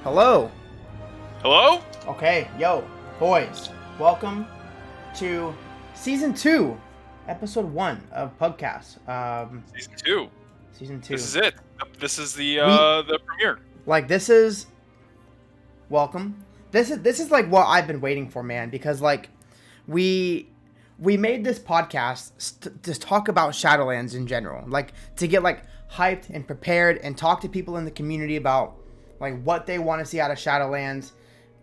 Hello. Hello? Okay, yo, boys, welcome to Season 2, Episode 1 of PUGCast. Season 2. Season 2. This is it. This is the premiere. Like, this is... Welcome. This is like what I've been waiting for, man, because, like, we made this podcast to talk about Shadowlands in general. Like, to get, like, hyped and prepared and talk to people in the community about, like, what they want to see out of Shadowlands.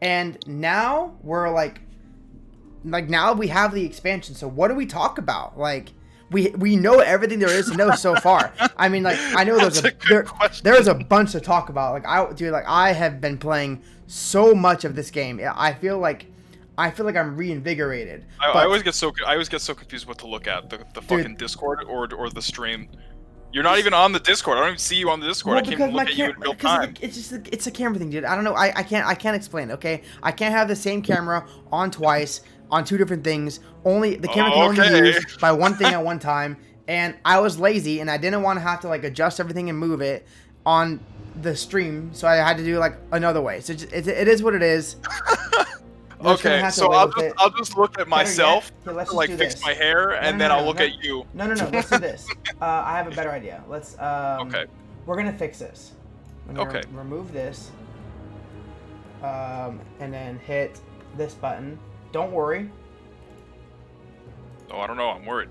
And now we're like now we have the expansion. So what do we talk about? Like, we know everything there is to know so far. I mean, like, I know there's a bunch to talk about. Like, I have been playing so much of this game. I feel like I'm reinvigorated. I always get so confused what to look at, the fucking Discord or the stream. You're not even on the Discord. I don't even see you on the Discord. Well, I can't even look at you in real time. It's a camera thing, dude. I don't know. I can't explain it, okay? I can't have the same camera on twice on two different things. Only the camera can only be used by one thing at one time. And I was lazy and I didn't want to have to, like, adjust everything and move it on the stream, so I had to do, like, another way. So it is what it is. Okay, so I'll just look at myself, like, fix my hair, and then I'll look at you. No, let's do this. I have a better idea. Let's, okay. We're gonna fix this. Okay. Remove this. And then hit this button. Don't worry. Oh, I don't know. I'm worried.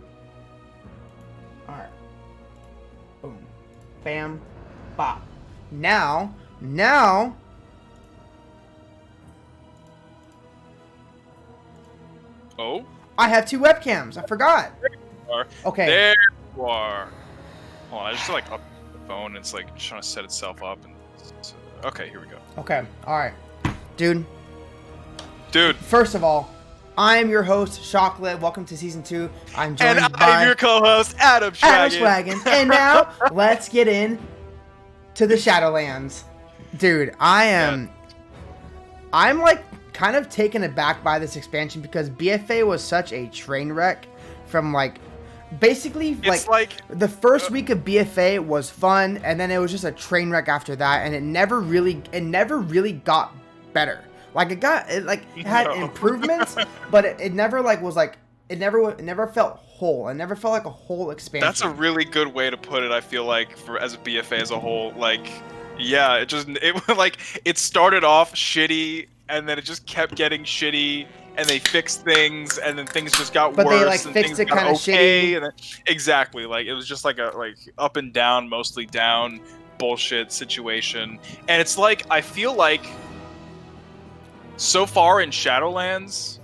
Alright. Boom. Bam. Bop. Now... Oh? I have two webcams. I forgot. There you are. Okay. There you are. Hold on, I just, like, up the phone. And it's, like, trying to set itself up. And okay, here we go. Okay. Alright. Dude. First of all, I am your host, Chocolate. Welcome to Season 2. I'm joined and by... I'm your co-host, AdamShwaginz. And now, let's get in to the Shadowlands. Dude, I'm, like, kind of taken aback by this expansion because BFA was such a train wreck from, like, basically, like the first week of BFA was fun, and then it was just a train wreck after that, and it never really got better. Like, it had improvements, but it never, like, was, like, it never felt whole. It never felt like a whole expansion. That's a really good way to put it, I feel like, as a BFA as a whole. Like, yeah, it started off shitty, and then it just kept getting shitty, and they fixed things, and then things just got worse. But they, like, fixed it kind of shitty. And then, exactly, like, it was just like a up and down, mostly down bullshit situation. And it's like, I feel like so far in Shadowlands,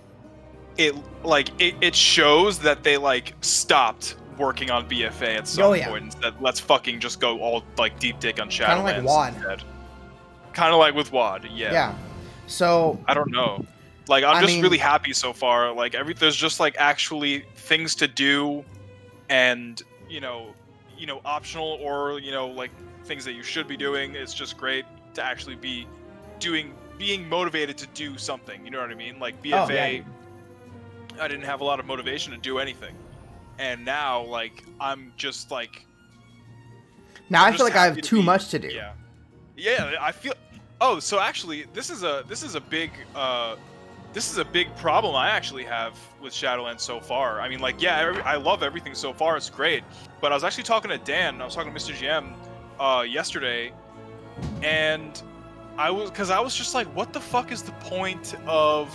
it shows that they, like, stopped working on BFA at some point and said, let's fucking just go all, like, deep dig on Shadowlands. Kind of like WoD. Kind of like with WoD, yeah. Yeah. So I don't know. Like, I'm just really happy so far. Like, there's just, like, actually things to do, and you know, optional or, like, things that you should be doing. It's just great to actually be being motivated to do something. You know what I mean? Like, BFA, I didn't have a lot of motivation to do anything, and now, like, I'm just like. Now I feel like I have too much to do. Yeah. I feel. Oh, so actually, this is a big problem I actually have with Shadowlands so far. I mean, like, yeah, I love everything so far. It's great. But I was actually talking to Dan. I was talking to Mr. GM yesterday, and I was just like, what the fuck is the point of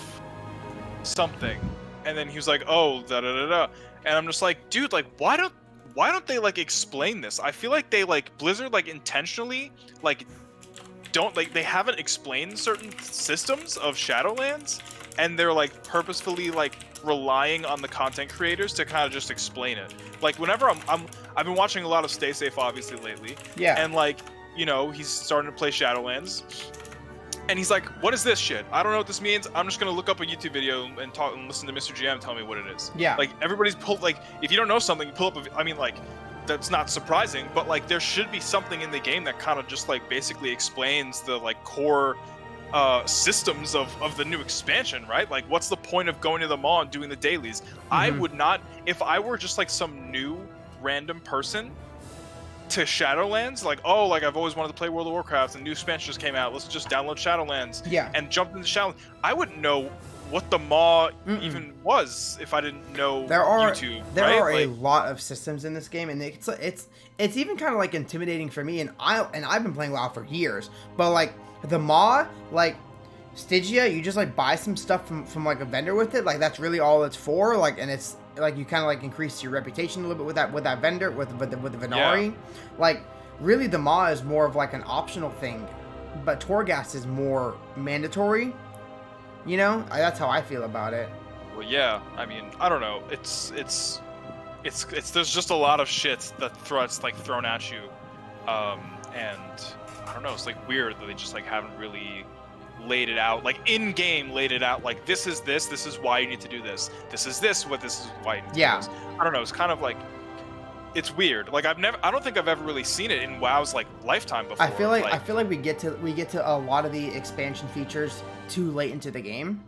something? And then he was like, oh, da da da da. And I'm just like, dude, like, why don't they, like, explain this? I feel like they, like, Blizzard, like, intentionally, like, they haven't explained certain systems of Shadowlands, and they're, like, purposefully, like, relying on the content creators to kind of just explain it. Like, whenever I've been watching a lot of Stay Safe, obviously, lately. Yeah. And, like, he's starting to play Shadowlands, and he's like, what is this shit? I don't know what this means. I'm just gonna look up a YouTube video and talk and listen to Mr. GM tell me what it is. Yeah. Like, everybody's pulled, like, if you don't know something, you pull up I mean, like, that's not surprising, but, like, there should be something in the game that kind of just, like, basically explains the, like, core systems of the new expansion, right? Like, what's the point of going to the mall and doing the dailies? I would not, if I were just, like, some new random person, to Shadowlands, like, oh, like I've always wanted to play World of Warcraft, and new expansion just came out. Let's just download Shadowlands. Yeah. And jump into Shadowlands. I wouldn't know what the maw even was if I didn't know YouTube. There right? are a lot of systems in this game, and it's even kind of like intimidating for me. And I've been playing WoW for years, but like the maw, like Stygia, you just like buy some stuff from like a vendor with it. Like that's really all it's for. Like, and it's like you kind of like increase your reputation a little bit with that vendor with the Venari. Yeah. Like really, the maw is more of like an optional thing, but Torghast is more mandatory. You know, that's how I feel about it. Well, yeah. I mean, I don't know. It's there's just a lot of shit that's like thrown at you, and I don't know. It's like weird that they just like haven't really laid it out, like in game laid it out. Like this is why you need to do this. This is why you need to do this. I don't know. It's kind of like it's weird. Like I don't think I've ever really seen it in WoW's like lifetime before. I feel like we get to a lot of the expansion features too late into the game,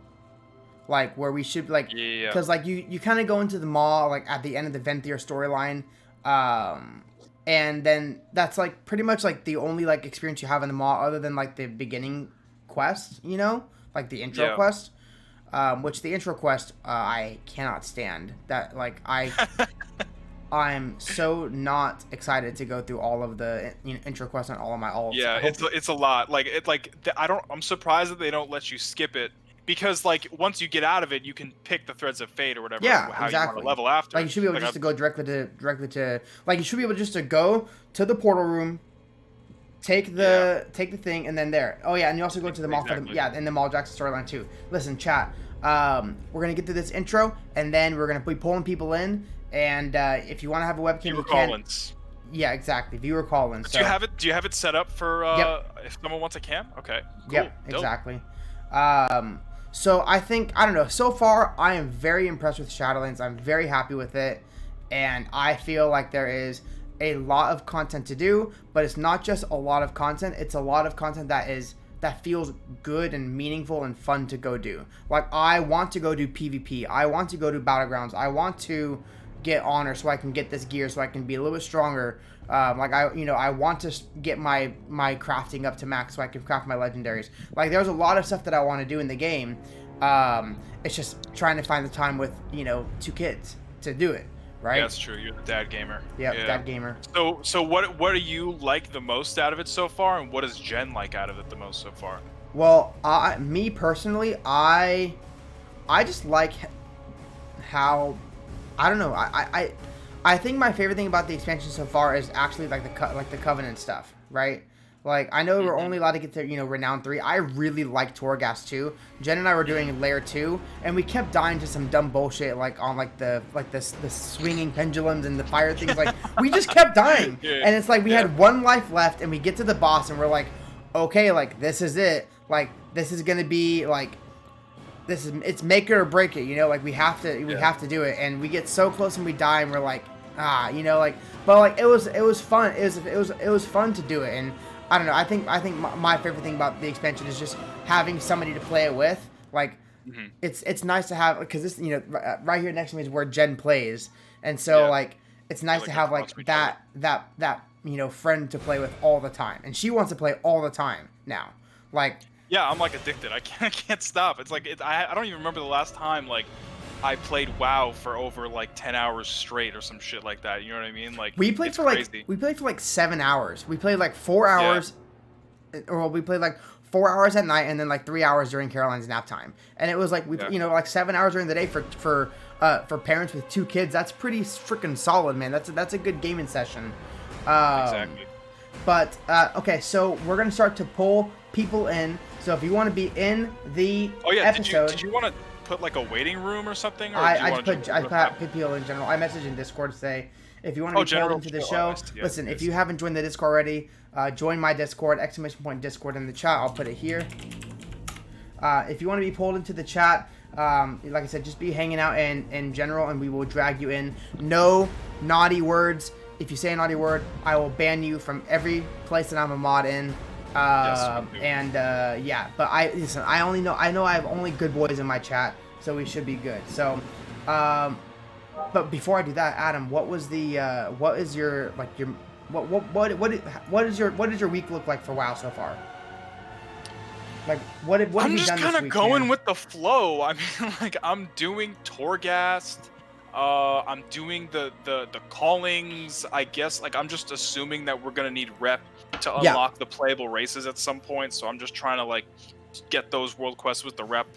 like where we should like, because like you kind of go into the maw like at the end of the Venthyr storyline, and then that's like pretty much like the only like experience you have in the maw other than like the beginning quest, you know, like the intro quest, which the intro quest I cannot stand. That like I'm so not excited to go through all of the intro quests on all of my alts. Yeah, it's a lot. Like I'm surprised that they don't let you skip it, because like once you get out of it, you can pick the threads of fate or whatever. Yeah, how exactly. You want to level after. Like you should be able just to go directly to like you should be able just to go to the portal room, take the thing, and then there. Oh yeah, and you also go to the mall for the and the Mall Jackson storyline too. Listen, chat. We're gonna get through this intro, and then we're gonna be pulling people in. And if you want to have a webcam, you can. Call-ins. Yeah, exactly. Viewer call-ins. Do you have it set up for if someone wants a cam? Okay. Cool. Yep. Exactly. So I don't know. So far, I am very impressed with Shadowlands. I'm very happy with it, and I feel like there is a lot of content to do. But it's not just a lot of content. It's a lot of content that feels good and meaningful and fun to go do. Like I want to go do PvP. I want to go do Battlegrounds. I want to get honor so I can get this gear so I can be a little bit stronger. Like I want to get my crafting up to max so I can craft my legendaries. Like there's a lot of stuff that I want to do in the game. It's just trying to find the time with 2 kids to do it. Right? Yeah, that's true. You're the dad gamer. Yep, yeah, dad gamer. So what do you like the most out of it so far, and what does Jen like out of it the most so far? Well, me personally, I just like how, I don't know. I think my favorite thing about the expansion so far is actually like the Covenant stuff, right? Like I know we're only allowed to get to Renown 3. I really like Torghast 2. Jen and I were doing Layer 2, and we kept dying to some dumb bullshit like on the swinging pendulums and the fire things. Like we just kept dying, and it's like we had 1 life left, and we get to the boss, and we're like, okay, like this is it. Like this is gonna be like. It's make it or break it, like we have to do it, and we get so close and we die and we're like, but like it was fun. It was fun to do it, and I don't know. I think my favorite thing about the expansion is just having somebody to play it with. Like it's nice to have, because this right here next to me is where Jen plays, and so like it's nice to have like that friend to play with all the time, and she wants to play all the time now, like. Yeah, I'm like addicted. I can't stop. It's like I don't even remember the last time like I played WoW for over like 10 hours straight or some shit like that. You know what I mean? Like we played for crazy. We played for like 7 hours. We played like 4 hours, or we played like 4 hours at night and then like 3 hours during Caroline's nap time. And it was like like 7 hours during the day for parents with 2 kids. That's pretty freaking solid, man. That's a good gaming session. Exactly. But okay, so we're gonna start to pull people in. So if you want to be in the episode, did you want to put like a waiting room or something? Or I put people in general. I messaged in Discord to say if you want to be pulled into the show. Listen, if you haven't joined the Discord already, join my Discord, !Discord in the chat. I'll put it here. If you want to be pulled into the chat, like I said, just be hanging out in general, and we will drag you in. No naughty words. If you say a naughty word, I will ban you from every place that I'm a mod in. But I know I have only good boys in my chat, so we should be good. So, but before I do that, Adam, what is your What does your week look like for WoW so far? Like what have I'm you just done this kind of week, going man? with the flow. I mean, like I'm doing Torghast. I'm doing the callings. I guess like I'm just assuming that we're gonna need rep to Yeah. unlock the playable races at some point. So I'm just trying to like get those world quests with the rep.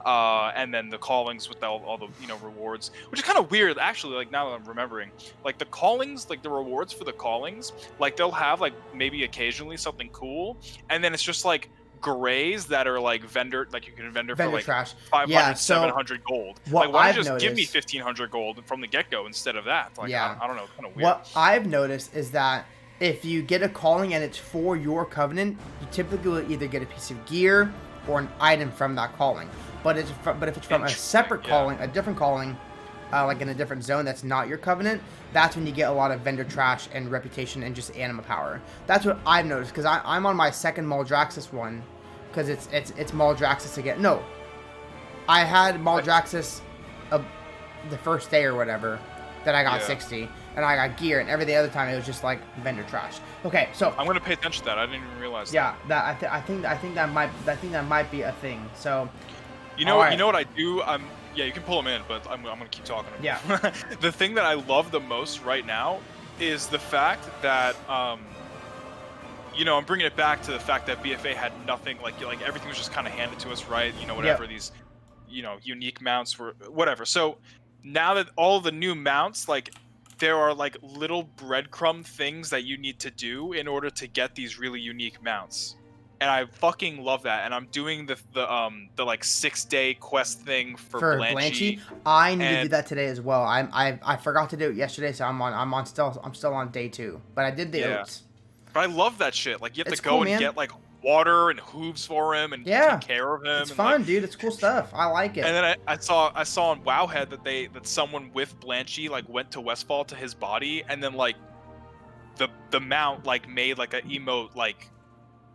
And then the callings with all the rewards, which is kind of weird actually. Like now that I'm remembering, like the callings, like the rewards for the callings, like they'll have like maybe occasionally something cool, and then it's just like grays that are like vendor, like you can vendor for Vendor like trash. 500, Yeah. So 700 gold. what Like why don't I've you just give me noticed. 1500 gold from the get go instead of that? Like Yeah. I don't know, kind of weird. What I've noticed is that if you get a calling and it's for your covenant, you typically will either get a piece of gear or an item from that calling. But if it's from a separate calling, a different calling, like in a different zone that's not your covenant, that's when you get a lot of vendor trash and reputation and just anima power. That's what I've noticed because I'm on my second Maldraxxus one because it's Maldraxxus again. No, I had Maldraxxus the first day or whatever that I got 60 and I got gear, and every other time it was just like vendor trash. Okay, so I'm gonna pay attention to that. I didn't even realize that. Yeah, I think that might be a thing. So you know what I do? Yeah, you can pull them in, but I'm gonna keep talking. Yeah. The thing that I love the most right now is the fact that I'm bringing it back to the fact that BFA had nothing, like everything was just kind of handed to us, right? Whatever these unique mounts were, whatever. So now that all the new mounts, like there are like little breadcrumb things that you need to do in order to get these really unique mounts. And I fucking love that. And I'm doing the like 6-day quest thing for Blanchy. I need to do that today as well. I forgot to do it yesterday, so I'm still on day 2. But I did the oats. But I love that shit. Like you have It's to go cool, and get like water and hooves for him and take care of him. It's and, fun, like, dude. It's cool stuff. I like it. And then I saw on Wowhead that someone with Blanchy like went to Westfall to his body, and then like the mount like made like an emote like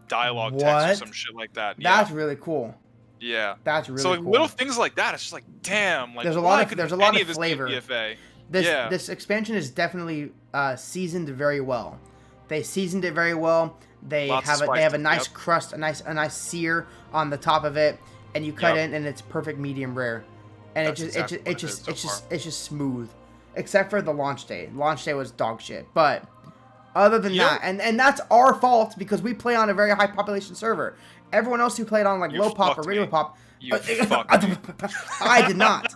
dialogue text or some shit like that. That's really cool. Yeah. That's really cool. So like cool. Little things like that, it's just like damn, like there's a lot of flavor. BFA? This expansion is definitely seasoned very well. They seasoned it very well. They have a nice crust, a nice sear on the top of it, and you cut in and it's perfect medium rare. And it's just smooth. Except for the launch day. Launch day was dog shit. But other than that, and that's our fault because we play on a very high population server. Everyone else who played on like low pop or regular pop, I did not.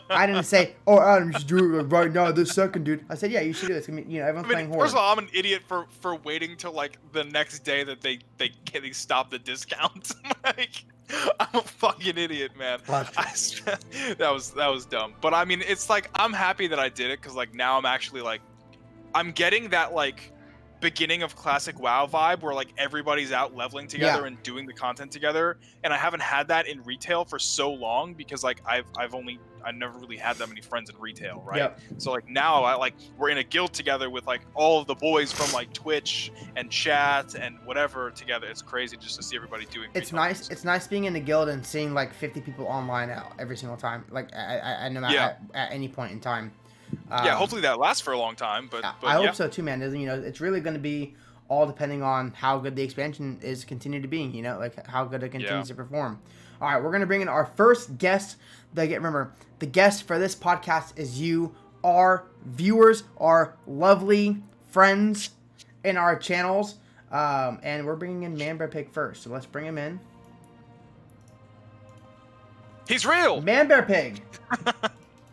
I didn't say, "Oh, Adam, you should do it right now, this second, dude." I said, "Yeah, you should do this." Everyone's playing Horde. First of all, I'm an idiot for waiting till like the next day that they stop the discount. Like, I'm a fucking idiot, man. That was dumb. But I mean, it's like I'm happy that I did it because like now I'm actually like I'm getting that like beginning of classic WoW vibe where like everybody's out leveling together and doing the content together, and I haven't had that in retail for so long because like I never really had that many friends in retail, right? So like now we're in a guild together with like all of the boys from like Twitch and chat and whatever together. It's crazy just to see everybody doing it's nice it's nice being in the guild and seeing like 50 people online out every single time, like no matter at any point in time. Hopefully that lasts for a long time, but I hope so too, man. It's really going to be all depending on how good the expansion is continue to be, like how good it continues to perform. All right, we're going to bring in our first guest. Remember, the guest for this podcast is you, our viewers, our lovely friends in our channels, and we're bringing in Man Bear Pig first, so let's bring him in. He's real! Man Bear Pig!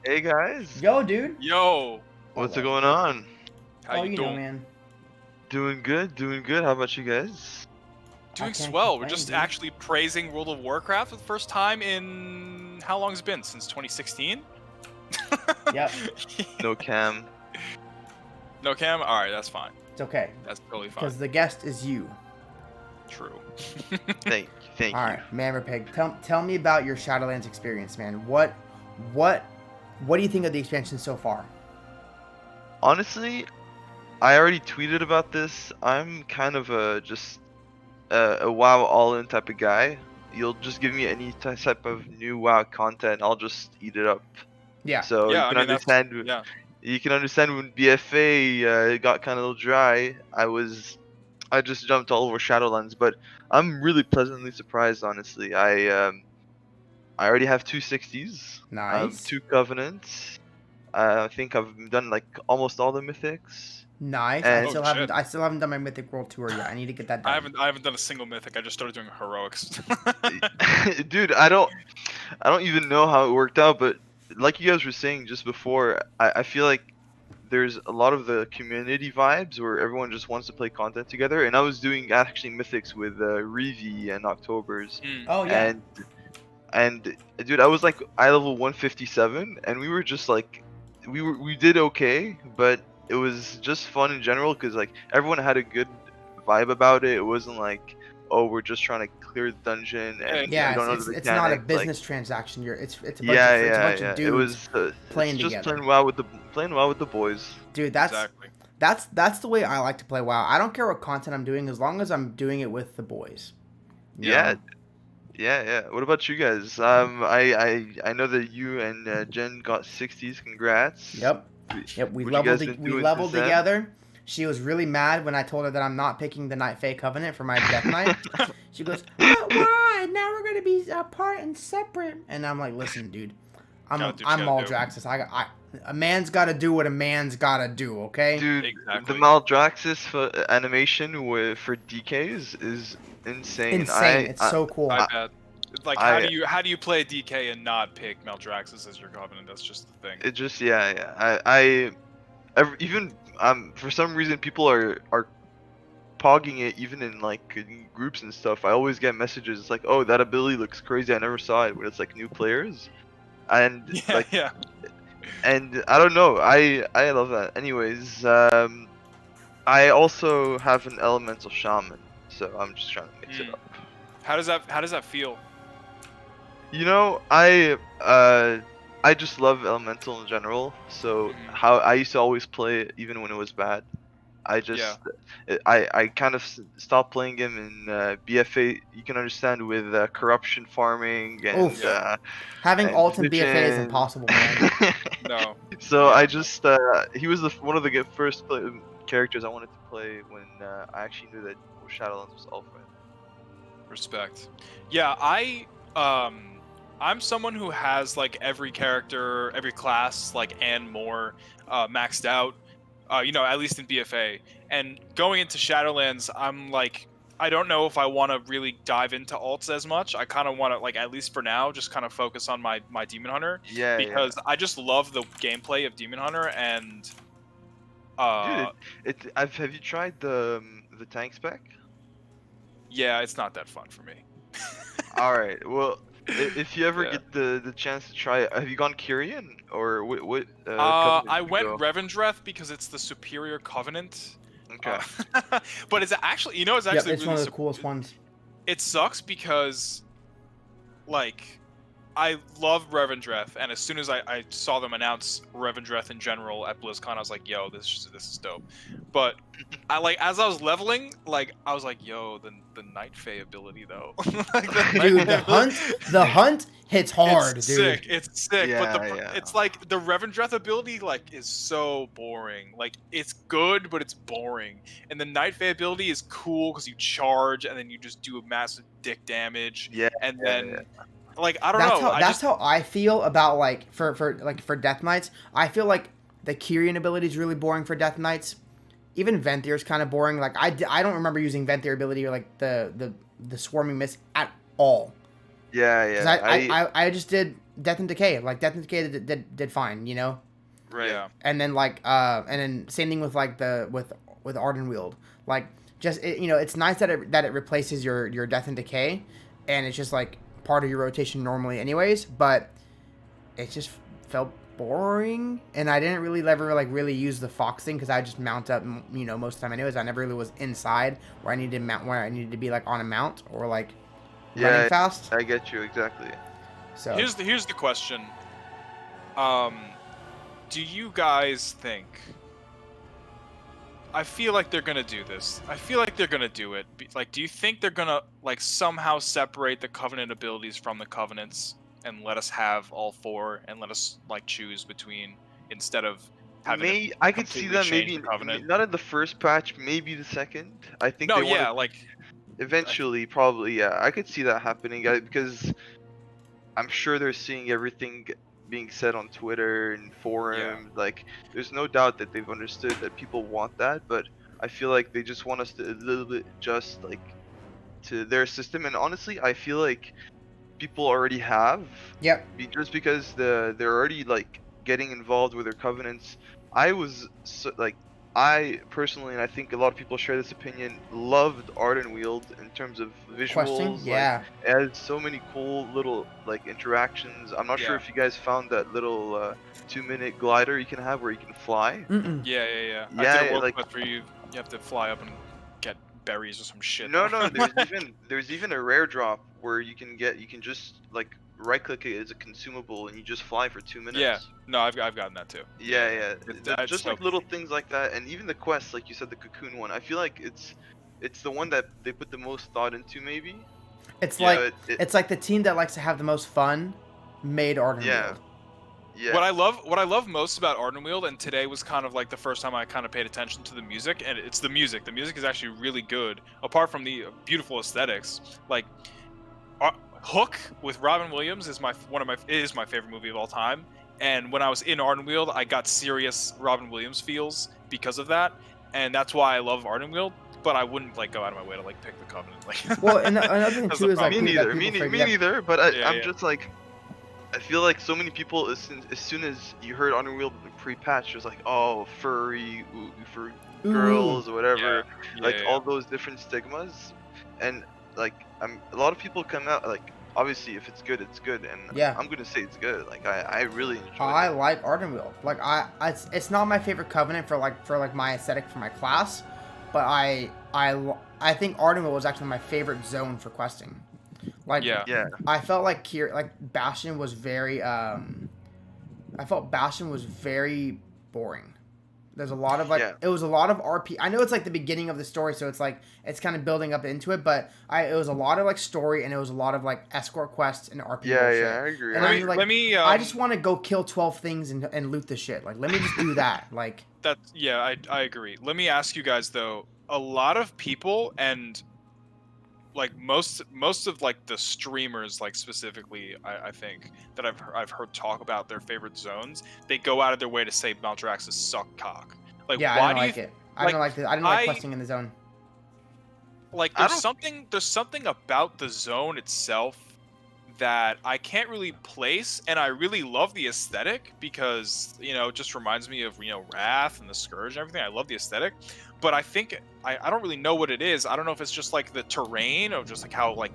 Hey guys. Yo, dude. Yo. What's going on? How you doing? Man. Doing good. How about you guys? Doing swell. We're just actually praising World of Warcraft for the first time in how long has it been? Since 2016? Yep. No cam. No cam? Alright, that's fine. It's okay. That's totally fine. Because the guest is you. True. Thank you. Alright, Man Bear Pig. Tell me about your Shadowlands experience, man. What do you think of the expansion so far? Honestly, I already tweeted about this. I'm kind of a WoW all-in type of guy. You'll just give me any type of new WoW content, I'll just eat it up. Yeah. So you can understand. you can understand when BFA got kind of a little dry. I just jumped all over Shadowlands, but I'm really pleasantly surprised, honestly. I already have 260s, Nice. 2 covenants. I think I've done like almost all the mythics, Nice. I and Oh still haven't. shit. I still haven't done my Mythic World Tour yet. I need to get that done. I haven't done a single mythic. I just started doing heroics. dude, I don't even know how it worked out, but like you guys were saying just before, I feel like there's a lot of the community vibes where everyone just wants to play content together. And I was doing actually mythics with Revi and Octobers, Mm. Oh yeah. and dude, I was like eye level 157, and we were just like, we did okay, but it was just fun in general because like everyone had a good vibe about it. It wasn't like, oh, we're just trying to clear the dungeon Yeah, and Yeah. we It's don't know it's, the it's not a mechanic. Like, business transaction. It's a bunch yeah, of yeah, yeah. It dudes was playing it's just together. playing WoW with the boys. Dude, that's exactly. that's the way I like to play WoW. I don't care what content I'm doing as long as I'm doing it with the boys. You Yeah, know? yeah, yeah. What about you guys? I know that you and Jen got 60s. Congrats. Yep. Yep. What you guys been We doing since leveled then? together. She was really mad when I told her that I'm not picking the Night Fae Covenant for my Death Knight. She goes, "But why? Now we're gonna be apart and separate." And I'm like, "Listen, dude, I'm Gotta do what you gotta do. Maldraxxus. A man's got to do what a man's got to do. Okay." Dude, the Exactly. Maldraxxus animation for DKs is insane. Insane. It's so cool. I bet. Like, I how do you play DK and not pick Maldraxxus as your covenant? That's just the thing. it just yeah, yeah. Even for some reason people are pogging it even in like in groups and stuff. I always get messages. It's like, oh, that ability looks crazy. I never saw it. When it's like new players, and Yeah, yeah. and I don't know. I love that. Anyways, I also have an elemental shaman, so I'm just trying to mix it Mm. up. How does that feel? You know, I just love elemental in general. So Mhm. how I used to always play it even when it was bad. I just I kind of stopped playing him in BFA. You can understand with corruption farming Oof. Having and alt and BFA is vision. impossible, man. No. So Yeah. I just he was one of the characters I wanted to play when I actually knew that Shadowlands was alpha. Respect. Yeah, I'm someone who has like every character, every class, like and more maxed out. You know, at least in BFA. And going into Shadowlands, I'm like, I don't know if I want to really dive into alts as much. I kind of want to, like, at least for now, just kind of focus on my Demon Hunter Yeah, yeah. because I just love the gameplay of Demon Hunter and Dude, have you tried the tank spec? yeah, it's not that fun for me. All right. Well, if you ever Yeah. get the chance to try it, have you gone Kyrian or what covenant I did you went go? Revendreth because it's the superior covenant. Okay. But it's actually, you know, it's Yep, actually it's really one of the coolest ones. it sucks because like I love Revendreth, and as soon as I saw them announce Revendreth in general at BlizzCon, I was like, "Yo, this is dope." But I like as I was leveling, like I was like, "Yo, the Night Fae ability though." Like, the Dude, Night Fae the hunt hits hard, it's dude. sick. It's sick, but Yeah, yeah. it's like the Revendreth ability like is so boring. Like it's good, but it's boring. And the Night Fae ability is cool because you charge and then you just do a massive dick damage, Yeah, and yeah, then yeah. like I don't know. That's how I feel about like for Death Knights. I feel like the Kyrian ability is really boring for Death Knights. Even Venthyr is kind of boring. Like I don't remember using Venthyr ability or like the swarming mist at all. Yeah, Because yeah. I just did Death and Decay. Like Death and Decay did fine, you know. Right. Yeah. And then like and then same thing with like with Arden Wield. Like just you know, it's nice that it replaces your Death and Decay, and it's just like part of your rotation normally anyways, but it just felt boring, and I didn't really ever like really use the fox thing because I just mount up, you know, most of the time anyways. I never really was inside where I needed to be like on a mount or like running fast. I get you exactly. So Here's the question. Do you guys think? I feel like they're gonna do this. I feel like they're gonna do it. Like, do you think they're gonna like somehow separate the Covenant abilities from the Covenants and let us have all four and let us like choose between instead of having it I could see completely that change maybe the Covenant. not in the first patch, maybe the second. I think No, they want yeah, to like eventually, probably, yeah. I could see that happening because I'm sure they're seeing everything being said on Twitter and yeah, forums. Like, there's no doubt that they've understood that people want that, but I feel like they just want us to a little bit adjust, like, to their system. And honestly, I feel like people already have, Yep. just because they're already like getting involved with their covenants. I was like, I personally, and I think a lot of people share this opinion, loved Ardenweald in terms of Questing. visuals. Like, Yeah. it has so many cool little like interactions. I'm not sure yeah, if you guys found that little 2-minute glider you can have where you can fly. Mm-mm. yeah. I did a Yeah, world like, quest where you have to fly up and get berries or some shit. no, there's even a rare drop where you can just like right click it as a consumable and you just fly for 2 Yeah, minutes. no, I've gotten that too. Yeah, yeah. It's Just like dope. little things like that, and even the quests, like you said, the cocoon one. I feel like it's the one that they put the most thought into, maybe. It's Yeah. like But it's like the team that likes to have the most fun made yeah, Ardenweald. yeah, What I love most about Ardenweald, and today was kind of like the first time I kind of paid attention to the music, and it's the music. The music is actually really good, apart from the beautiful aesthetics. Like Hook with Robin Williams is my favorite movie of all time. And when I was in Ardenweald, I got serious Robin Williams feels because of that, and that's why I love Ardenweald. But I wouldn't like go out of my way to like pick the Covenant. Like Well, and another thing that's too the is like me problem. people that neither. people Me forget. neither. But Yeah, I'm yeah, just like, I feel like so many people, as soon as you heard Underworld pre-patch, was like, oh, furry for Ooh. girls or whatever, yeah, like yeah, all those different stigmas, and like a lot of people come out like, obviously if it's good, it's good, and Yeah. I'm gonna say it's good. Like, I really enjoyed I it. like Ardenweald. Like it's not my favorite covenant for like my aesthetic for my class, but I think Ardenweald was actually my favorite zone for questing. Like yeah. Yeah, I felt like Bastion was very I felt Bastion was very boring. There's a lot of yeah, it was a lot of RP. I know it's like the beginning of the story, so it's like it's kind of building up into it, but it was a lot of like story and it was a lot of like escort quests and RP yeah, bullshit. yeah. I agree. And I Let I'm me agree. like, let me I just want to go kill 12 things and loot the shit. Like, let me just do that. Like, That's yeah, I agree. Let me ask you guys though. A lot of people and like most of like the streamers, like specifically, I think that I've heard talk about their favorite zones. They go out of their way to say Maldraxxus suck cock. Like, yeah, I why don't do you like it. I like? don't like I didn't like I questing in the zone. like I don't. there's something about the zone itself that I can't really place, and I really love the aesthetic because it just reminds me of Wrath and the Scourge and everything. I love the aesthetic, but I think I don't really know what it is. I don't know if it's just like the terrain or just like how like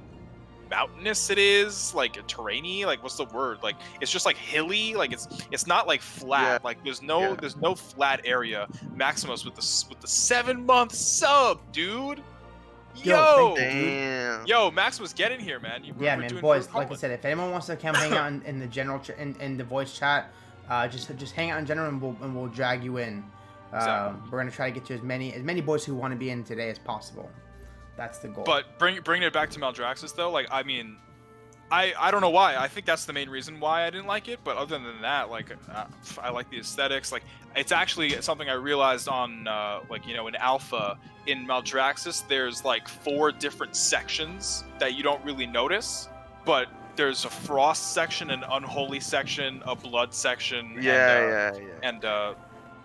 mountainous it is, like terrainy, like what's the word? Like it's just like hilly, like it's not like Yeah, flat. Like yeah. there's no flat area. Maximus with the 7-month sub, dude. Yo, thank you, Yo, dude. Damn. yo, Maximus, get in here, man. Yeah, We're man, doing boys. we're Like I said, if anyone wants to come hang out in the general in the voice chat, just hang out in general and we'll drag you in. Exactly. We're gonna try to get to as many boys who want to be in today as possible. That's the goal. But bringing it back to Maldraxxus though, like I mean, I don't know why. I think that's the main reason why I didn't like it. But other than that, like I like the aesthetics. Like it's actually something I realized on in alpha in Maldraxxus. There's like 4 different sections that you don't really notice, but there's a frost section, an unholy section, a blood section, Yeah, yeah. and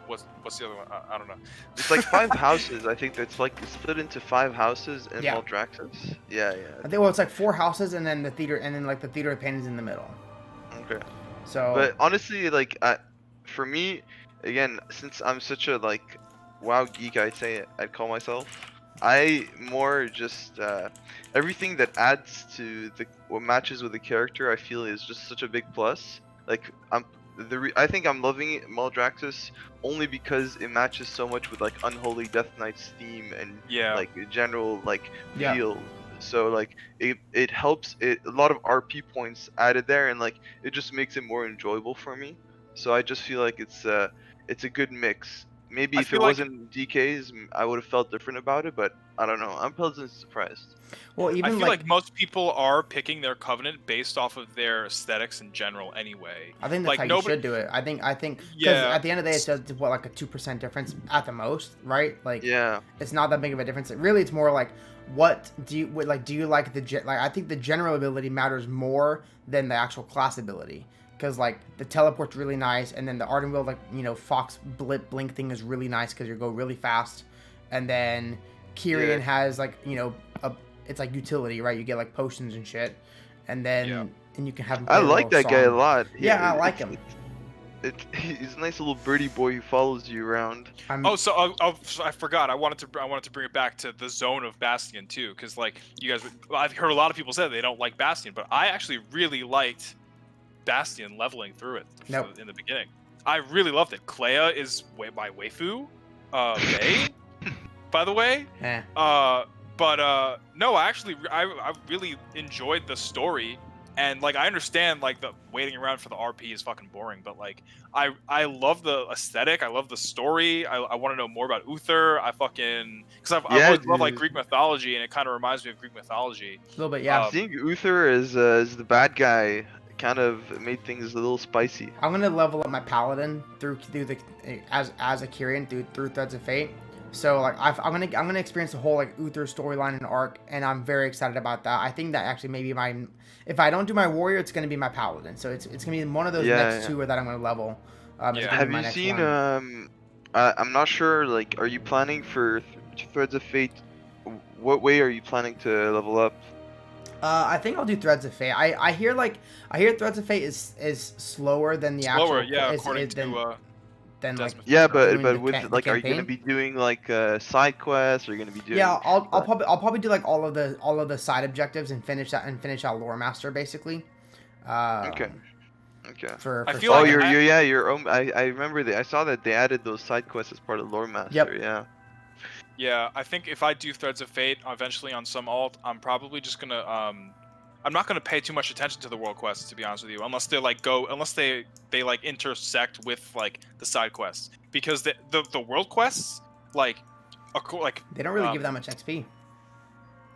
what's the other one? I don't know. It's like 5 houses. I think that's like split into 5 houses in Yeah. Maldraxxus. Yeah, I think it's like 4 houses and then the theater and then like the theater of pain is in the middle. okay. So But honestly, like, for me, again, since I'm such a like WoW geek, I'd call myself. I more just everything that adds to what matches with the character. I feel is just such a big plus. Like, I think I'm loving Maldraxxus only because it matches so much with like Unholy Death Knight's theme and Yeah. like general like Yeah. feel. So like it helps a lot of RP points added there, and like it just makes it more enjoyable for me. So I just feel like it's a good mix. maybe I if it feel like wasn't DK's, I would have felt different about it. But I don't know. I'm pleasantly surprised. Well, I even feel like like most people are picking their Covenant based off of their aesthetics in general anyway. I think that's Like how you nobody should do it. I think because yeah. at the end of the day, it's just what like a 2% difference at the most, right? Like Yeah. it's not that big of a difference. Really, it's more like what do you like? Do you like like? I think the general ability matters more than the actual class ability. Because like the teleport's really nice, and then the Arden Wheel, like Fox blink thing is really nice because you go really fast, and then Kyrian Yeah. has like a it's like utility, right? You get like potions and shit, and then Yeah. and you can have him I play a like little that guy a song. lot. Yeah, I like him. He's a nice little birdie boy who follows you around. Oh, so I forgot. I wanted to bring it back to the zone of Bastion too, because like you guys, I've heard a lot of people say they don't like Bastion, but I actually really liked Bastion leveling through it Nope. in the beginning. I really loved it. Clea is my waifu, May, by the way. Eh. But no, I really enjoyed the story, and like I understand like the waiting around for the RP is fucking boring, but like I love the aesthetic, I love the story, I want to know more about Uther. I fucking because I've Yeah, always loved like dude. Greek mythology, and it kind of reminds me of Greek mythology. A little bit, yeah. Seeing Uther as the bad guy kind of made things a little spicy. I'm gonna level up my paladin through the as a Kyrian through Threads of Fate. So like I'm gonna experience the whole like Uther storyline and arc, and I'm very excited about that. I think that actually maybe if I don't do my warrior, it's gonna be my paladin. So it's gonna be one of those next two that I'm gonna level. It's gonna be Have my you next seen one. I'm not sure. Like, are you planning for Threads of Fate? What way are you planning to level up? I think I'll do Threads of Fate. I hear Threads of Fate is slower than the Slower, actual. yeah, according to than like Desmond. Yeah, doing but the with the like, are you gonna campaign. be doing like side quests? Are you gonna be doing? Yeah, I'll probably do like all of the side objectives and finish out Lore Master basically. Okay. Okay. I feel Oh, like your own. I remember that. I saw that they added those side quests as part of Lore Master. Yep. Yeah. Yeah, I think if I do Threads of Fate eventually on some alt, I'm probably just gonna I'm not gonna pay too much attention to the world quests, to be honest with you, unless they like intersect with like the side quests, because the world quests like they don't really give that much XP.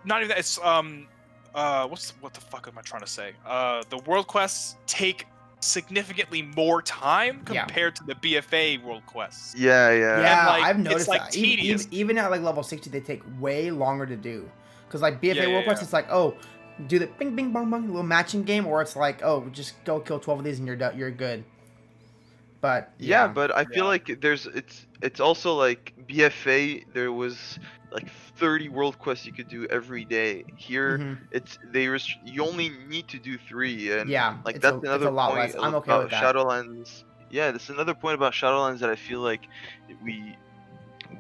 Not even that. It's what the fuck am I trying to say? The world quests take significantly more time compared to the BFA world quests. Yeah. Yeah, like, I've noticed it's, like, that. tedious. Even at like level 60, they take way longer to do. Because like BFA world quests, it's like, oh, do the bing bing bong bong little matching game, or it's like, oh, just go kill 12 of these and you're good. But yeah, but I feel like it's also like BFA. There was like 30 world quests you could do every day. Here, you only need to do 3, and like that's another point about Shadowlands. Yeah, that's another point about Shadowlands that I feel like we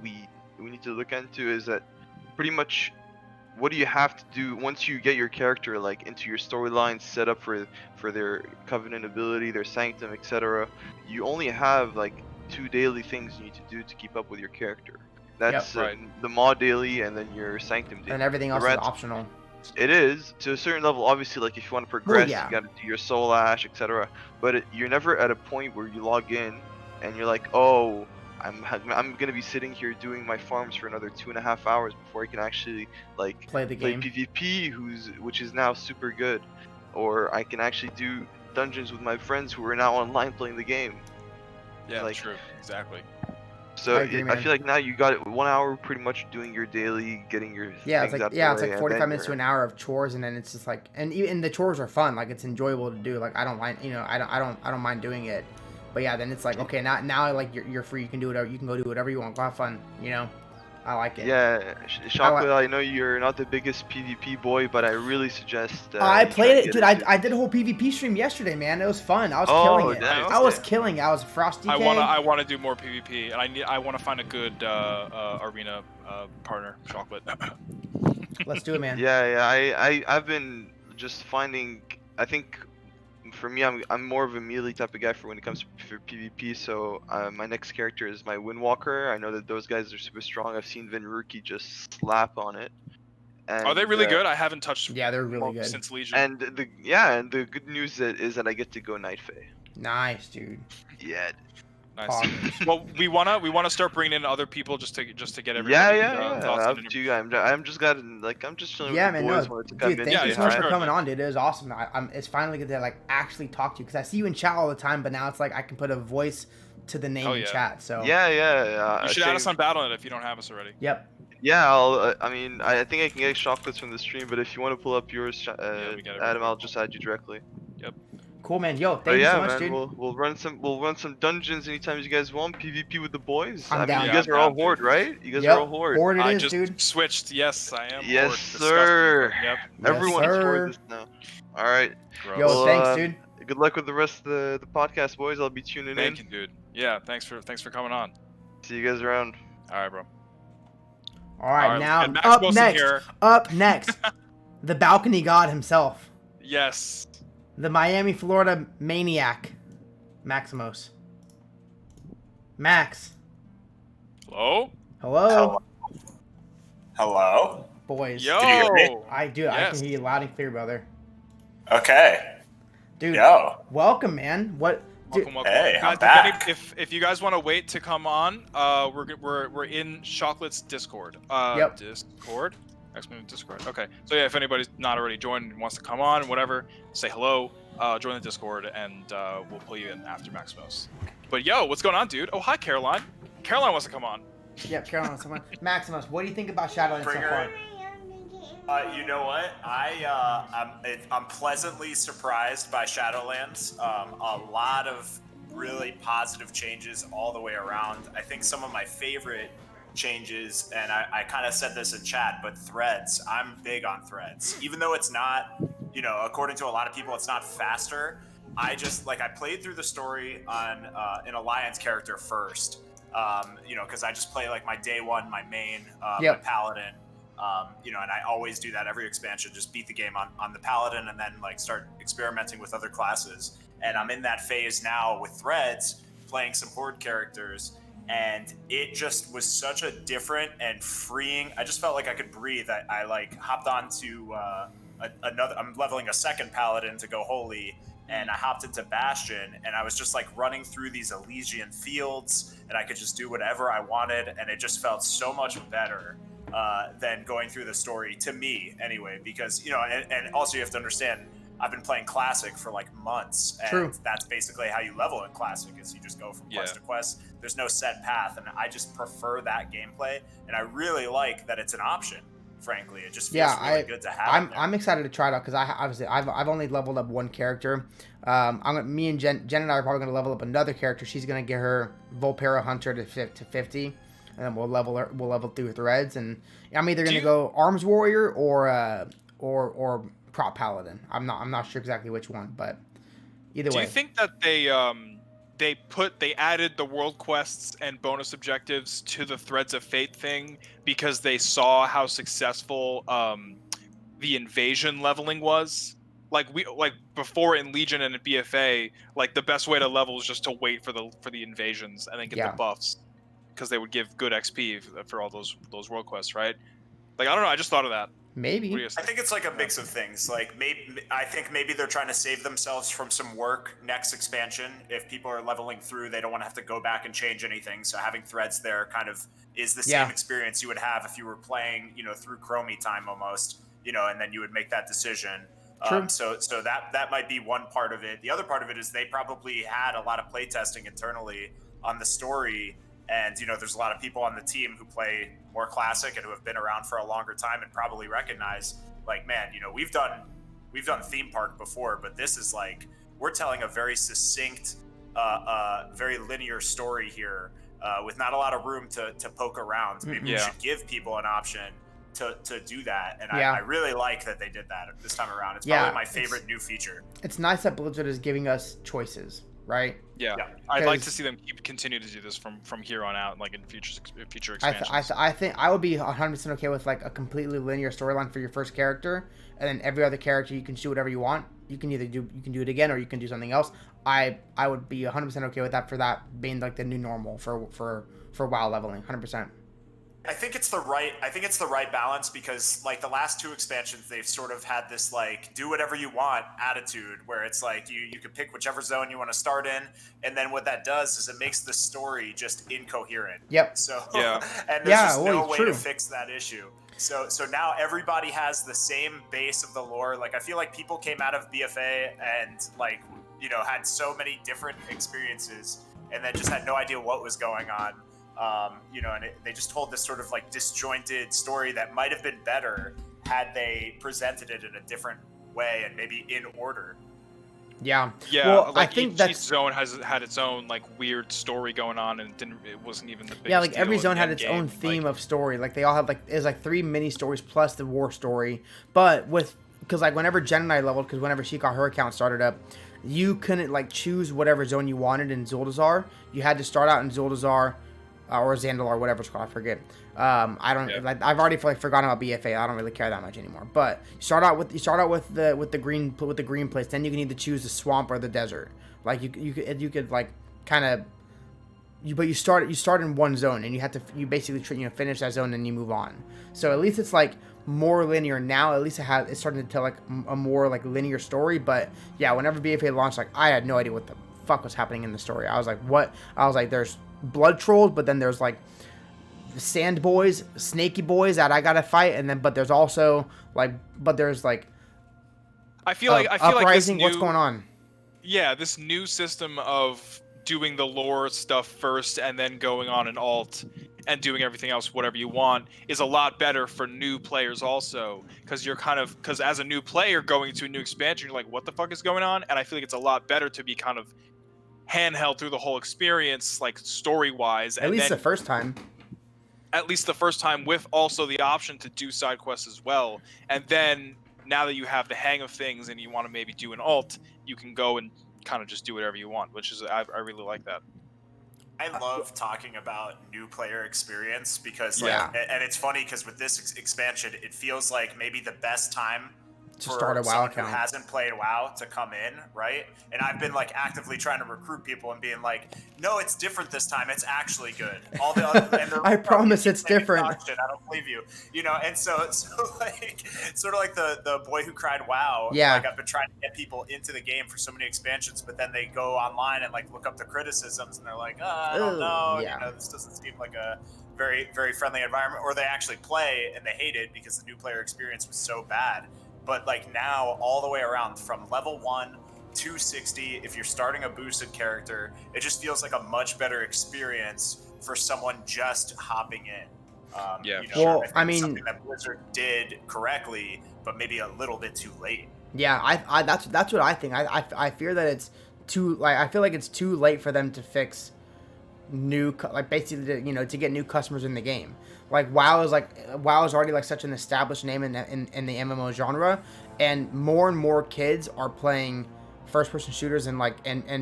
need to look into, is that pretty much what do you have to do once you get your character like into your storyline set up for their Covenant ability, their Sanctum, etc. You only have like 2 daily things you need to do to keep up with your character. That's the Maw daily and then your Sanctum daily. And everything else is optional. It is to a certain level. Obviously, like if you want to progress, you gotta do your Soul Ash, etc. But you're never at a point where you log in and you're like, oh, I'm gonna be sitting here doing my farms for another 2.5 hours before I can actually like play the game. PvP, which is now super good, or I can actually do dungeons with my friends who are now online playing the game. Yeah, like, true, exactly. So I feel like now you got 1 hour pretty much doing your daily, getting your it's like 45 minutes to an hour of chores, and then it's just like, and even the chores are fun, like it's enjoyable to do. Like I don't mind, I don't mind doing it. But yeah, then it's like, okay, now like you're free. You can do whatever. You can go do whatever you want. Go have fun. I like it. Yeah, Chocolate. I know you're not the biggest PvP boy, but I really suggest. I played it, dude. I did a whole PvP stream yesterday, man. It was fun. I was killing it. Nice. I was killing it. I was Frosty. I want to do more PvP, and I want to find a good arena partner, Chocolate. Let's do it, man. Yeah. I've been just finding. I think. For me, I'm more of a melee type of guy for when it comes to PvP. So my next character is my Windwalker. I know that those guys are super strong. I've seen Venruki just slap on it. And, are they really good? I haven't touched. Yeah, they're really good since Legion. And the good news is that I get to go Night Fae. Nice, dude. Yeah. Nice. Poggers. Well, we wanna start bringing in other people just to get everybody. Yeah. thoughts Up and to you. I'm just I'm just chilling Yeah, with the man, boys. no, Wanted to come dude, in, thank Yeah, you say so much for hi. for sure, coming man. on, dude. It was awesome. It's finally good to like actually talk to you because I see you in chat all the time, but now it's like I can put a voice to the name Oh, in yeah. chat. So You should add us Same. on Battle.net if you don't have us already. yep, Yeah, I'll. I mean, I think I can get chocolates from the stream, but if you want to pull up yours, Yeah, we got Adam, everything. I'll just add you directly. Yep. cool, man. Yo, But thank you so yeah, much, man, dude. we'll run some dungeons anytime you guys want. PvP with the boys. I'm I mean, down. you Yeah, guys I'm are all down, horde, dude. right? You guys are all Yep, horde. horde it I is, just dude. switched. Yes, I am. Yes, Horde. Disgusting, sir. but yep. Yes, Everyone is horde sir. this now. All right. Gross. Yo, Well, thanks, dude. good luck with the rest of the podcast, boys. I'll be tuning Thank in. you, dude. Yeah, thanks for coming on. See you guys around. All right, bro. All right, All right, now let's get Max up Wilson next, here. up next, the balcony god himself, Yes. the Miami, Florida maniac, Maximos. Max, Hello. hello, Hello? boys. Yo. Can you hear me? I do. I Yes. can hear you loud and clear, brother. Okay. Dude, Yo. welcome, man. What? Dude, Welcome. Hey, Guys, I'm back. if you guys want to wait to come on, we're in Chocolate's Discord. Yep. Discord. Discord. Okay. So yeah, if anybody's not already joined and wants to come on, whatever, say hello. Join the Discord, and we'll pull you in after Maximus. But yo, what's going on, dude? Oh, hi, Caroline. Caroline wants to come on. Yep, Carolyn, someone. Maximus, what do you think about Shadowlands so Bring her far? in. You know what? I'm pleasantly surprised by Shadowlands. A lot of really positive changes all the way around. I think some of my favorite changes, and I kind of said this in chat, but threads. I'm big on threads. Even though it's not, according to a lot of people, it's not faster. I played through the story on an Alliance character first. Because I just play like my day one, my main, my paladin. And I always do that every expansion, just beat the game on the paladin and then like start experimenting with other classes. And I'm in that phase now with threads, playing some horde characters, and it just was such a different and freeing. I just felt like I could breathe. I like hopped onto another. I'm leveling a second paladin to go holy, and I hopped into Bastion, and I was just like running through these Elysian fields, and I could just do whatever I wanted, and it just felt so much better than going through the story, to me anyway, because and also you have to understand, I've been playing Classic for like months, and True. that's basically how you level in Classic, is you just go from quest to quest. There's no set path, and I just prefer that gameplay, and I really like that it's an option. Frankly, it just feels really good to have. I'm excited to try it out because I've only leveled up one character. Me and Jen and I are probably gonna level up another character. She's gonna get her Volpera Hunter to 50, and then we'll level through threads. And I'm either gonna go Arms Warrior or Prop Paladin. I'm not sure exactly which one, but either way. Do you think that they added the world quests and bonus objectives to the Threads of Fate thing because they saw how successful the invasion leveling was? Like before in Legion and in BFA, like the best way to level is just to wait for the invasions and then get the buffs, because they would give good XP for all those world quests, right? Like, I don't know, I just thought of that. Maybe. I think it's like a mix of things. Like I think maybe they're trying to save themselves from some work next expansion. If people are leveling through, they don't want to have to go back and change anything. So having threads there kind of is the same experience you would have if you were playing, through Chromie time almost, and then you would make that decision. So that might be one part of it. The other part of it is they probably had a lot of playtesting internally on the story. And, there's a lot of people on the team who play more Classic and who have been around for a longer time and probably recognize, like, man, we've done Theme Park before, but this is like, we're telling a very succinct, very linear story here with not a lot of room to poke around. Maybe we should give people an option to do that. And I really like that they did that this time around. It's probably my favorite new feature. It's nice that Blizzard is giving us choices, right? Yeah. I'd like to see them continue to do this from here on out, like in future expansions. I think I would be 100% okay with like a completely linear storyline for your first character, and then every other character you can do whatever you want. You can do it again, or you can do something else. I would be 100% okay with that, for that being like the new normal for WoW leveling. 100%. I think it's the right balance, because like the last two expansions, they've sort of had this like do whatever you want attitude, where it's like you can pick whichever zone you want to start in, and then what that does is it makes the story just incoherent. Yep. So Yeah. and there's just well, no way true. to fix that issue. So now everybody has the same base of the lore. Like I feel like people came out of BFA and like had so many different experiences, and then just had no idea what was going on. And they just told this sort of like disjointed story that might have been better had they presented it in a different way and maybe in order. Yeah. Yeah, Well, like I think each zone has had its own like weird story going on, and it wasn't even the biggest yeah, like deal every in zone the had end its own game. theme Like, of story. Like they all had like there's like 3 mini stories plus the war story. But because like whenever Jen and I leveled, because whenever she got her account started up, you couldn't like choose whatever zone you wanted in Zuldazar. You had to start out in Zuldazar. Or Zandalar, whatever it's called, I forget. I don't like. I've already like forgotten about BFA. I don't really care that much anymore. But you start out with the green place. Then you can either choose the swamp or the desert. Like you could like kind of. But you start in one zone, and you basically finish that zone and you move on. So at least it's like more linear now. At least it's starting to tell like a more like linear story. But yeah, whenever BFA launched, like I had no idea what the fuck was happening in the story. I was like, what? I was like, there's blood trolls, but then there's like the sand boys, snaky boys that I gotta fight, and then but there's also like I feel like uprising. This What's going on? Yeah, this new system of doing the lore stuff first and then going on an alt and doing everything else whatever you want is a lot better for new players also, because as a new player going to a new expansion, you're like, what the fuck is going on? And I feel like it's a lot better to be kind of handheld through the whole experience, like story-wise. At least the first time. At least the first time, with also the option to do side quests as well. And then now that you have the hang of things and you want to maybe do an alt, you can go and kind of just do whatever you want, which is I really like that. I love talking about new player experience because and it's funny because with this expansion, it feels like maybe the best time to for start a WoW someone account who hasn't played WoW to come in, right? And I've been like actively trying to recruit people and being like, no, it's different this time. It's actually good. All the other, and I promise it's different. Shit, I don't believe you. And so like sort of like the boy who cried WoW. Yeah. Like I've been trying to get people into the game for so many expansions, but then they go online and like look up the criticisms and they're like, I don't know. Yeah. This doesn't seem like a very, very friendly environment. Or they actually play and they hate it because the new player experience was so bad. But like now, all the way around from level 1 to 60, if you're starting a boosted character, it just feels like a much better experience for someone just hopping in. Well, I mean, something that Blizzard did correctly, but maybe a little bit too late. Yeah, that's what I think. I fear that it's too like I feel like it's too late for them to fix basically to get new customers in the game. Like WoW is already like such an established name in the MMO genre, and more kids are playing first person shooters and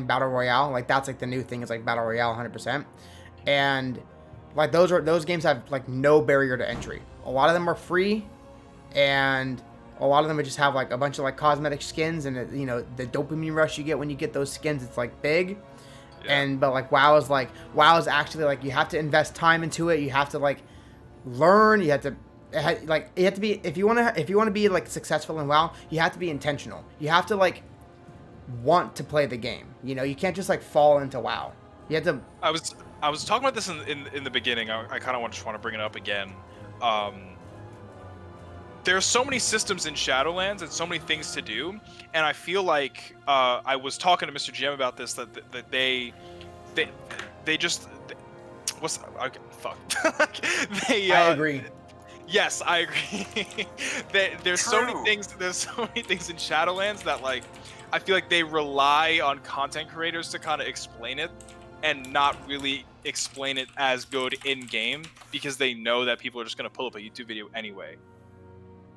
battle royale. Like that's like the new thing is like battle royale 100%. And like those games have like no barrier to entry. A lot of them are free, and a lot of them would just have like a bunch of like cosmetic skins, and the dopamine rush you get when you get those skins, it's like big. Yeah. But like WoW is actually like you have to invest time into it. You have to like learn. You have to be if you want to be like successful in WoW, you have to be intentional. You have to like want to play the game. You can't just like fall into WoW. You have to. I was talking about this in the beginning. I kind of just want to bring it up again. There's so many systems in Shadowlands and so many things to do, and I feel like I was talking to Mr. GM about this that they just what's okay, fuck. I agree. Yes, I agree. There's so many things. There's so many things in Shadowlands that like I feel like they rely on content creators to kind of explain it, and not really explain it as good in game because they know that people are just gonna pull up a YouTube video anyway.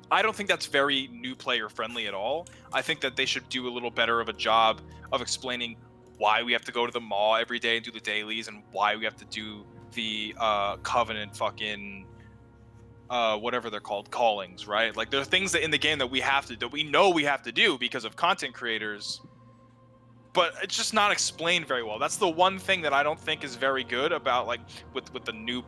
I don't think that's very new player friendly at all. I think that they should do a little better of a job of explaining why we have to go to the mall every day and do the dailies, and why we have to do the Covenant fucking whatever they're called, callings, right? Like there are things that in the game that we know we have to do because of content creators, but it's just not explained very well. That's the one thing that I don't think is very good about like with the new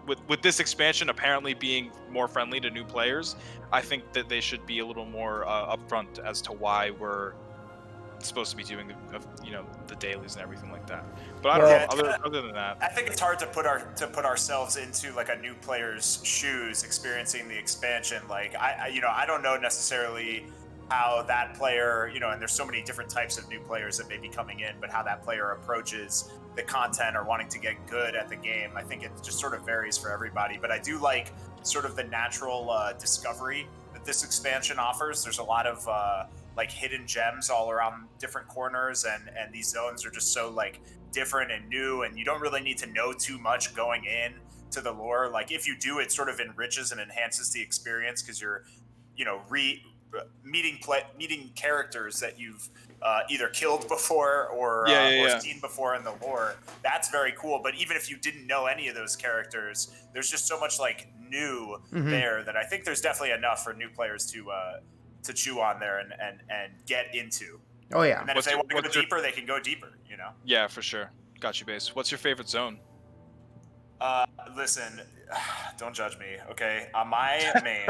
with this expansion apparently being more friendly to new players, I think that they should be a little more upfront as to why we're supposed to be doing the dailies and everything like that. But I don't know. Other than that, I think it's hard to put ourselves into like a new player's shoes experiencing the expansion. Like I don't know necessarily how that player, and there's so many different types of new players that may be coming in, but how that player approaches the content or wanting to get good at the game, I think it just sort of varies for everybody. But I do like sort of the natural discovery that this expansion offers. There's a lot of like hidden gems all around different corners, and these zones are just so like different and new, and you don't really need to know too much going in to the lore. Like if you do, it sort of enriches and enhances the experience because you're meeting characters that you've either killed before or seen before in the lore. That's very cool. But even if you didn't know any of those characters, there's just so much like new there that I think there's definitely enough for new players to chew on there and get into. Oh yeah. And then if they want to go deeper, they can go deeper. Yeah, for sure. Got you, Base. What's your favorite zone? Listen, don't judge me, okay? On my main,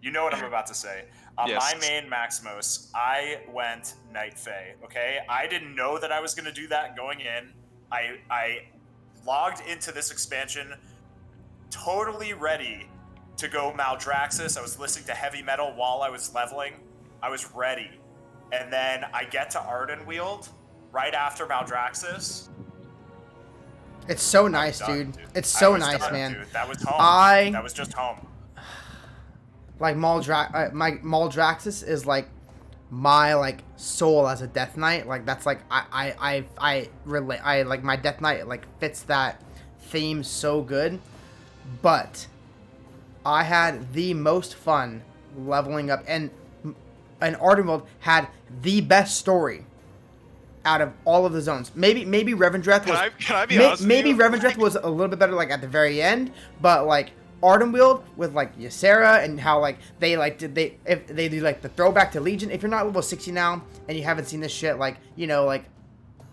you know what I'm about to say. On my main Maximos, I went Night Fae, okay? I didn't know that I was going to do that going in. I logged into this expansion totally ready to go Maldraxxus. I was listening to heavy metal while I was leveling. I was ready. And then I get to Ardenweald right after Maldraxxus. It's so nice, dude. It's so nice, man. Dude. That was home. That was just home. Like Maldraxxus is like my like soul as a Death Knight. Like that's like I relate. I like my Death Knight like fits that theme so good. But I had the most fun leveling up, and Ardenweald had the best story out of all of the zones. Maybe Revendreth was. Can I be honest with maybe you? Revendreth was a little bit better like at the very end, but like Ardenweald with like Ysera and how like they do like the throwback to Legion. If you're not level 60 now and you haven't seen this shit, like like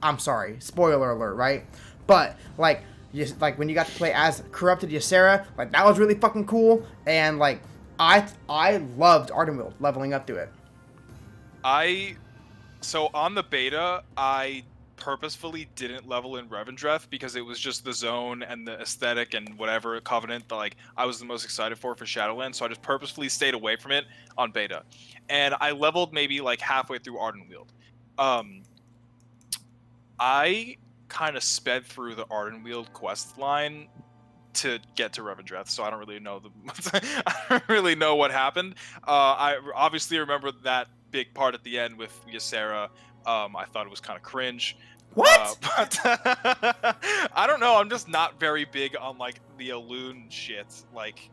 I'm sorry, spoiler alert, right? But like when you got to play as corrupted Ysera, like that was really fucking cool, and like I loved Ardenweald leveling up to it. So on the beta, I purposefully didn't level in Revendreth because it was just the zone and the aesthetic and whatever Covenant that like I was the most excited for Shadowlands. So I just purposefully stayed away from it on beta, and I leveled maybe like halfway through Ardenweald. I kind of sped through the Ardenweald quest line to get to Revendreth, so I don't really know I don't really know what happened. I obviously remember that big part at the end with Ysera. I thought it was kind of cringe. What? But I don't know. I'm just not very big on like the Elune shit. Like,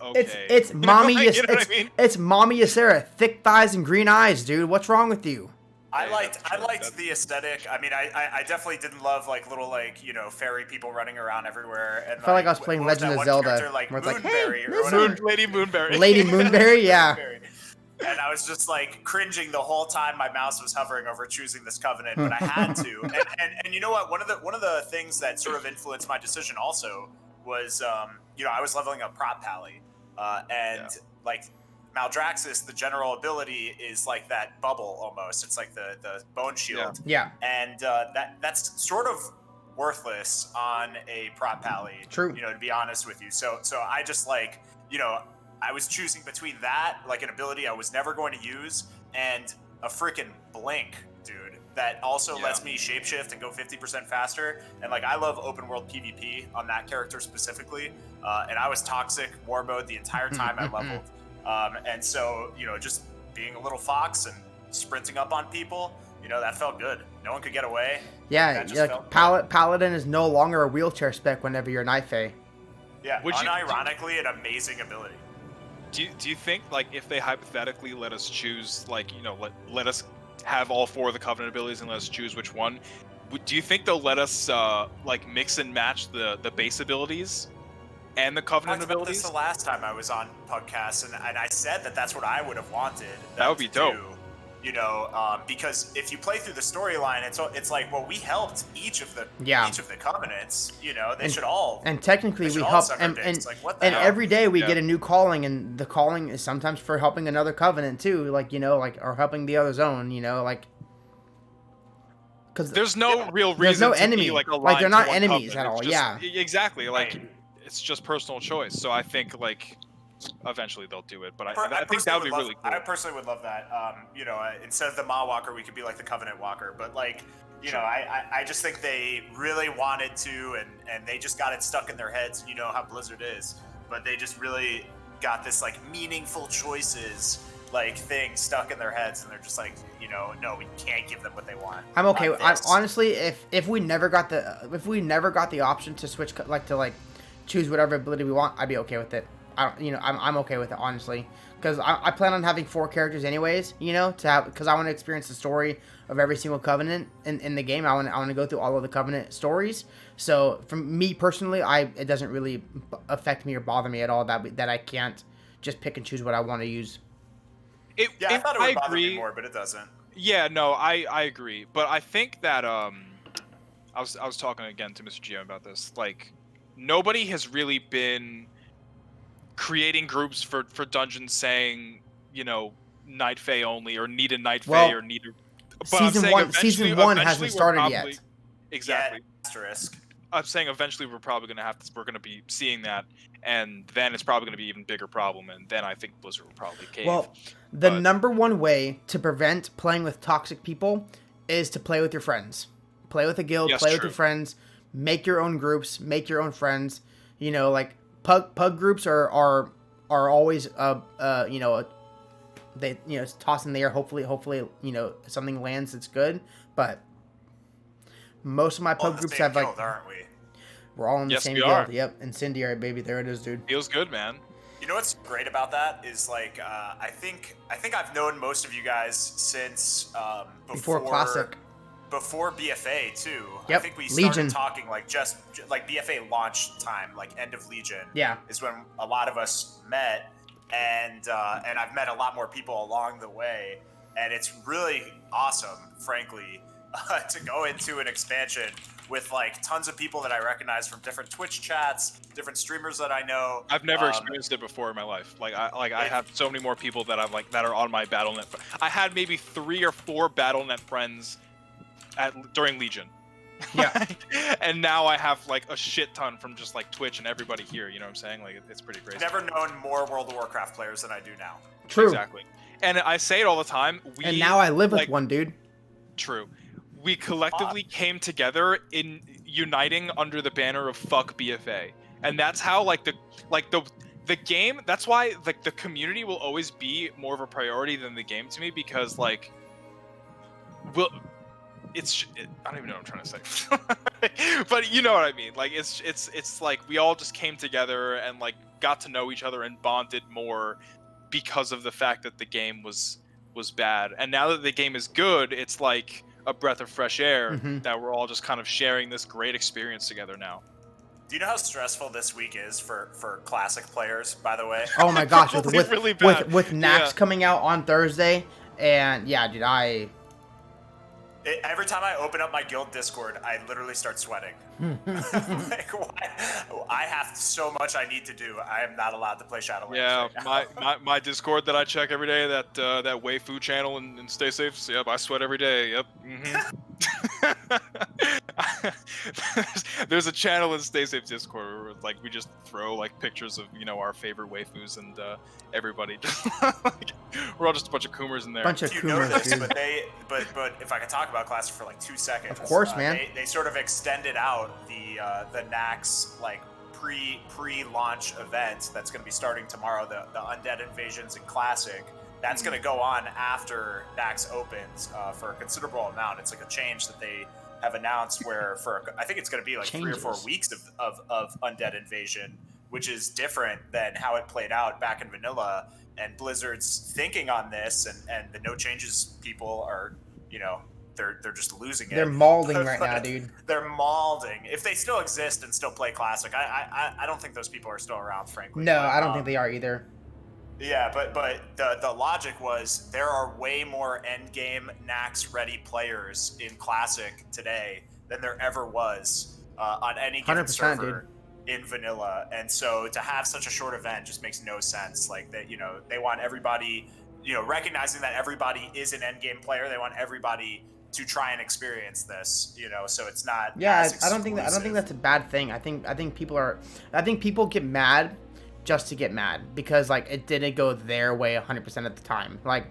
okay, it's mommy. You know what I mean? It's mommy Ysera, thick thighs and green eyes, dude. What's wrong with you? I liked the aesthetic. I mean, I definitely didn't love like little like fairy people running around everywhere. And I felt like I was playing Legend of Zelda. Like where it's like, Moonberry hey, or whatever. Lady Moonberry. Lady Moonberry, yeah. And I was just like cringing the whole time my mouse was hovering over choosing this Covenant, but I had to. And you know what? One of the things that sort of influenced my decision also was I was leveling up Prot Pally, like Maldraxxus, the general ability is like that bubble almost. It's like the bone shield. Yeah. And that's sort of worthless on a Prot Pally. True. To be honest with you. So I just like I was choosing between that, like an ability I was never going to use, and a freaking blink, dude, that also lets me shapeshift and go 50% faster. And like, I love open world PvP on that character specifically. And I was toxic war mode the entire time I leveled. And so, just being a little fox and sprinting up on people, that felt good. No one could get away. Yeah, like Paladin is no longer a wheelchair spec whenever you're Night Fae. Yeah, unironically, an amazing ability. Do you think like if they hypothetically let us choose like let us have all 4 of the Covenant abilities and let us choose which one, do you think they'll let us like mix and match the base abilities and the Covenant abilities? This the last time I was on PUGCast, and I said that's what I would have wanted. That would be dope. because if you play through the storyline, it's like, well, we helped each of the covenants. They should all. And technically, we help, and what the hell? every day we get a new calling, and the calling is sometimes for helping another covenant too, like or helping the other zone, like. Because there's no real reason. There's no to enemy. Be, like they're not covenant. enemies at all. Just, yeah. Exactly. Like it's just personal choice. So I think like eventually they'll do it. But I think that would be really cool. I personally would love that. Instead of the Ma Walker, we could be like the Covenant Walker. But like, I just think they really wanted to, and they just got it stuck in their heads. You know how Blizzard is, but they just really got this like meaningful choices like thing stuck in their heads, and they're just like, no, we can't give them what they want. I'm okay. Honestly, if we never got the option to switch to choose whatever ability we want, I'd be okay with it. I'm okay with it, honestly, because I plan on having 4 characters anyways, because I want to experience the story of every single covenant in the game. I want to go through all of the covenant stories. So for me personally, it doesn't really affect me or bother me at all that I can't just pick and choose what I want to use. I thought it would bother me more, but it doesn't. Yeah, no, I agree, but I think that I was talking again to Mr. GM about this. Like, nobody has really been creating groups for dungeons saying, Night Fae only, or need a Night Fae, or need a... But season one hasn't started yet. Exactly. Yeah, asterisk. I'm saying eventually we're probably going to have this. We're going to be seeing that, and then it's probably going to be an even bigger problem, and then I think Blizzard will probably cave. Well, the number one way to prevent playing with toxic people is to play with your friends. Play with a guild, play with your friends, make your own groups, make your own friends. Pug groups are always it's tossed in the air. Hopefully something lands that's good. But most of my pug groups have guild, aren't we? We're all in the same guild. Yep, incendiary baby. There it is, dude. Feels good, man. You know what's great about that is like I think I've known most of you guys since before Classic. Before BFA too. Yep. I think we started talking like just like BFA launch time, like end of Legion. Yeah. Is when a lot of us met, and I've met a lot more people along the way, and it's really awesome, frankly, to go into an expansion with like tons of people that I recognize from different Twitch chats, different streamers that I know. I've never experienced it before in my life. I have so many more people that that are on my BattleNet. I had maybe 3 or 4 BattleNet friends during Legion. Yeah. And now I have like a shit ton from just like Twitch and everybody here. You know what I'm saying? Like it's pretty crazy. I've never known more World of Warcraft players than I do now. True. Exactly. And I say it all the time. And now I live with one, dude. True. We collectively came together in uniting under the banner of fuck BFA, and that's how the game. That's why like the community will always be more of a priority than the game to me, because like, I don't even know what I'm trying to say, but you know what I mean. Like it's like we all just came together and like got to know each other and bonded more because of the fact that the game was bad, and now that the game is good, it's like a breath of fresh air that we're all just kind of sharing this great experience together now. Do you know how stressful this week is for Classic players, by the way? Oh my gosh, with really bad. with Nax coming out on Thursday, and yeah, dude, every time I open up my guild Discord, I literally start sweating. Like, I have so much I need to do. I am not allowed to play Shadowlands. Yeah, right my Discord that I check every day, that Waifu channel and Stay Safe. So, yep, I sweat every day. Yep. There's a channel in Stay Safe Discord where like we just throw like pictures of our favorite waifus, and everybody just like, we're all just a bunch of Coomers in there. Bunch of Coomers, dude. But if I could talk about Classic for like 2 seconds. Of course, man. They sort of extended out the Nax like pre-launch event that's going to be starting tomorrow. The Undead Invasions in Classic. That's going to go on after Nax opens for a considerable amount. It's like a change that they have announced where I think it's going to be like 3 or 4 weeks of Undead Invasion, which is different than how it played out back in vanilla. And Blizzard's thinking on this, and the no changes people are, they're just losing it. They're mauling right now, dude. They're mauling. If they still exist and still play Classic, I don't think those people are still around, frankly. No, I don't think they are either. Yeah, but the logic was there are way more endgame Nax ready players in Classic today than there ever was on any given 100%, server in vanilla, and so to have such a short event just makes no sense. Like that, they want everybody, recognizing that everybody is an endgame player. They want everybody to try and experience this, so it's not. Yeah, as I don't think that's a bad thing. I think people get mad just to get mad because like it didn't go their way 100% of the time. Like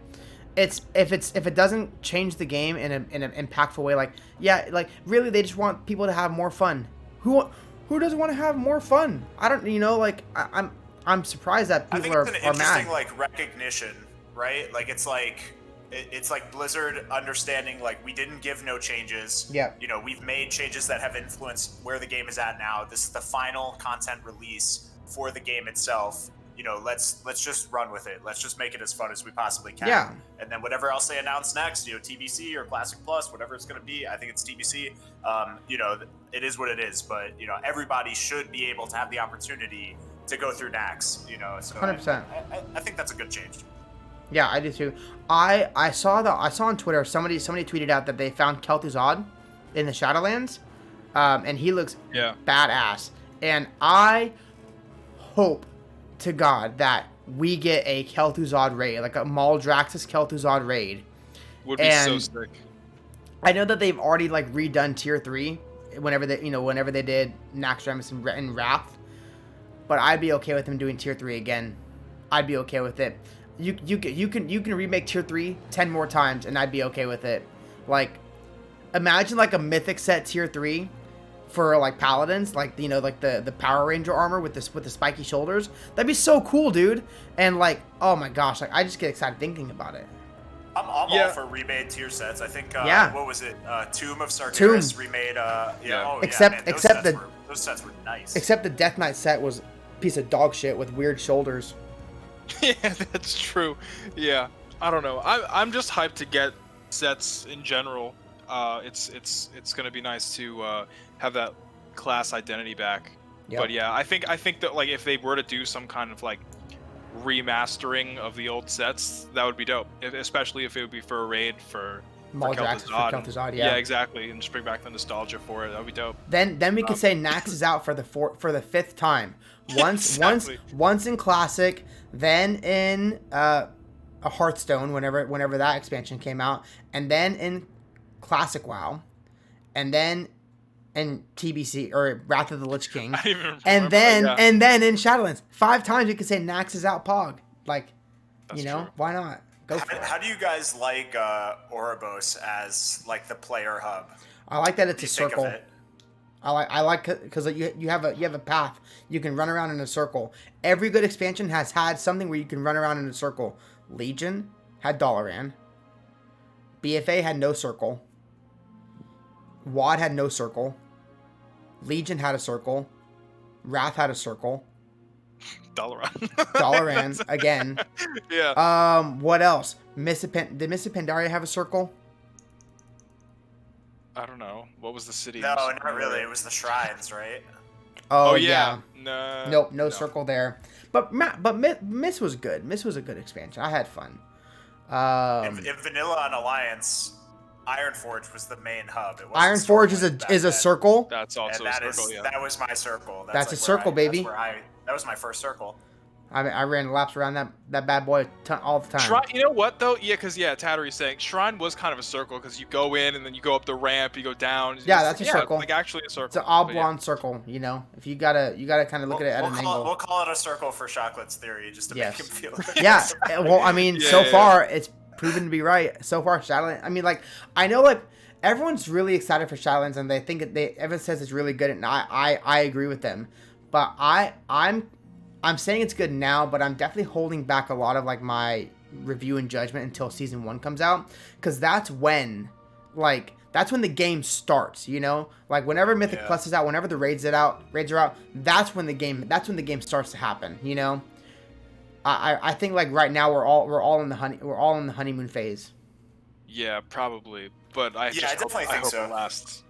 if it doesn't change the game in an impactful way, like like really they just want people to have more fun. Who doesn't want to have more fun? I don't, I'm surprised that people are mad. I think it's an interesting like recognition, right? Like it's like Blizzard understanding like we didn't give no changes. Yeah. We've made changes that have influenced where the game is at now. This is the final content release for the game itself. Let's just run with it. Let's just make it as fun as we possibly can. Yeah. And then whatever else they announce next, TBC or Classic Plus, whatever it's going to be, I think it's TBC. It is what it is. But everybody should be able to have the opportunity to go through Nax. So 100%. I think that's a good change. Yeah, I do too. I saw on Twitter somebody tweeted out that they found Kel'Thuzad in the Shadowlands, and he looks badass. And I hope to God that we get a Kel'Thuzad raid, like a Maldraxxus Kel'Thuzad raid. Would be so sick. I know that they've already like redone tier 3 whenever they did Naxxramas and Wrath, but I'd be okay with them doing tier 3 again. I'd be okay with it. You can remake tier 3 10 more times and I'd be okay with it. Like imagine like a mythic set tier 3 for like paladins, like like the Power Ranger armor with the spiky shoulders. That'd be so cool, dude. And like, oh my gosh, like I just get excited thinking about it. I'm all for remade tier sets. I think what was it? Tomb of Sargeras remade. Except those sets were nice. Except the Death Knight set was a piece of dog shit with weird shoulders. Yeah, that's true. Yeah, I don't know. I'm just hyped to get sets in general. It's gonna be nice to have that class identity back. Yep. But yeah, I think that like if they were to do some kind of like remastering of the old sets, that would be dope. Especially if it would be for a raid for Kel'Thuzad. Yeah, exactly, and just bring back the nostalgia for it. That would be dope. Then we could say Nax is out for the 5th time. Once in Classic, then in a Hearthstone whenever that expansion came out, and then in Classic WoW, and then in TBC or Wrath of the Lich King, and then in Shadowlands. 5 times we could say Nax is out Pog. Like, that's true. Why not? Go for it. How do you guys like Ouroboros as like the player hub? I like that it's a circle. I like because you have a path. You can run around in a circle. Every good expansion has had something where you can run around in a circle. Legion had Dalaran. BFA had no circle. WoD had no circle. Legion had a circle. Wrath had a circle. Dalaran again. Yeah. What else? Did Mists of Pandaria have a circle? I don't know. What was the city? No, not really. It was the shrines, right? Oh yeah. No. Nope, no circle there. But Mist was good. Mist was a good expansion. I had fun. In Vanilla on Alliance, Ironforge was the main hub. Ironforge is a circle. That's also a circle. Yeah. That was my circle. That's a circle, baby. That was my first circle. I ran laps around that bad boy all the time. Shrine, you know what though? Yeah, because Tattery's saying Shrine was kind of a circle because you go in and then you go up the ramp, you go down. Yeah, that's a circle. Like actually a circle. It's an oblong circle. If you gotta kind of look at it at an angle. We'll call it a circle for Chocolate's theory, just to make him feel. Yeah. Well, I mean, far it's proven to be right. So far, Shadowlands. I mean, like I know, like everyone's really excited for Shadowlands, and they think everyone says it's really good, and I agree with them, but I'm saying it's good now, but I'm definitely holding back a lot of like my review and judgment until season 1 comes out, because that's when the game starts. Like whenever Mythic Plus is out, whenever the raids are out, that's when the game starts to happen. I think like right now we're all in the honeymoon phase. Yeah, probably, but I definitely think so. It lasts.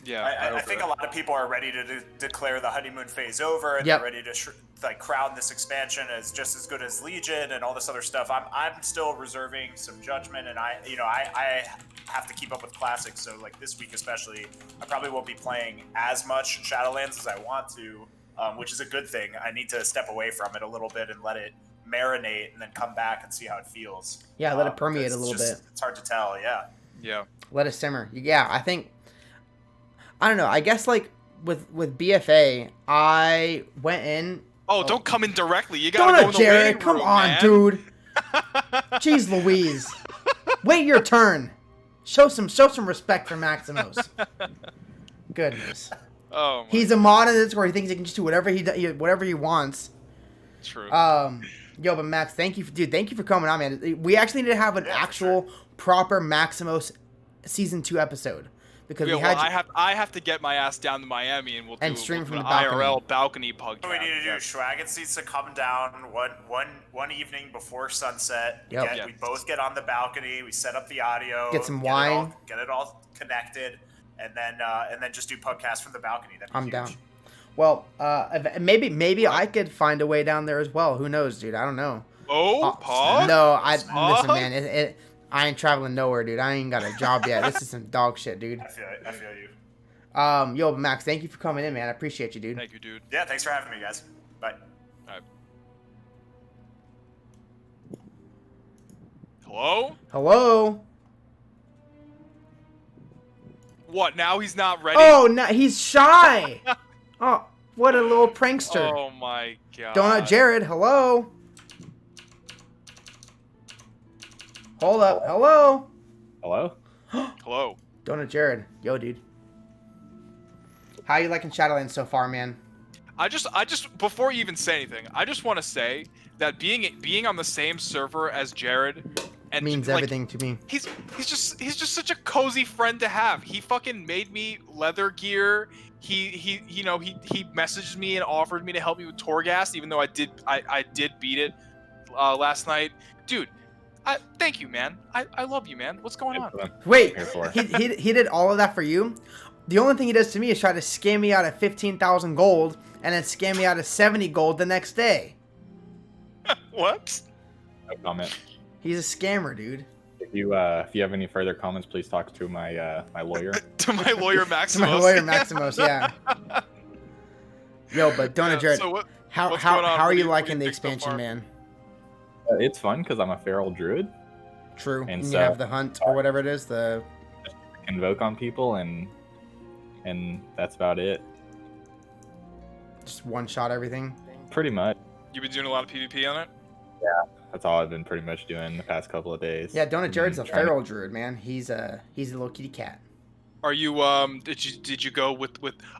Yeah, I think a lot of people are ready to declare the honeymoon phase over, and Yep. they're ready to like crown this expansion as just as good as Legion and all this other stuff. I'm still reserving some judgment, and I have to keep up with classics. So like this week especially, I probably won't be playing as much Shadowlands as I want to, which is a good thing. I need to step away from it a little bit and let it marinate, and then come back and see how it feels. Yeah, let it permeate a little bit. It's hard to tell. Yeah. Yeah. Let it simmer. Yeah, I think. I don't know. I guess like with BFA, I went in. Oh, don't come in directly. You gotta go in the Jared, waiting come room, on, man. dude. Jeez Louise. Wait your turn. Show some respect for Maximos. Goodness. Oh, my He's a mod in this where he thinks he can just do whatever he wants. True. Yo, but Max, thank you for coming on, man. We actually need to have an actual proper Maximos season 2 episode because Yeah, we had I have to get my ass down to Miami and we'll do stream from an the balcony. IRL balcony podcast. What we need to do, Schwaggins needs to come down one evening before sunset. Yep. We both get on the balcony. We set up the audio. Get some wine. Get it all connected, and then just do podcast from the balcony. That'd be I'm huge. down. Well, maybe I could find a way down there as well. Who knows, dude? I don't know. Oh, pause? No, Pause? listen, man. I ain't traveling nowhere, dude. I ain't got a job yet. This is some dog shit, dude. I feel you. Yo, Max, thank you for coming in, man. I appreciate you, dude. Thank you, dude. Yeah, thanks for having me, guys. Bye. All right. Hello? Hello. What, now he's not ready? Oh, no, he's shy. Oh, what a little prankster. Oh my god. Donut Jared, hello. Hold up, hello. Hello? Hello. Donut Jared, yo, dude. How you liking Shadowlands so far, man? I just before you even say anything, I just want to say that being on the same server as Jared and Means like, everything to me. He's just such a cozy friend to have. He fucking made me leather gear. He messaged me and offered me to help me with Torghast, even though I did beat it last night. Dude, thank you, man. I love you, man. What's going on? Wait, he did all of that for you? The only thing he does to me is try to scam me out of 15,000 gold and then scam me out of 70 gold the next day. What? No comment. He's a scammer, dude. If you have any further comments, please talk to my my lawyer. To my lawyer Maximus. To my lawyer Maximus, yeah. Yo, but Donut Jared, so how what's going on? are What you do liking the think so expansion, far? man? It's fun because I'm a feral druid. True. And And you so- have the hunt or whatever it is, the Invoke on people and that's about it. just one shot everything. Pretty much. You've been doing a lot of PvP on it? That's all I've been pretty much doing the past couple of days. Yeah, Donut Jared's a Trying to- feral druid, man. He's a little kitty cat. Are you did you go with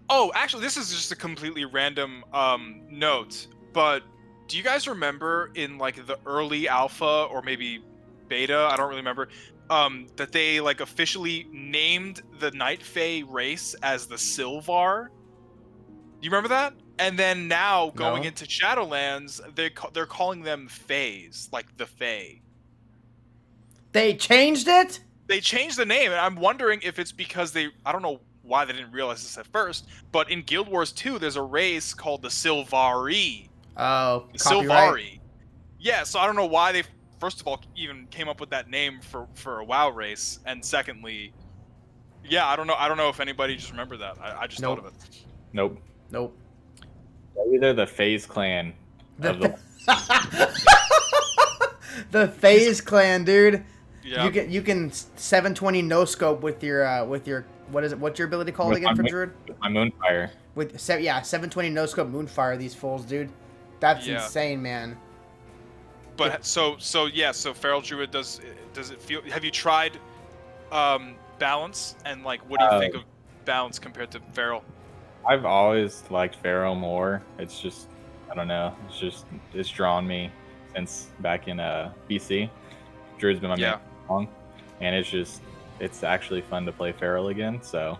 Oh, actually this is just a completely random note, but do you guys remember in like the early alpha or maybe beta, I don't really remember, that they like officially named the Night Fae race as the Sylvar? You remember that? And then now going No. into Shadowlands, they're calling them Faes, like the Fae. They changed it? They changed the name, and I'm wondering if it's because I don't know why they didn't realize this at first, but in Guild Wars 2, there's a race called the Sylvari. Oh, The copyright. Sylvari. Yeah, so I don't know why they, first of all, even came up with that name for a WoW race, and secondly, yeah, I don't know if anybody just remembered that. I just Nope. thought of it. Nope. Nope. Either the FaZe clan of the The FaZe clan, dude. Yeah. You can 720 no scope with your what is it? What's your ability called With again my for moon- druid? my Moonfire. With 720 no scope moonfire these fools, dude. That's Yeah. insane, man. But so Feral Druid does it feel? Have you tried balance, and like what do you think of balance compared to Feral? I've always liked Pharaoh more. It's just, I don't know. It's drawn me since back in BC. Druid's been my main song, and it's actually fun to play Feral again. So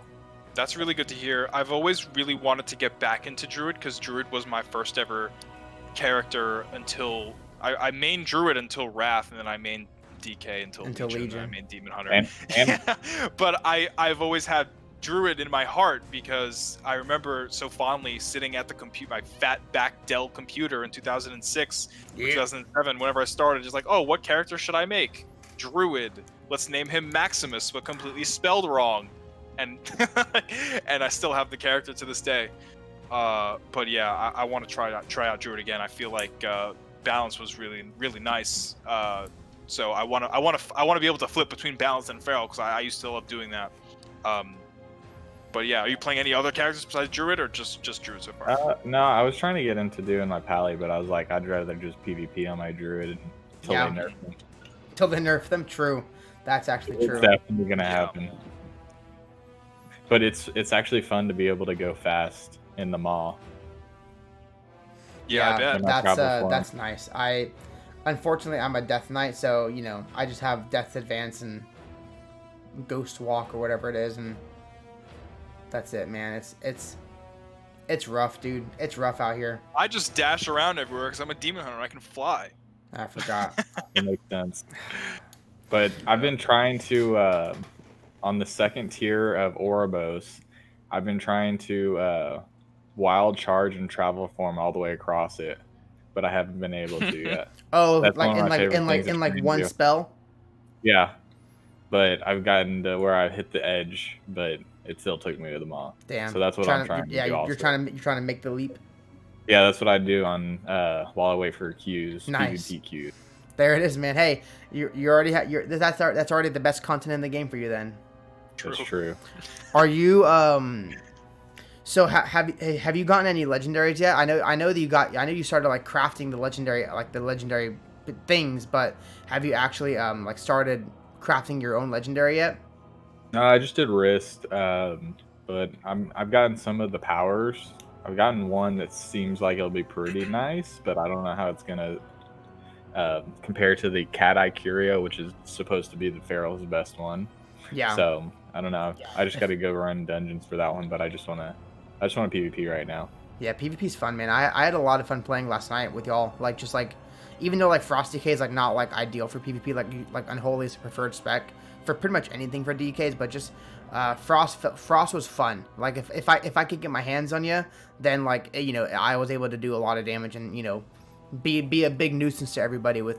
That's really good to hear. I've always really wanted to get back into Druid because Druid was my first ever character until I main Druid until Wrath, and then I main DK until Legion. And I main Demon Hunter. and But I've always had Druid in my heart because I remember so fondly sitting at the my fat back Dell computer in 2006 or 2007 whenever I started, just like, oh, what character should I make? Druid. Let's name him Maximus, but completely spelled wrong. And and I still have the character to this day. But yeah, I want to try out Druid again. I feel like balance was really nice. So I want to be able to flip between balance and feral because I used to love doing that. But yeah, are you playing any other characters besides Druid or just Druid so far? No, I was trying to get into doing my Pally, but I was like, I'd rather just PvP on my Druid until they nerf them. Till they nerf them, true. That's actually true. It's definitely gonna happen. But it's actually fun to be able to go fast in the maw. Yeah, I bet. That's nice. Unfortunately, I'm a Death Knight, so I just have Death's Advance and Ghost Walk or whatever it is, and that's it, man. It's rough, dude. It's rough out here. I just dash around everywhere because I'm a demon hunter. I can fly. I forgot. It makes sense. But I've been trying to, on the second tier of Ouroboros, I've been trying to wild charge and travel form all the way across it, but I haven't been able to yet. Oh, that's like in one spell. Yeah, but I've gotten to where I hit the edge, but it still took me to the maw. Damn. So that's what I'm trying to do. Yeah, you're trying to make the leap. Yeah, that's what I do on while I wait for queues. Nice. PvP queues. There it is, man. Hey, you already that's already the best content in the game for you then. That's true. Are you so have you gotten any legendaries yet? I know that you started like crafting the legendary things, but have you actually like started crafting your own legendary yet? No, I just did wrist, but I've gotten some of the powers. I've gotten one that seems like it'll be pretty nice, but I don't know how it's gonna compare to the Cat Eye Curio, which is supposed to be the Feral's best one. Yeah. So I don't know. I just got to go run dungeons for that one, but I just want PvP right now. Yeah, PvP's fun, man. I had a lot of fun playing last night with y'all. Like just like, even though like Frosty K is like not like ideal for PvP, like Unholy is a preferred spec for pretty much anything for DKs, but just Frost was fun. Like if I could get my hands on you, then like I was able to do a lot of damage and be a big nuisance to everybody with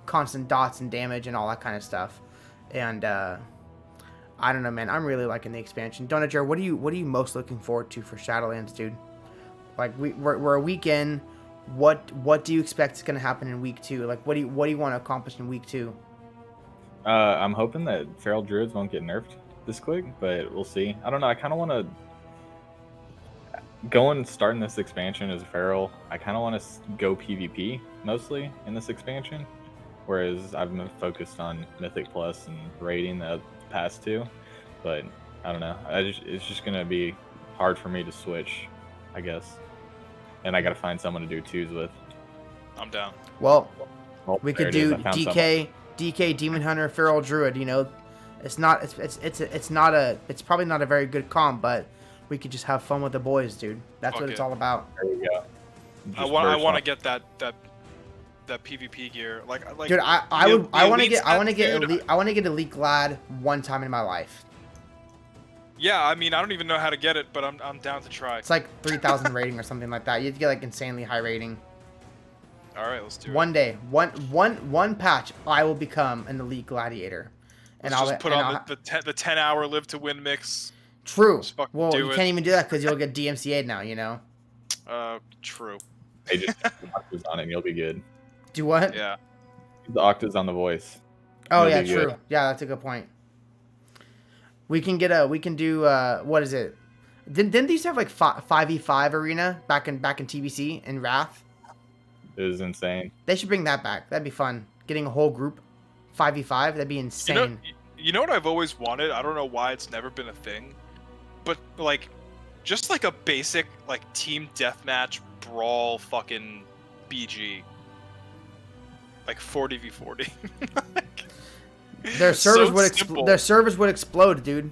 constant dots and damage and all that kind of stuff. And I don't know, man. I'm really liking the expansion. Donager, what are you most looking forward to for Shadowlands, dude? Like we're a week in. What do you expect is going to happen in week 2? Like what do you want to accomplish in week 2? I'm hoping that Feral Druids won't get nerfed this quick, but we'll see. I don't know. I kind of want to go and starting this expansion as Feral. I kind of want to go PvP mostly in this expansion, whereas I've been focused on Mythic Plus and raiding the past 2. But I don't know. It's just gonna be hard for me to switch, I guess. And I gotta find someone to do 2s with. I'm down. Well, we could do DK, someone. DK, Demon Hunter, Feral Druid. It's probably not a very good comp, but we could just have fun with the boys, dude. That's what it's all about. There we go. I want to get that PvP gear. Like dude, I want to get Elite Glad one time in my life. Yeah, I mean, I don't even know how to get it, but I'm down to try. It's like 3,000 rating or something like that. You have to get like insanely high rating. All right, let's do it. One day, one patch, I will become an Elite Gladiator, and I'll just put on the 10-hour live to win mix. True. Well, you can't even do that because you'll get DMCA'd now. True. Hey, just put the octaves on it and you'll be good. Do what? Yeah. The octaves on the voice. Oh yeah, true. Yeah, that's a good point. We can do what is it? Didn't they used to have like 5v5 arena back in TBC in Wrath? It was insane. They should bring that back. That'd be fun. Getting a whole group 5v5, that'd be insane. You know what I've always wanted? I don't know why it's never been a thing, but like just like a basic like team deathmatch brawl fucking BG. Like 40v40. Their servers would explode, dude.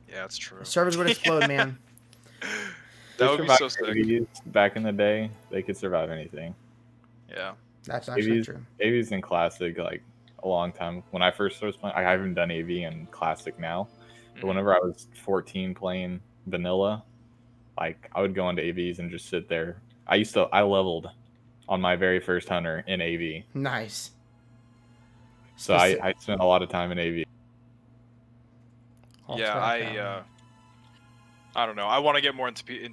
Yeah, that's true. Servers would explode, man. That would be so sick. Back in the day, they could survive anything. Yeah. That's actually true. AV's in Classic like a long time. When I first started playing, I haven't done AV in Classic now, But whenever I was 14 playing vanilla, like I would go into AVs and just sit there. I leveled on my very first hunter in AV. Nice. So I spent a lot of time in AV. Yeah, I don't know. I want to get more into PvP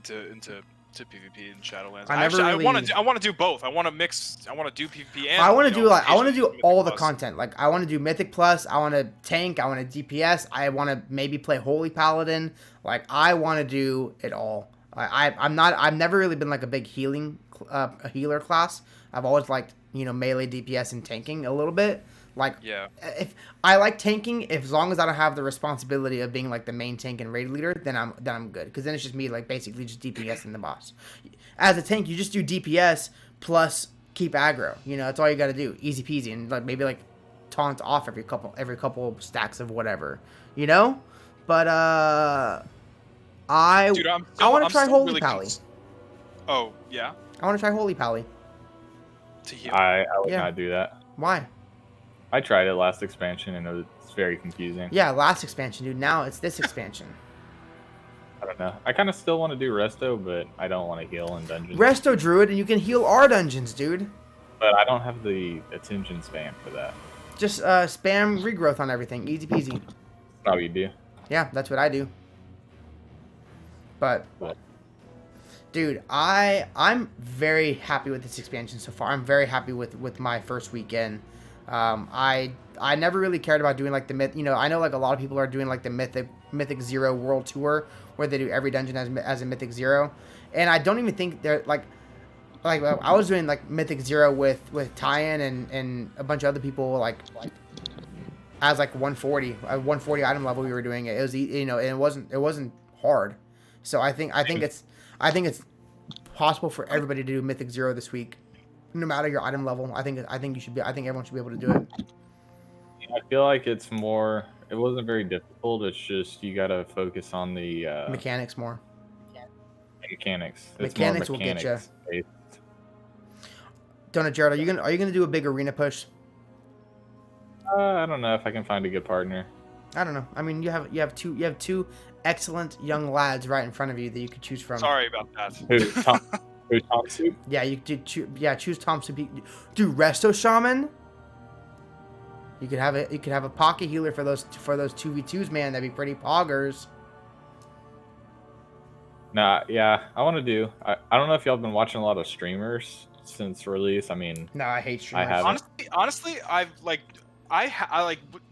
in Shadowlands. I want to do both. I want to mix. I want to do PvP and I want to do all the Plus. content. Like I want to do Mythic Plus. I want to tank. I want to DPS. I want to maybe play Holy Paladin. Like I want to do it all. I've never really been like a big a healer class. I've always liked melee DPS and tanking a little bit. Like if I like tanking, as long as I don't have the responsibility of being like the main tank and raid leader, then I'm good. Because then it's just me like basically just DPS in the boss. As a tank, you just do DPS plus keep aggro. That's all you got to do. Easy peasy, and like maybe like taunt off every couple stacks of whatever. But I want to try Holy Pally. Oh yeah. I want to try Holy Pally. To heal. I would not do that. Why? I tried it last expansion and it's very confusing. Yeah, last expansion, dude. Now it's this expansion. I don't know. I kind of still want to do Resto, but I don't want to heal in dungeons. Resto Druid, and you can heal our dungeons, dude. But I don't have the attention span for that. Just spam regrowth on everything. Easy peasy. That's not what you do. Yeah, that's what I do. But, dude, I'm very happy with this expansion so far. I'm very happy with my first weekend. I never really cared about doing like the myth. I know like a lot of people are doing like the Mythic Zero World Tour where they do every dungeon as a Mythic Zero, and I don't even think they're like I was doing like Mythic Zero with Tyan and a bunch of other people like as like 140 item level we were doing it. It was and it wasn't hard. So I think it's possible for everybody to do Mythic Zero this week. No matter your item level, I think everyone should be able to do it. I feel like it wasn't very difficult. It's just you gotta focus on the mechanics more. Mechanics. Mechanics will get you. Donut Jared, are you gonna do a big arena push? I don't know if I can find a good partner. I don't know. I mean, you have two excellent young lads right in front of you that you could choose from. Sorry about that. Who? Tom Soup? Yeah, you did. Choose Tom Soup. Do Resto Shaman. You could have a pocket healer for those 2v2s, man. That'd be pretty poggers. Nah, yeah, I want to do. I don't know if y'all been watching a lot of streamers since release. I mean, no, I hate streamers. I haven't. Honestly, I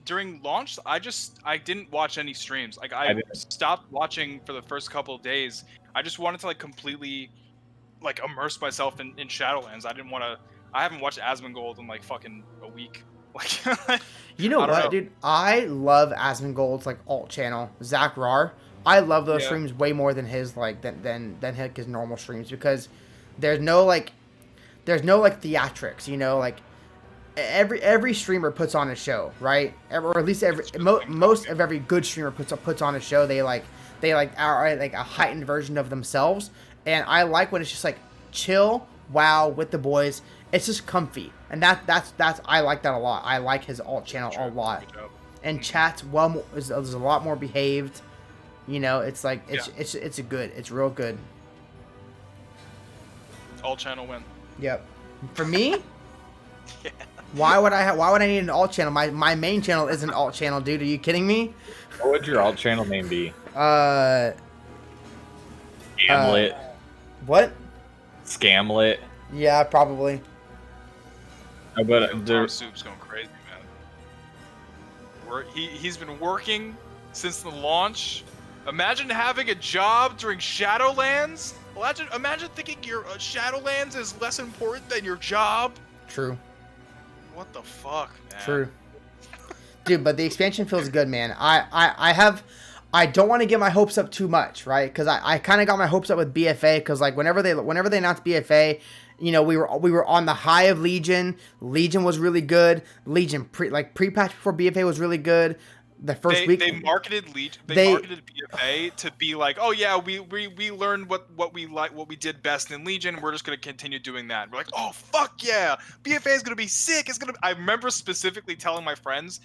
during launch, I didn't watch any streams. Like I stopped watching for the first couple of days. I just wanted to like completely like immerse myself in Shadowlands. I haven't watched Asmongold in like fucking a week. Like you know what, dude? I love Asmongold's like alt channel, Zach Rar. I love those streams way more than his like than his normal streams because there's no like theatrics, like every streamer puts on a show, right? Or at least most of every good streamer puts on a show. They are like a heightened version of themselves. And I like when it's just like chill, wow, with the boys. It's just comfy, and that's I like that a lot. I like his alt channel a lot, and chat's is a lot more behaved. It's like it's real good. Alt channel win. Yep. For me, yeah. Why would I need an alt channel? My main channel is an alt channel, dude. Are you kidding me? What would your alt channel name be? Scamlet. What? Scamlet. Yeah, probably. But Tom Soup's going crazy, man. He's been working since the launch. Imagine having a job during Shadowlands. Imagine thinking your Shadowlands is less important than your job. True. What the fuck, man? True. Dude, but the expansion feels good, man. I don't want to get my hopes up too much, right? Because I kind of got my hopes up with BFA because like whenever they announced BFA, we were on the high of Legion. Legion was really good. Legion pre-patch before BFA was really good. The first week they marketed Legion. They marketed BFA to be like, oh yeah, we learned what we did best in Legion. We're just gonna continue doing that. We're like, oh fuck yeah, BFA is gonna be sick. I remember specifically telling my friends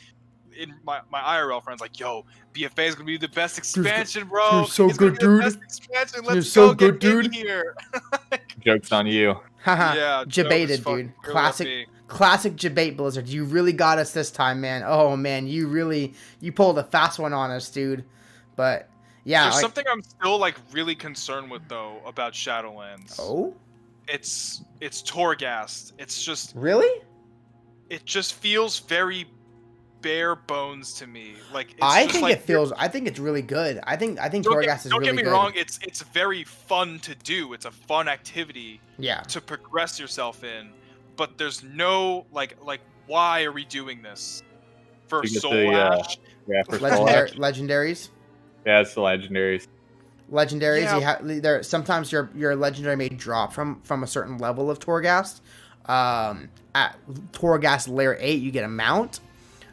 in my IRL friends like, yo, BFA is gonna be the best expansion, bro. You're so it's gonna good, be the dude. best expansion. You're Let's so go good, get in dude. here. Joke's on you. Haha. Yeah, Debated, dude. Classic debate, Blizzard. You really got us this time, man. Oh man, you pulled a fast one on us, dude. But yeah, There's like, something I'm still like really concerned with though about Shadowlands. oh, It's Torghast. It's just really? it just feels very bare bones to me. Like it's I just think like, it feels. I think it's really good. I think Torghast is don't really get me good. wrong. It's very fun to do. It's a fun activity Yeah. to progress yourself in. But there's no like why are we doing this for To get Soul the, Ash? Yeah, for Soul Ash. Legendaries. Yeah, it's the legendaries. Legendaries. Yeah. You have there. Sometimes your legendary may drop from a certain level of Torghast. At Torghast layer 8, you get a mount.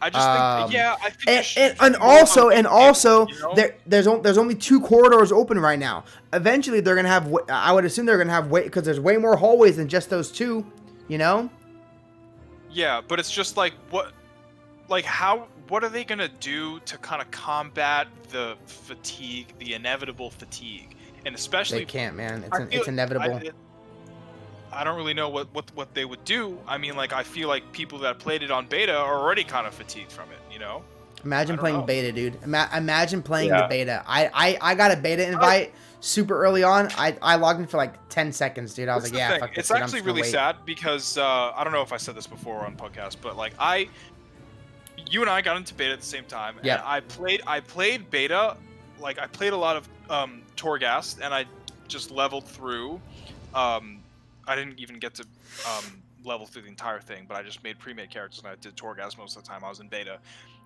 I just think, yeah, I think. And also, you know? there's only 2 corridors open right now. Eventually, they're gonna have. I would assume they're gonna have because there's way more hallways than just those 2. You know. Yeah, but it's just like what are they gonna do to kind of combat the fatigue, the inevitable fatigue, and especially They can't, man. it's inevitable. I don't really know what they would do. I mean, like I feel like people that played it on beta are already kind of fatigued from it, you know. Imagine playing know. beta, dude. Imagine playing the beta. I got a beta invite super early on. I logged in for like 10 seconds, dude. I was like, yeah, fuck this. It's actually really sad because I don't know if I said this before on podcast, but like you and I got into beta at the same time. Yeah. And I played beta, like I played a lot of Torghast, and I just leveled through. I didn't even get to level through the entire thing, but I just made pre-made characters and I did Torghast most of the time I was in beta.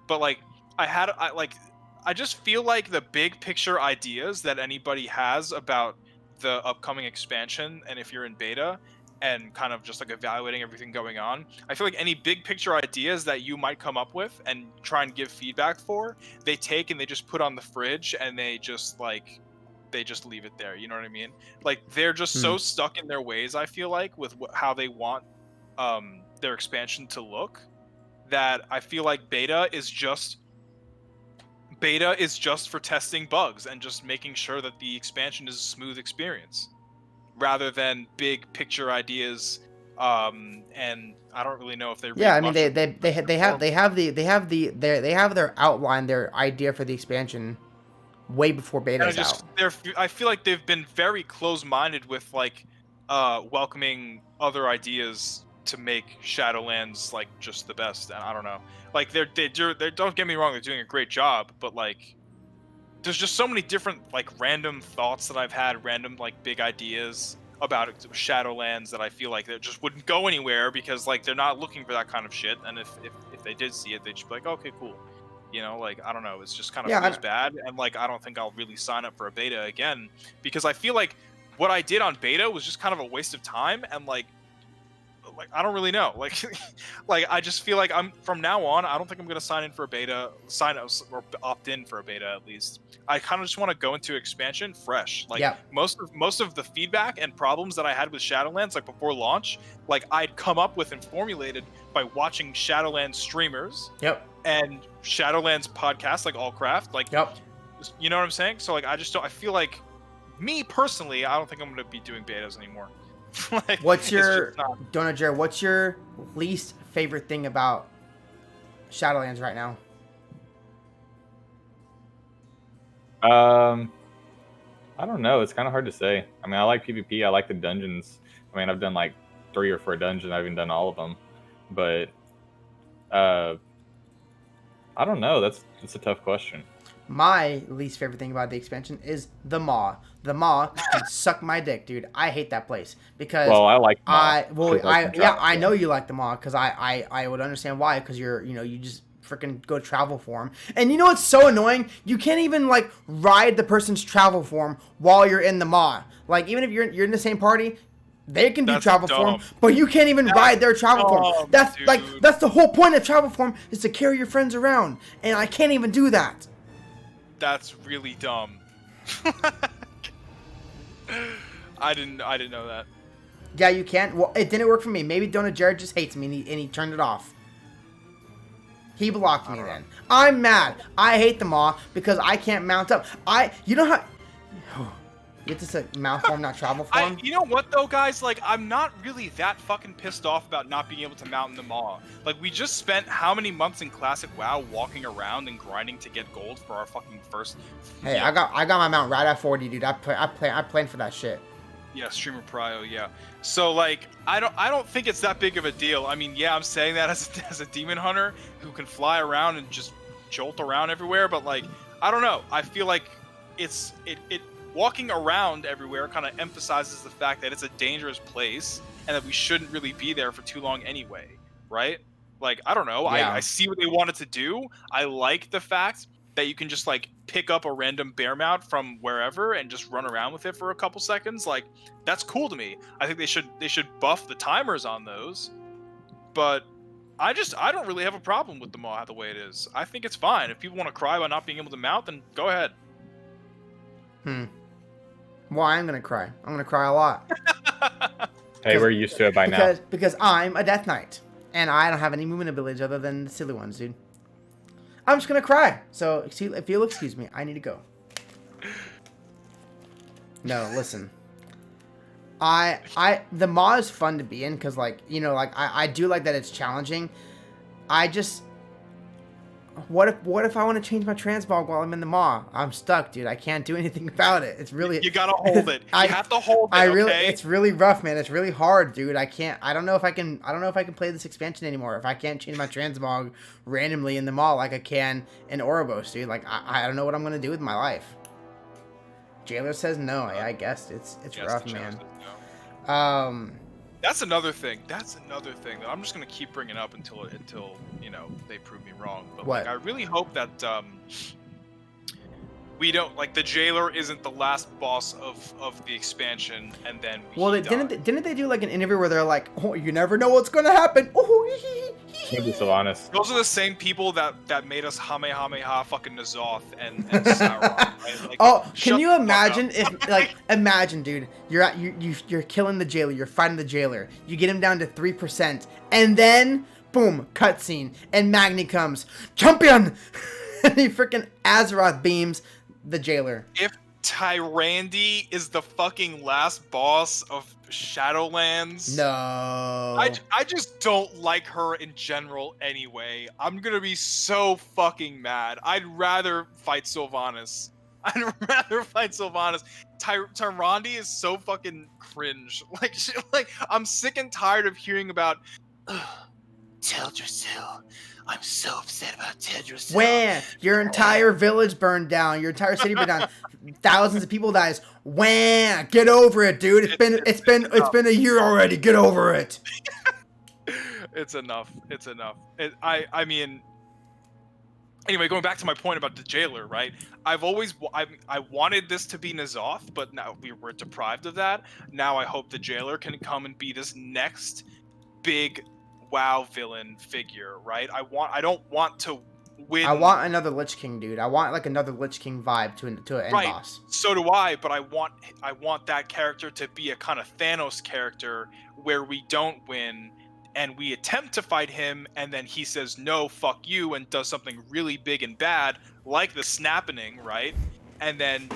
But like I just feel like the big picture ideas that anybody has about the upcoming expansion, and if you're in beta and kind of just like evaluating everything going on, I feel like any big picture ideas that you might come up with and try and give feedback for, they take and they just put on the fridge and they just leave it there. You know what I mean? Like they're just so stuck in their ways, I feel like, with how they want their expansion to look, that I feel like beta is just for testing bugs and just making sure that the expansion is a smooth experience, rather than big picture ideas. And I don't really know if they. Yeah, I mean they have their outline, their idea for the expansion way before beta's out. I feel like they've been very close-minded with like welcoming other ideas to make Shadowlands like just the best. And I don't know, like they don't get me wrong, they're doing a great job, but like there's just so many different like random thoughts that I've had, random like big ideas about Shadowlands that I feel like they just wouldn't go anywhere because like they're not looking for that kind of shit. And if they did see it, they'd just be like, okay, cool. You know, like, I don't know, it's just kind of feels bad, and like I don't think I'll really sign up for a beta again, because I feel like what I did on beta was just kind of a waste of time, and like I don't really know, like like I just feel like from now on I don't think I'm gonna sign up or opt in for a beta. At least I kind of just want to go into expansion fresh. Like most of the feedback and problems that I had with Shadowlands, like before launch, like I'd come up with and formulated by watching Shadowlands streamers. And Shadowlands podcast, like Allcraft, like, you know what I'm saying? So like, I feel like, me personally, I don't think I'm going to be doing betas anymore. Like, what's your least favorite thing about Shadowlands right now? I don't know. It's kind of hard to say. I mean, I like PvP. I like the dungeons. I mean, I've done like 3 or 4 dungeons. I haven't done all of them, but I don't know. That's a tough question. My least favorite thing about the expansion is the Maw. The Maw can suck my dick, dude. I hate that place because I like Maw. I know you like the Maw because I would understand why, because you just freaking go travel form. And you know what's so annoying? You can't even like ride the person's travel form while you're in the Maw. Like even if you're in the same party, they can do travel form, but you can't even ride their travel form. That's dude. That's the whole point of travel form, is to carry your friends around, and I can't even do that. That's really dumb. I didn't know that. Yeah, you can't. Well, it didn't work for me. Maybe Donut Jared just hates me and he turned it off. He blocked me then. I'm mad. I hate the Maw because I can't mount up. You know how... It's just a malform, not travel form. You know what though, guys? Like, I'm not really that fucking pissed off about not being able to mount in the Maw. Like, we just spent how many months in Classic WoW walking around and grinding to get gold for our fucking first. Hey, I got my mount right at 40, dude. I planned for that shit. Yeah, streamer prio, yeah. So like, I don't think it's that big of a deal. I mean, yeah, I'm saying that as a demon hunter who can fly around and just jolt around everywhere, but like, I don't know. I feel like it walking around everywhere kind of emphasizes the fact that it's a dangerous place and that we shouldn't really be there for too long anyway, right? Like, I don't know. Yeah. I see what they wanted to do. I like the fact that you can just like pick up a random bear mount from wherever and just run around with it for a couple seconds. Like, that's cool to me. I think they should buff the timers on those. But I don't really have a problem with the Maw the way it is. I think it's fine. If people want to cry about not being able to mount, then go ahead. Well, I am gonna cry. I'm gonna cry a lot. Hey, we're used to it by now. Because I'm a Death Knight. And I don't have any movement abilities other than the silly ones, dude. I'm just gonna cry. So, if you'll excuse me, I need to go. No, listen. The Maw is fun to be in because, like, you know, like, I do like that it's challenging. I just... What if I want to change my transmog while I'm in the Maw? I'm stuck, dude. I can't do anything about it. It's really... You gotta hold it. You have to hold it, okay? It's really rough, man. It's really hard, dude. I don't know if I can play this expansion anymore if I can't change my transmog randomly in the Maw like I can in Ouroboros, dude. Like, I don't know what I'm gonna do with my life. Jailer says no. I guess it's rough, man. No. That's another thing. That I'm just gonna keep bringing up until you know they prove me wrong. But what? Like, I really hope that we don't, like, the Jailer isn't the last boss of the expansion, and then didn't they do like an interview where they're like, oh, you never know what's gonna happen. Maybe Sylvanas. Those are the same people that made us Hamehameha fucking N'Zoth and Sauron. Right? Like, oh, can you imagine if, like, imagine, dude, you're killing the Jailer, you're fighting the Jailer, you get him down to 3%, and then boom, cutscene, and Magni comes, champion, and he freaking Azeroth beams the Jailer. If Tyrande is the fucking last boss of Shadowlands, no, I just don't like her in general anyway. I'm gonna be so fucking mad. I'd rather fight Sylvanas. Tyrande is so fucking cringe. Like I'm sick and tired of hearing about Teldrassil. I'm so upset about Teldrassil. Wham! Your entire village burned down. Your entire city burned down. Thousands of people dies. Wham! Get over it, dude. It's been a year already. Get over it. It's enough. I mean, anyway, going back to my point about the Jailer, right? I wanted this to be N'Zoth, but now we were deprived of that. Now I hope the Jailer can come and be this next big WoW villain figure, right? I don't want to win. I want another Lich King, dude. I want like another Lich King vibe to an end boss. So do I, but I want that character to be a kind of Thanos character where we don't win and we attempt to fight him and then he says no, fuck you, and does something really big and bad like the Snapping, right? And then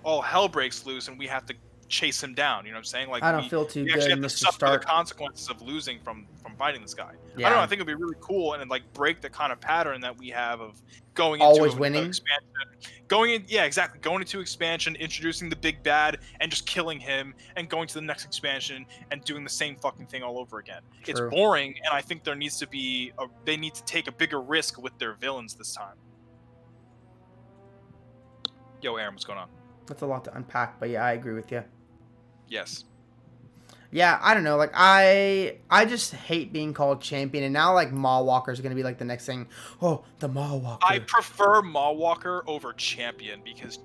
all hell breaks loose and we have to chase him down. You know what I'm saying? Like, I don't feel too good, have to Mr. suffer Stark. the consequences of losing from fighting this guy. Yeah. I don't know. I think it'd be really cool and like break the kind of pattern that we have of going always into winning. Expansion, going into expansion, introducing the big bad and just killing him, and going to the next expansion and doing the same fucking thing all over again. True. It's boring, and I think there needs to be they need to take a bigger risk with their villains this time. Yo, Aaron, what's going on? That's a lot to unpack, but yeah, I agree with you. Yes. Yeah, I don't know. Like, I just hate being called champion, and now like Maw Walker is gonna be like the next thing. Oh, the Maw Walker. I prefer Maw Walker over champion because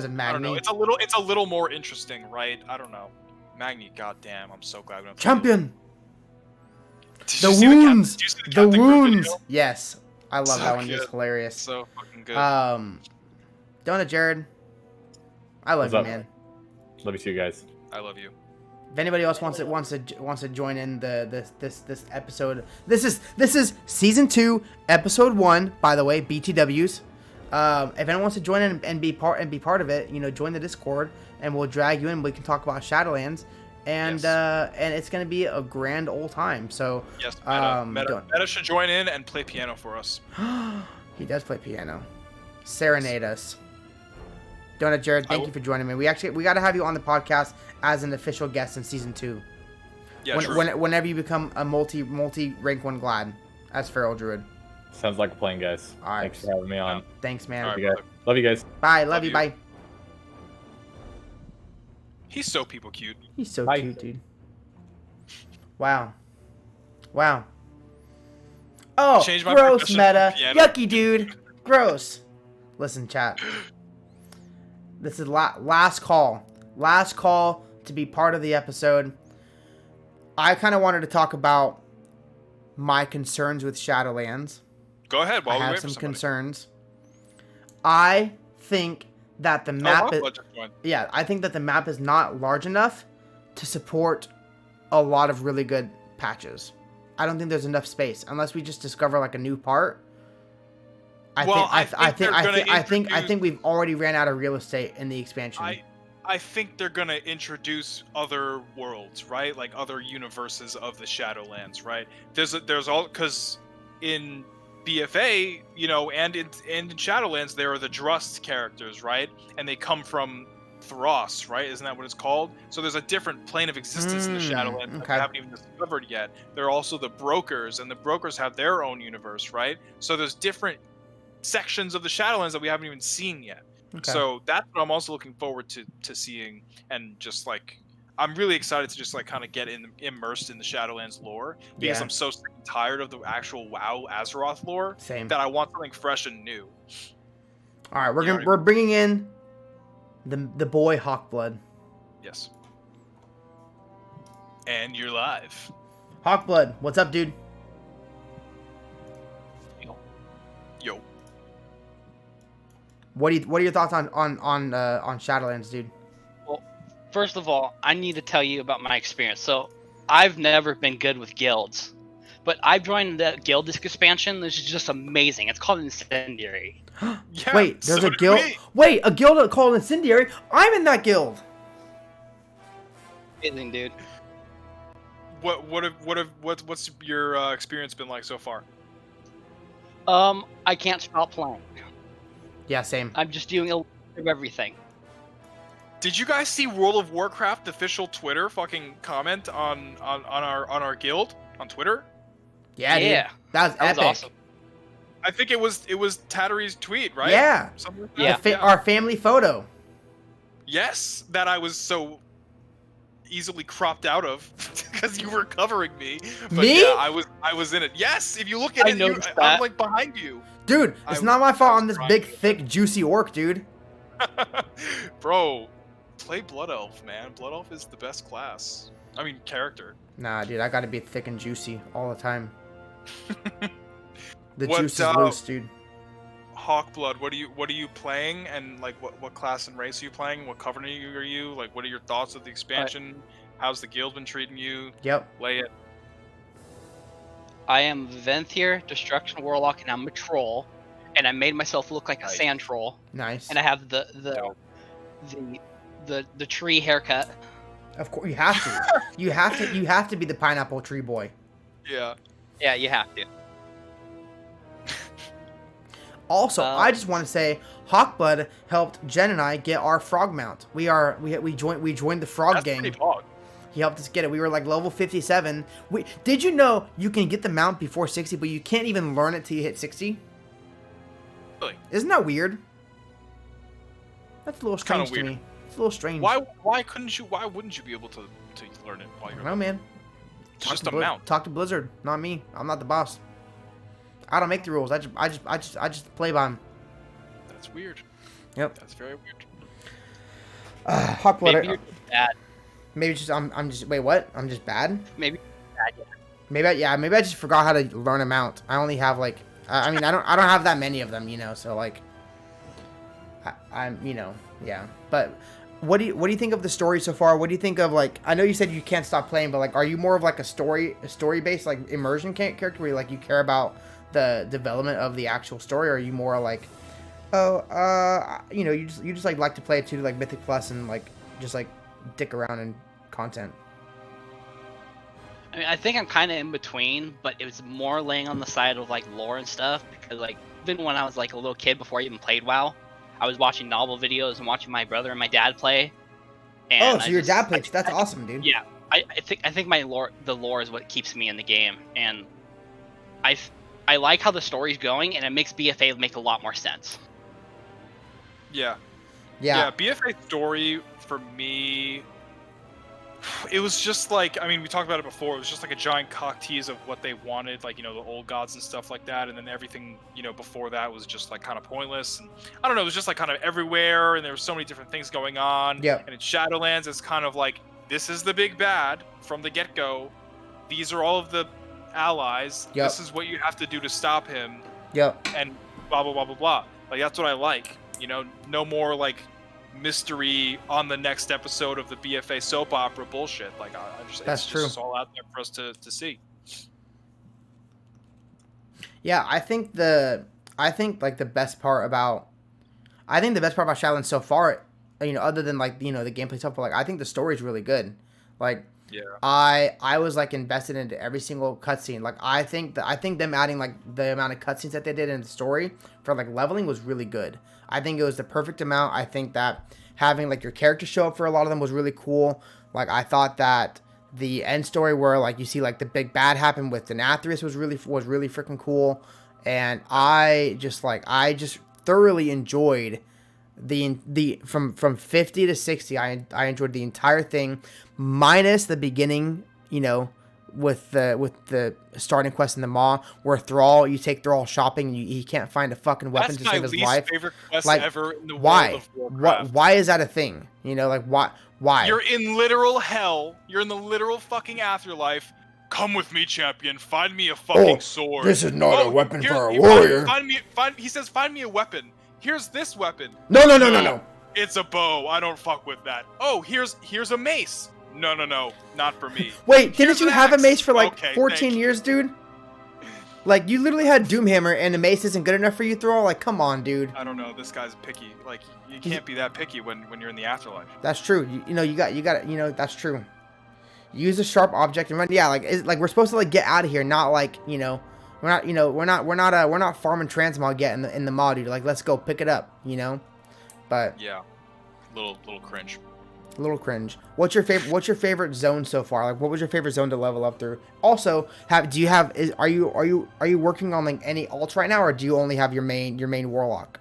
of Magni. I don't know. It's a little more interesting, right? I don't know. Magni, goddamn, I'm so glad we don't. Champion. The wounds. The wounds. Yes, I love that one. It's hilarious. So fucking good. Donut Jared, I love you, man. Love you too, guys. I love you. If anybody else wants to join in this episode, this is season 2, episode 1. By the way, BTWs. If anyone wants to join in and be part of it, join the Discord, and we'll drag you in. We can talk about Shadowlands, and it's gonna be a grand old time. So yes, Meta should join in and play piano for us. He does play piano. Serenade us. Donut Jared, thank you for joining me. We got to have you on the podcast as an official guest in season 2. Yeah, whenever you become a multi rank 1 Glad as Feral Druid. Sounds like a plan, guys. All right. Thanks for having me on. Thanks, man. All right, Love you guys. Bye. Love you. Bye. He's so people cute. He's so Bye. cute, dude. Wow. Oh, Change my gross profession meta. to piano. Yucky, dude. Gross. Listen, chat. This is last call. Last call to be part of the episode. I kind of wanted to talk about my concerns with Shadowlands. Go ahead. While I we have wait some for somebody. concerns. I think that the map I think that the map is not large enough to support a lot of really good patches. I don't think there's enough space unless we just discover like a new part. I think we've already ran out of real estate in the expansion. I think they're gonna introduce other worlds, right? Like other universes of the Shadowlands, right? There's all, because in BFA, and in Shadowlands there are the Drust characters, right? And they come from Thros, right? Isn't that what it's called? So there's a different plane of existence in the Shadowlands that we haven't even discovered yet. There are also the Brokers, and the Brokers have their own universe, right? So there's different sections of the Shadowlands that we haven't even seen yet. Okay. So that's what I'm also looking forward to seeing, and just like I'm really excited to just like kind of get immersed in the Shadowlands lore, because I'm so sick and tired of the actual WoW Azeroth lore. Same. That I want something fresh and new. All right, we're bringing in the boy Hawkblood. Yes. And you're live. Hawkblood, what's up, dude? Yo. What are your thoughts on Shadowlands, dude? Well, first of all, I need to tell you about my experience. So, I've never been good with guilds, but I joined the guild disc expansion. This is just amazing. It's called Incendiary. Yeah, Wait, there's so a guild. did we. Wait, a guild called Incendiary. I'm in that guild. Amazing, dude. What's your experience been like so far? I can't stop playing. Yeah, same. I'm just doing a little bit of everything. Did you guys see World of Warcraft official Twitter fucking comment on our guild on Twitter? Yeah, dude. Yeah. That was epic. awesome. I think it was Tattery's tweet, right? Yeah. Something like that? Yeah. Our family photo. Yes, that I was so easily cropped out of because you were covering me. But Me? Yeah, I was in it. Yes, if you look at I it, noticed I'm that. like behind you. Dude, it's not my fault I'm this big, thick, juicy orc, dude. Bro, play Blood Elf, man. Blood Elf is the best class. I mean, character. Nah, dude, I gotta be thick and juicy all the time. The What, juice is loose, dude. Hawkblood, what are you playing, and like what class and race are you playing? What covenant are you? Like, what are your thoughts of the expansion? How's the guild been treating you? Yep. Lay it. I am Venthyr, Destruction Warlock, and I'm a troll. And I made myself look like a sand troll. Nice. And I have the tree haircut. Of course, you have to. You have to be the pineapple tree boy. Yeah. Yeah, you have to. Also, I just want to say, Hawkblood helped Jen and I get our frog mount. We joined the frog That's gang. pretty hog. He helped us get it. We were like level 57. Did you know you can get the mount before 60, but you can't even learn it till you hit 60? Really? Isn't that weird? That's a little kinda strange to weird. me. It's a little strange. Why wouldn't you be able to learn it while I you're don't know, man. It's just a mount. Talk to Blizzard, not me. I'm not the boss. I don't make the rules. I just play by them. That's weird. Yep. That's very weird. Hawkblood. Maybe you're just bad. Maybe just I'm just wait, what? I'm just bad? Maybe bad, Maybe yeah. maybe I just forgot how to learn a mount. I only have like I mean I don't have that many of them, so like I'm yeah. But what do you think of the story so far? What do you think of, like, I know you said you can't stop playing, but like, are you more of like a story based like immersion character where like you care about the development of the actual story, or are you more like, you know, you just like to play it too, like Mythic Plus and like just like dick around in content? I mean, I think I'm kind of in between, but it was more laying on the side of like lore and stuff because like even when I was like a little kid before I even played WoW, I was watching novel videos and watching my brother and my dad play. And So your dad played. That's awesome, dude. Yeah, I think the lore is what keeps me in the game, and I like how the story's going, and it makes BFA make a lot more sense. Yeah. Yeah. BFA story for me, it was just like, I mean, we talked about it before. It was just like a giant cock tease of what they wanted, like, you know, the old gods and stuff like that. And then everything, you know, before that was just like kind of pointless. And I don't know, it was just like kind of everywhere. And there were so many different things going on. Yeah. And in Shadowlands, it's kind of like, this is the big bad from the get-go. These are all of the allies. Yep. This is what you have to do to stop him. Yep. And blah, blah, blah, blah, blah. Like, that's what I like. You know, no more like mystery on the next episode of the BFA soap opera bullshit. Like, That's it's true. just all out there for us to see. Yeah, I think the best part about Shadowlands so far, you know, other than like, you know, the gameplay stuff, but like I think the story is really good. Like, yeah, I was like invested into every single cutscene. Like, I think them adding like the amount of cutscenes that they did in the story for like leveling was really good. I think it was the perfect amount. I think that having like your character show up for a lot of them was really cool. Like, I thought that the end story where like you see like the big bad happen with Denathrius was really freaking cool. And I just thoroughly enjoyed the from 50 to 60. I enjoyed the entire thing, minus the beginning, you know, with the starting quest in the Maw, where you take Thrall shopping and he can't find a fucking weapon to save his life. That's my least favorite quest like, ever in the why? world of Warcraft. Why is that a thing? You know, like, why? You're in literal hell. You're in the literal fucking afterlife. Come with me, champion. Find me a fucking sword. This is not a weapon for a you warrior. He says, find me a weapon. Here's this weapon. No. It's a bow. I don't fuck with that. Oh, here's a mace. No, not for me. Wait, Here's didn't you an have a axe. mace for like Okay, 14 years, dude? Like, you literally had Doomhammer and a mace isn't good enough for you, Thrall? Like, come on, dude. I don't know. This guy's picky. Like, you can't be that picky when you're in the afterlife. That's true. You know, that's true. Use a sharp object and run. Yeah, like, like we're supposed to like get out of here, not like, you know, we're not farming transmog yet in the mod, dude. Like, let's go pick it up, you know? But yeah, little cringe. A little cringe. What's your favorite zone so far? Like, what was your favorite zone to level up through? Also, are you working on like any alts right now, or do you only have your main warlock?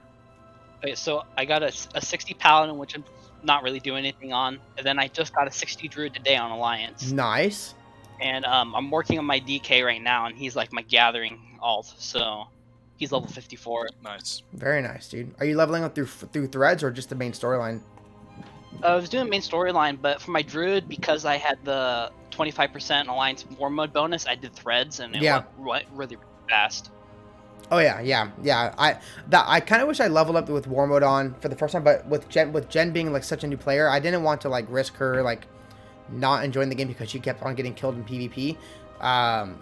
Okay, so I got a 60 paladin, which I'm not really doing anything on, and then I just got a 60 druid today on Alliance. Nice. And I'm working on my DK right now, and he's like my gathering alt, so he's level 54. Nice. Very nice, dude. Are you leveling up through threads or just the main storyline? I was doing main storyline, but for my druid, because I had the 25% Alliance War Mode bonus, I did threads, and it went really fast. Oh yeah. I kind of wish I leveled up with War Mode on for the first time, but with Jen being like such a new player, I didn't want to like risk her like not enjoying the game because she kept on getting killed in PvP.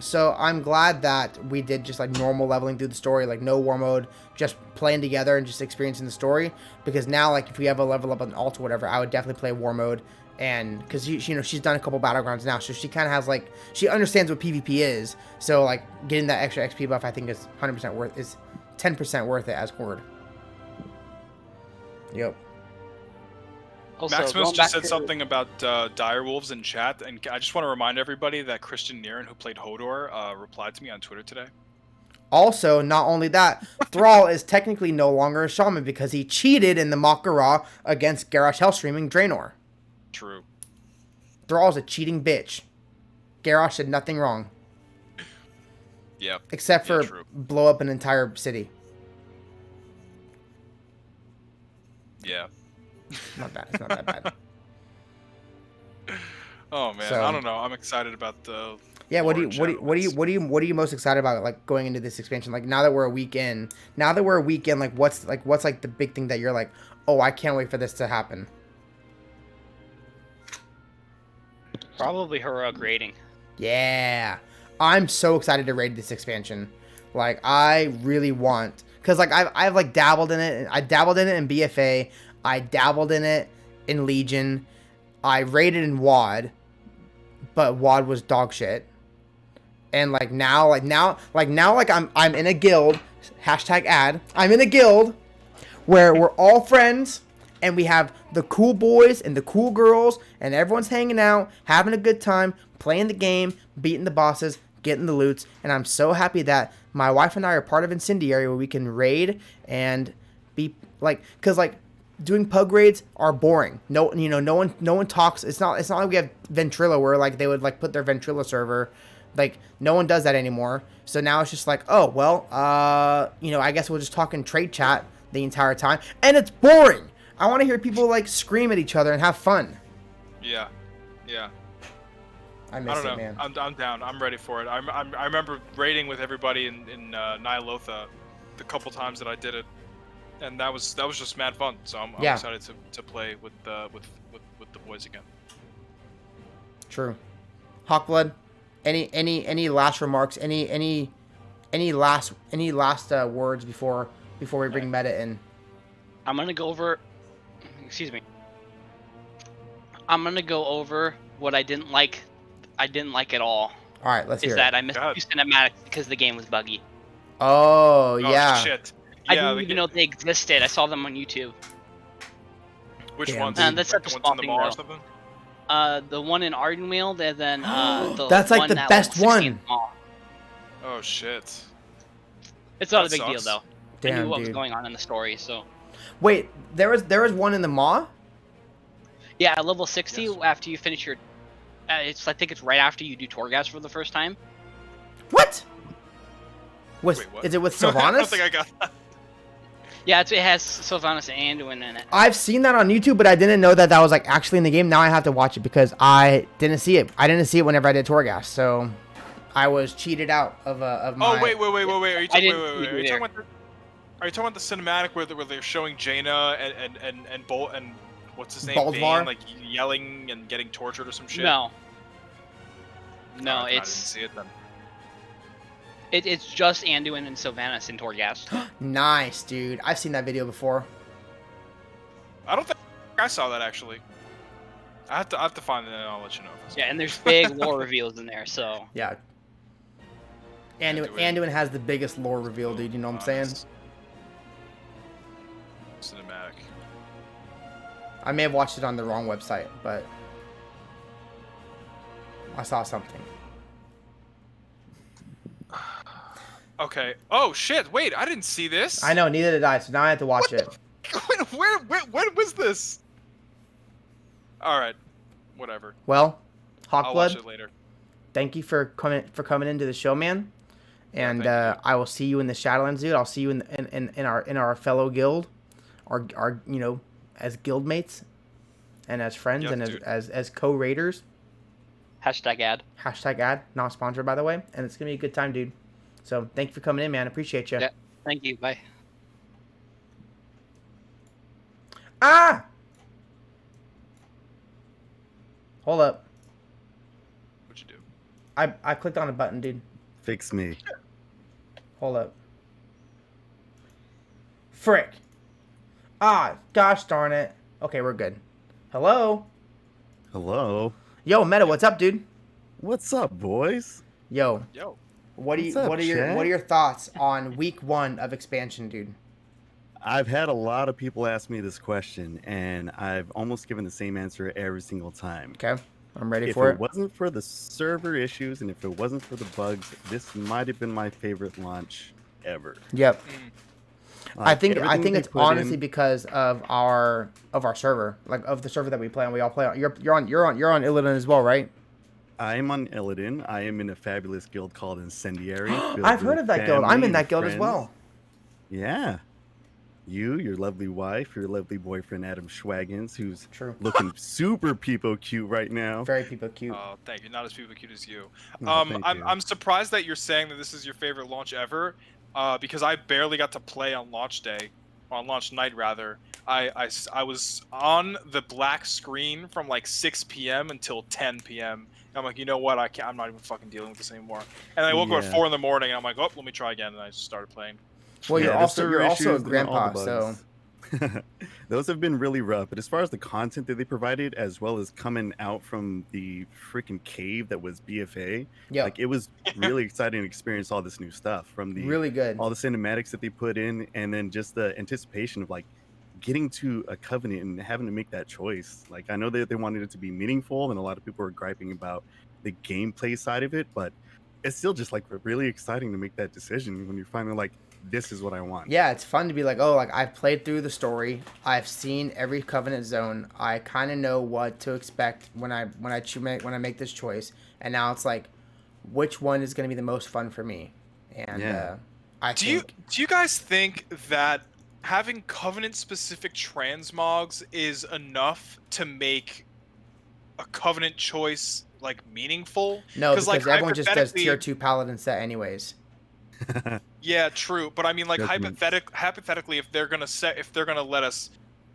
So I'm glad that we did just like normal leveling through the story, like no War Mode, just playing together and just experiencing the story. Because now, like, if we have a level up on alt or whatever, I would definitely play War Mode. And because she's done a couple battlegrounds now, so she kind of has like, she understands what PvP is. So like getting that extra XP buff, I think is 10% worth it as Horde. Yep. Also, Maximus just said something about direwolves in chat, and I just want to remind everybody that Christian Niren, who played Hodor, replied to me on Twitter today. Also, not only that, Thrall is technically no longer a shaman because he cheated in the Makara against Garrosh Hellstreaming Draenor. True. Thrall's a cheating bitch. Garrosh did nothing wrong. Yep. Except for blow up an entire city. Yeah. Not bad. It's not that bad. Oh man, So, I don't know. I'm excited about the. Yeah, what are you most excited about, like, going into this expansion? Like, now that we're a week in, like what's the big thing that you're like, oh, I can't wait for this to happen? Probably heroic rating. Yeah. I'm so excited to raid this expansion. Like, I really want... Because, like, I've like, dabbled in it. I dabbled in it in BFA. I dabbled in it in Legion. I raided in WoD. But WoD was dog shit. And, now I'm in a guild. #ad. I'm in a guild where we're all friends. And we have the cool boys and the cool girls. And everyone's hanging out, having a good time, playing the game, beating the bosses, getting the loots. And I'm so happy that my wife and I are part of Incendiary, where we can raid and be like, because like doing pug raids are boring. No one talks. It's not like we have Ventrilo where like they would like put their Ventrilo server. Like no one does that anymore. So now it's just like, oh well, I guess we'll just talk in trade chat the entire time, and it's boring. I want to hear people like scream at each other and have fun. Yeah. I miss don't know. it, man. I'm down. I'm ready for it. I remember raiding with everybody in Nyalotha the couple times that I did it, and that was just mad fun. So I'm excited to play with the boys again. True. Hawkblood, any last remarks? Any last words before we bring Meta in? I'm gonna go over. Excuse me. I'm gonna go over what I didn't like. I didn't like at all. All right, let's hear Is it. that I missed 2 cinematics because the game was buggy. Oh yeah. Shit. I Yeah, didn't even know they existed. I saw them on YouTube. Which Damn, ones? dude. That's Like such the a ones in small the thing, mall or though. something? The one in Ardenweald, and then the That's like one the at best level 16 one. mall. Oh shit. It's not That a big deal sucks. though. I Damn, knew what was dude. going on in the story, so Wait, there was one in the maw? yeah, at level 60 Yes. after you finish your, I think it's right after you do Torghast for the first time. What? Wait, what? Is it with I don't Sylvanas? think I got that. Yeah, it has Sylvanas and Anduin in it. I've seen that on YouTube, but I didn't know that was like actually in the game. Now I have to watch it because I didn't see it. I didn't see it whenever I did Torghast, so I was cheated out of my. Oh wait. Are you I talking? didn't Wait. either. Are you talking about the cinematic where they're showing Jaina and Bolt and what's his name? Baldvar? Bane, like yelling and getting tortured or some shit? No. Oh, No, I didn't it's see it then. it's just Anduin and Sylvanas in Torghast. Nice, dude. I've seen that video before. I don't think I saw that actually. I have to find it and I'll let you know. If I see Yeah, and there's big lore reveals in there, so Yeah. do it. Anduin has the biggest lore reveal, dude. You know what I'm saying? Honest. Cinematic. I may have watched it on the wrong website, but I saw something. Okay. Oh shit! Wait, I didn't see this. I know, neither did I, so now I have to watch it. When was this? All right. Whatever. Well, I'll watch Hawkblood, it later. thank you for coming into the show, man. And thank you. I will see you in the Shadowlands, dude. I'll see you in our fellow guild, our as guildmates, and as friends, Yep, and dude. as co-raiders. #ad. #ad, not sponsored by the way, and it's gonna be a good time, dude. So thank you for coming in, man. Appreciate you. Yeah. Thank you. Bye. Ah! Hold up. What'd you do? I clicked on a button, dude. Fix me. Hold up. Frick. Ah, gosh darn it. Okay, we're good. Hello? Hello. Yo, Meta, what's up, dude? What's up, boys? Yo, Yo. what What's up, are Chad? your thoughts on week 1 of expansion, dude? I've had a lot of people ask me this question, and I've almost given the same answer every single time. Okay, I'm ready If for it it. wasn't for the server issues and if it wasn't for the bugs, this might have been my favorite launch ever. Yep. I Like, think everything they it's put honestly in- because of our server, like of the server that we play on. We all play on. You're on Illidan as well, right? I am on Illidan. I am in a fabulous guild called Incendiary. I've heard of that guild. I'm in that guild as friends. well. Yeah. You, your lovely wife, your lovely boyfriend AdamShwaginz, who's True. looking super people cute right now. Very people cute. Oh, thank you. Not as people cute as you. Oh, thank you. I'm surprised that you're saying that this is your favorite launch ever, because I barely got to play on launch day. on launch night rather, I was on the black screen from like 6 p.m. until 10 p.m. And I'm like, you know what? I'm not even fucking dealing with this anymore. And I woke up at Yeah. 4 in the morning, and I'm like, oh, let me try again, and I just started playing. Well, Yeah, the server you're also a issues and all the grandpa, so bugs. Those have been really rough. But as far as the content that they provided, as well as coming out from the freaking cave that was BFA, yeah, like it was really exciting to experience all this new stuff from the really good. all the cinematics that they put in, and then just the anticipation of like getting to a covenant and having to make that choice. Like I know that they wanted it to be meaningful, and a lot of people were griping about the gameplay side of it, but it's still just like really exciting to make that decision when you're finally like, this is what I want. Yeah, it's fun to be like, oh, like I've played through the story, I've seen every Covenant zone, I kind of know what to expect when I make this choice, and now it's like, which one is going to be the most fun for me? And Yeah. Do you guys think that having Covenant specific transmogs is enough to make a Covenant choice like meaningful? No, because like, everyone just does hypothetically- tier 2 paladin set anyways. Yeah, true. But I mean, like Judgment. hypothetically, if they're gonna let us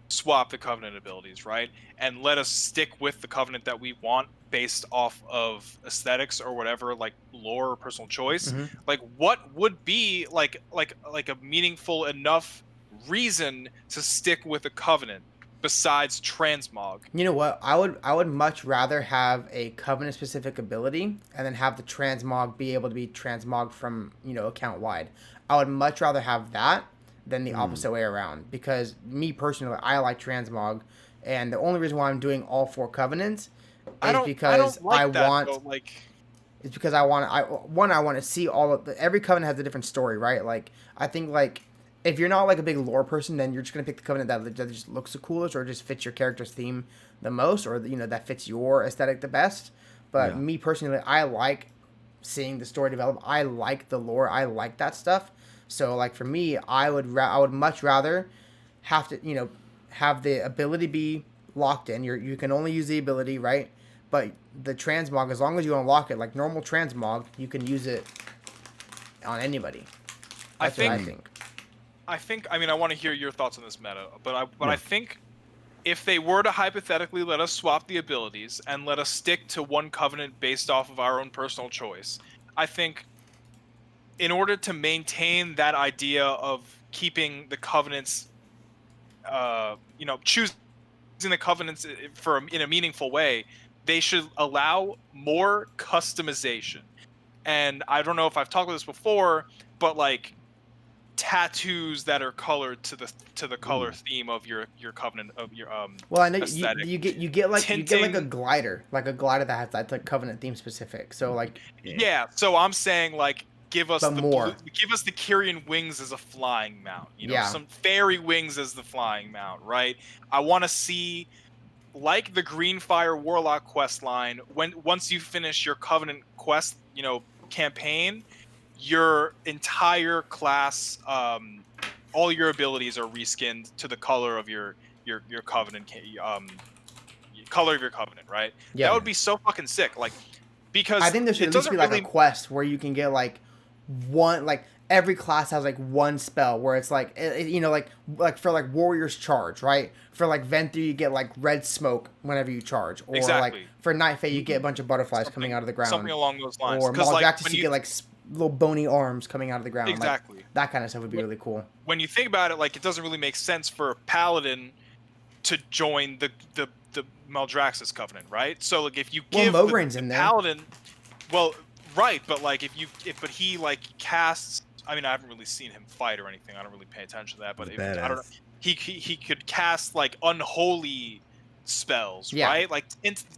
swap the Covenant abilities, right, and let us stick with the Covenant that we want based off of aesthetics or whatever, like lore or personal choice, Mhm. like what would be like a meaningful enough reason to stick with a Covenant besides transmog? You know what? I would much rather have a Covenant specific ability and then have the transmog be able to be transmogged from, account wide. I would much rather have that than the opposite way around, because me personally, I like transmog, and the only reason why I'm doing all 4 Covenants is because I want to see all of every Covenant has a different story, right? Like I think like if you're not like a big lore person, then you're just gonna pick the Covenant that just looks the coolest or just fits your character's theme the most, or that fits your aesthetic the best. But me personally, I like seeing the story develop. I like the lore. I like that stuff. So like for me, I would much rather have to have the ability be locked in. You can only use the ability, right? But the transmog, as long as you unlock it, like normal transmog, you can use it on anybody. That's what I think. I mean, I want to hear your thoughts on this meta, but I think if they were to hypothetically let us swap the abilities and let us stick to one Covenant based off of our own personal choice, I think in order to maintain that idea of keeping the Covenants, choosing the Covenants in a meaningful way, they should allow more customization. And I don't know if I've talked about this before, but like tattoos that are colored to the color theme of your Covenant of your Well, I know aesthetic. you get like Tinting. a glider that has that like Covenant theme specific. So like Yeah, so I'm saying like give us But more. give us the Kyrian wings as a flying mount, Yeah. some fairy wings as the flying mount, right? I want to see like the Greenfire Warlock quest line, once you finish your Covenant quest, campaign, your entire class, all your abilities are reskinned to the color of your Covenant, color of your Covenant, right? Yeah. That would be so fucking sick. Like, because I think there should it at least doesn't be like really a quest where you can get like one, like every class has like one spell where it's like like for like Warrior's Charge, right? For like Venthyr you get like red smoke whenever you charge, or Exactly. like for Night Fae you get a bunch of butterflies coming out of the ground, something along those lines. or 'Cause, like, Maldraxxus when you get like little bony arms coming out of the ground. Exactly. Like, that kind of stuff would be really cool. When you think about it, like, it doesn't really make sense for a paladin to join the Maldraxxus Covenant, right? So like if you give Mograin's in the there. paladin, well, right, but like but he like casts. I mean, I haven't really seen him fight or anything. I don't really pay attention to that. But He's I don't know. badass. He could cast like unholy spells, Yeah. right? Like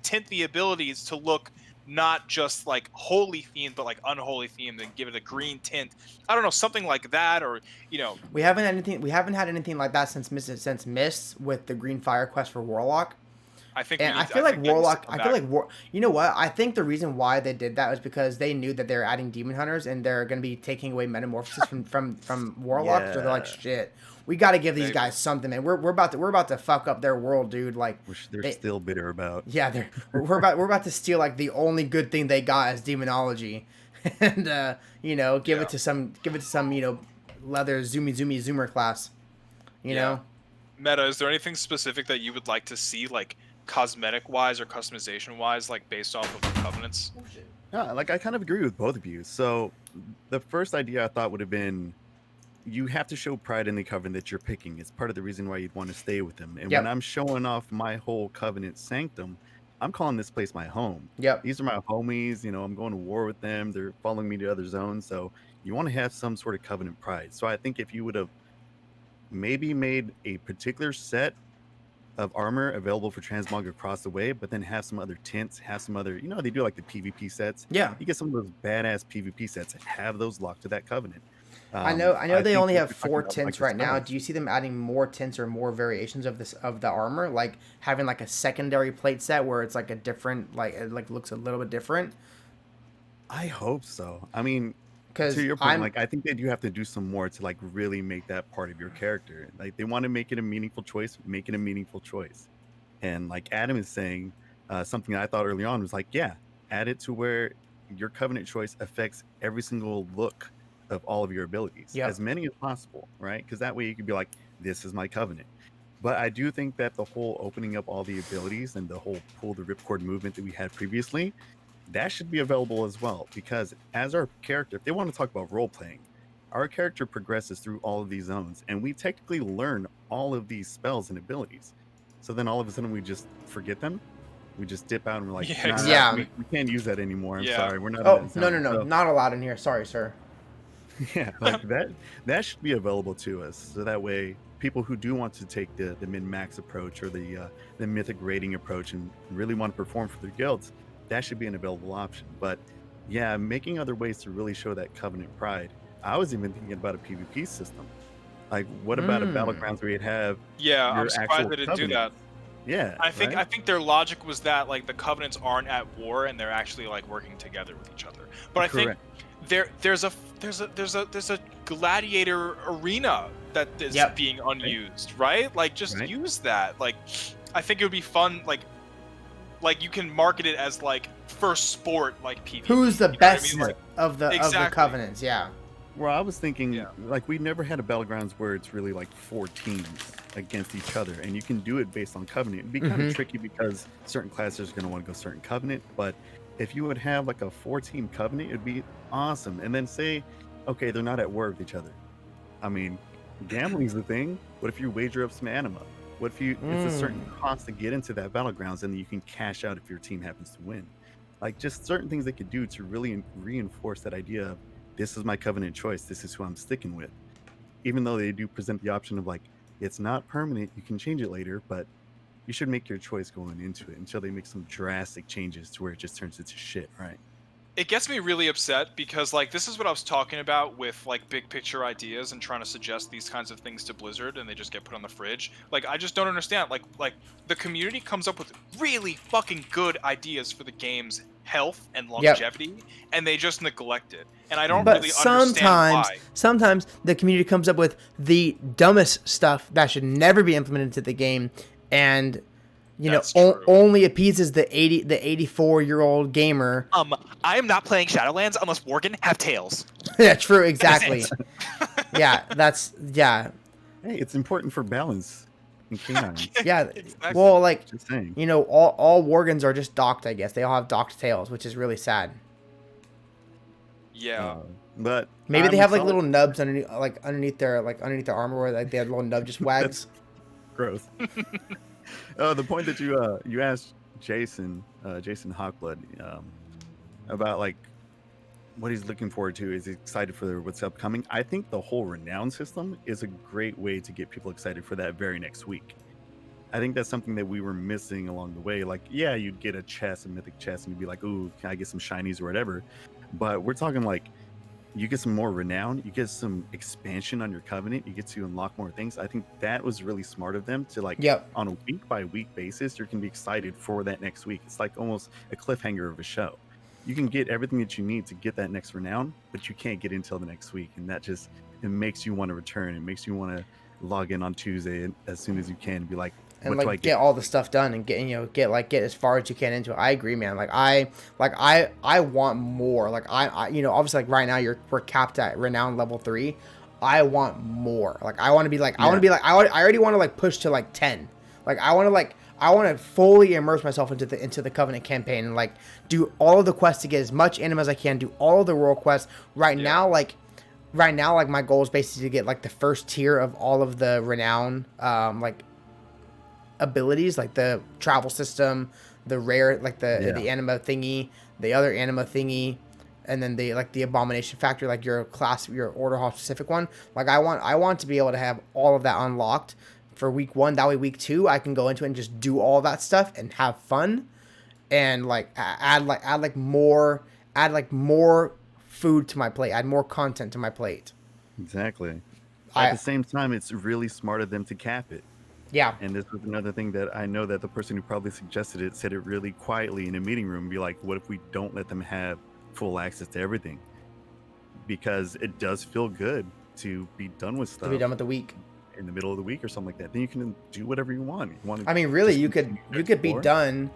tint the abilities to look not just like holy themed, but like unholy themed, and give it a green tint. I don't know, something like that, or We haven't had anything like that since Mist with the Green Fire quest for Warlock. I think. And I feel like Warlock. I feel like you know what? I think the reason why they did that was because they knew that they're adding demon hunters and they're going to be taking away metamorphosis from Warlock. So they're like, shit, we got to give these guys something, man. We're about to fuck up their world, dude. Like, Which they're still bitter about. yeah, we're about to steal like the only good thing they got as demonology, and give it to some leather zoomer class. You Yeah. know? Meta, is there anything specific that you would like to see, like cosmetic wise or customization wise, like based off of the covenants? Yeah, like I kind of agree with both of you. So the first idea I thought would have been you have to show pride in the covenant that you're picking. It's part of the reason why you'd want to stay with them. And when Yep. I'm showing off my whole covenant sanctum, I'm calling this place my home. Yep. These are my homies. I'm going to war with them. They're following me to other zones. So you want to have some sort of covenant pride. So I think if you would have maybe made a particular set of armor available for transmog across the way, but then have some other tints, have some other, they do like the PvP sets. Yeah. You get some of those badass PvP sets and have those locked to that covenant. I know I they think only what have you're talking 4 about, like tints the right now. spells. Do you see them adding more tints or more variations of the armor? Like having like a secondary plate set where it's like a different, like it like looks a little bit different? I hope so. I mean, Because to your point, like I think they do have to do some more to like really make that part of your character. Like they want to make it a meaningful choice, make it a meaningful choice. And like Adam is saying, something I thought early on was like, yeah, add it to where your covenant choice affects every single look of all of your abilities, Yep. as many as possible, right? Because that way you could be like, this is my covenant. But I do think that the whole opening up all the abilities and the whole pull the ripcord movement that we had previously, that should be available as well. Because as our character, if they want to talk about role playing, our character progresses through all of these zones, and we technically learn all of these spells and abilities. So then all of a sudden we just forget them. We just dip out and we're like, Yeah, nah, exactly. we can't use that anymore. I'm Yeah. sorry, we're not. oh in that no zone." So, not allowed in here. Sorry, sir. yeah, like that should be available to us. So that way, people who do want to take the min max approach or the mythic rating approach and really want to perform for their guilds, that should be an available option. But yeah, making other ways to really show that covenant pride. I was even thinking about a PvP system. Like, what about a battlegrounds where you'd have Yeah, your I'm surprised actual they didn't do that. covenants? Yeah, I think right? their logic was that like the covenants aren't at war and they're actually like working together with each other. But I think Correct. there's a gladiator arena that is Yep. being unused, right? Like just Right. use that. Like I think it would be fun. Like you can market it as like first sport like PvP. Who's the you know what I best mean? Like, of the Exactly. covenants? Yeah. Well, I was thinking, Yeah. like, we never had a battlegrounds where it's really like 4 teams against each other, and you can do it based on covenant. It'd be kind Mhm. of tricky because certain classes are going to want to go certain covenant, but if you would have like a 4-team covenant, it'd be awesome. And then say, okay, they're not at war with each other. I mean, gambling's the thing. What if you wager up some anima? What if it's a certain cost to get into that battlegrounds, and then you can cash out if your team happens to win? Like, just certain things they could do to really reinforce that idea of this is my covenant choice. This is who I'm sticking with. Even though they do present the option of like, it's not permanent, you can change it later, but you should make your choice going into it until they make some drastic changes to where it just turns into shit, right? it gets me really upset because like this is what I was talking about with like big picture ideas and trying to suggest these kinds of things to Blizzard and they just get put on the fridge. Like I just don't understand. Like the community comes up with really fucking good ideas for the game's health and longevity, and they just neglect it. And I don't really understand why. Sometimes the community comes up with the dumbest stuff that should never be implemented into the game, and you That's know, true. only appeases the 84-year-old gamer. I am not playing Shadowlands unless Worgen have tails. Yeah, true, exactly. Yeah. Hey, it's important for balance in canines. Yeah. Exactly. Well, like, Just saying. you know, all Worgans are just docked, I guess. They all have docked tails, which is really sad. Yeah. But Maybe they I'm have like solid- little nubs underneath their armor where like they have little nub just wags. Gross. The point that you asked Jason Hawkblood about like what he's looking forward to, is he excited for what's upcoming. I think the whole renown system is a great way to get people excited for that very next week. I think that's something that we were missing along the way. Like, yeah, you'd get a chest, a mythic chest, and you'd be like, ooh, can I get some shinies or whatever? But we're talking like you get some more renown, you get some expansion on your covenant, you get to unlock more things. I think that was really smart of them to like Yep. on a week by week basis, you can be excited for that next week. It's like almost a cliffhanger of a show. You can get everything that you need to get that next renown, but you can't get it until the next week. And that just, it makes you want to return. It makes you want to log in on Tuesday as soon as you can and be like, And what do I like get all the stuff done and get as far as you can into it. I agree, man. I want more. Like I you know, obviously like right now we're capped at renown level 3. I want more. Like I want to be like I already want to like push to like 10. Like I want to fully immerse myself into the Covenant campaign and like do all of the quests to get as much anima as I can, do all of the world quests. Right now, like my goal is basically to get like the first tier of all of the renown like abilities, like the travel system, the rare, like the anima thingy, the other anima thingy, and then the like the abomination factor, like your order hall specific one. Like I want to be able to have all of that unlocked for week 1. That way week 2 I can go into it and just do all that stuff and have fun, and like add more food to my plate, add more content to my plate. Exactly. At the same time, it's really smart of them to cap it. Yeah. And this was another thing that I know that the person who probably suggested it said it really quietly in a meeting room. Be like, what if we don't let them have full access to everything? Because it does feel good to be done with stuff. To be done with the week. In the middle of the week or something like that. Then you can do whatever you want. I mean, really, you could be done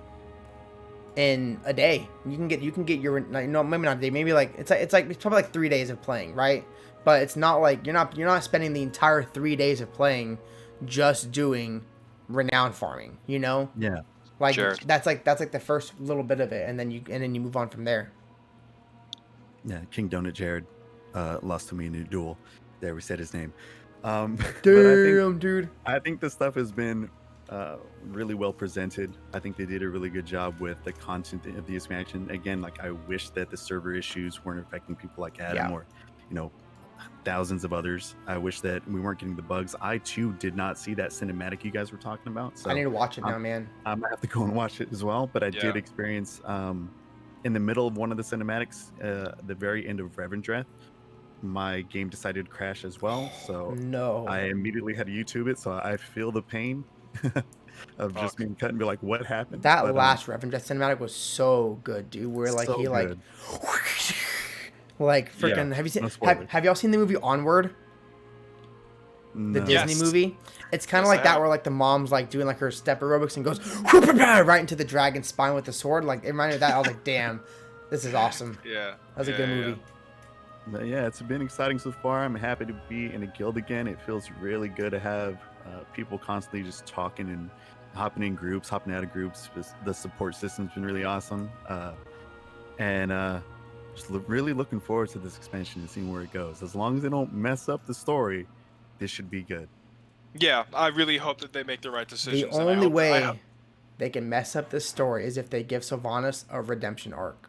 in a day. You can get your maybe not a day. Maybe like it's probably like 3 days of playing, right? But it's not like you're not spending the entire 3 days of playing just doing renown farming, you know? Yeah. Like Sure. that's like the first little bit of it, and then you move on from there. Yeah, King Donut Jared lost to me in a duel. There, we said his name. Damn, dude. I think the stuff has been really well presented. I think they did a really good job with the content of the expansion. Again, like I wish that the server issues weren't affecting people like Adam or, thousands of others. I wish that we weren't getting the bugs. I too did not see that cinematic you guys were talking about. So I need to watch it now, man. I might have to go and watch it as well. But I did experience in the middle of one of the cinematics, the very end of Revendreth, my game decided to crash as well. So no, I immediately had to YouTube it. So I feel the pain of just being cut and be like, what happened? That last Revendreth cinematic was so good, dude. Where like so he like good. like freaking have y'all seen the movie Onward? The Disney movie? It's kind of like that, where like the mom's like doing like her step aerobics and goes right into the dragon's spine with the sword. Like it reminded me of that. I was like, damn, this is awesome. Yeah. That was a good movie. But yeah, it's been exciting so far. I'm happy to be in a guild again. It feels really good to have people constantly just talking and hopping in groups, hopping out of groups. The support system's been really awesome. Just really looking forward to this expansion and seeing where it goes. As long as they don't mess up the story, this should be good. Yeah, I really hope that they make the right decisions. The only way they can mess up this story is if they give Sylvanas a redemption arc.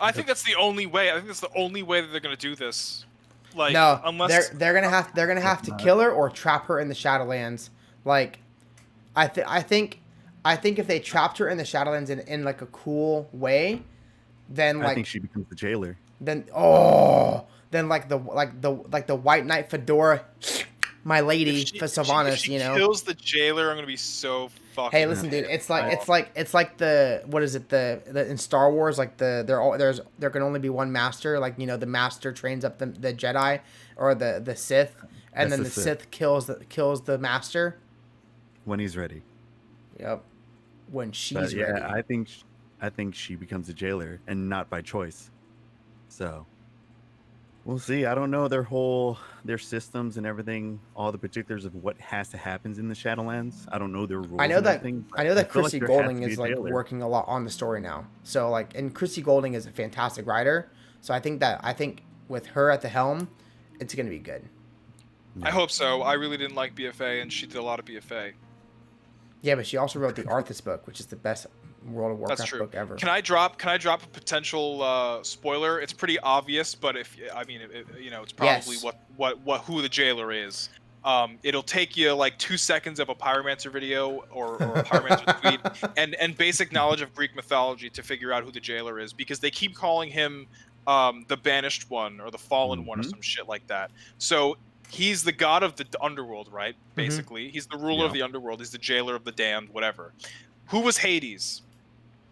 I think that's the only way. I think that's the only way that they're gonna do this. Like, no, unless they're gonna have to kill her or trap her in the Shadowlands. Like, I think if they trapped her in the Shadowlands in like a cool way, then like I think she becomes the jailer. Then like the White Knight fedora, my lady for Sylvanas, if she kills the jailer, I'm gonna be so fucking. Hey, listen, dude, it's like the what is it the in Star Wars, like there can only be one master, like the master trains up the Jedi or the Sith, and then the Sith kills the master when he's ready. Yep, when she's ready. I think she becomes a jailer and not by choice. So we'll see. I don't know their systems and everything, all the particulars of what has to happen in the Shadowlands. I don't know their rules. I know that Chrissy Golding is like jailer. working a lot on the story now. So like, and Chrissy Golding is a fantastic writer. So I think with her at the helm, it's gonna be good. I hope so. I really didn't like BFA, and she did a lot of BFA. Yeah, but she also wrote the Arthas book, which is the best World of Warcraft That's true. book ever. Can I drop a potential spoiler? It's pretty obvious, but it's probably Yes. who the jailer is. It'll take you like 2 seconds of a pyromancer video or a pyromancer tweet and basic knowledge of Greek mythology to figure out who the jailer is, because they keep calling him the banished one or the fallen one or some shit like that. So he's the god of the underworld, right? Basically, he's the ruler of the underworld. He's the jailer of the damned, whatever. Who was Hades?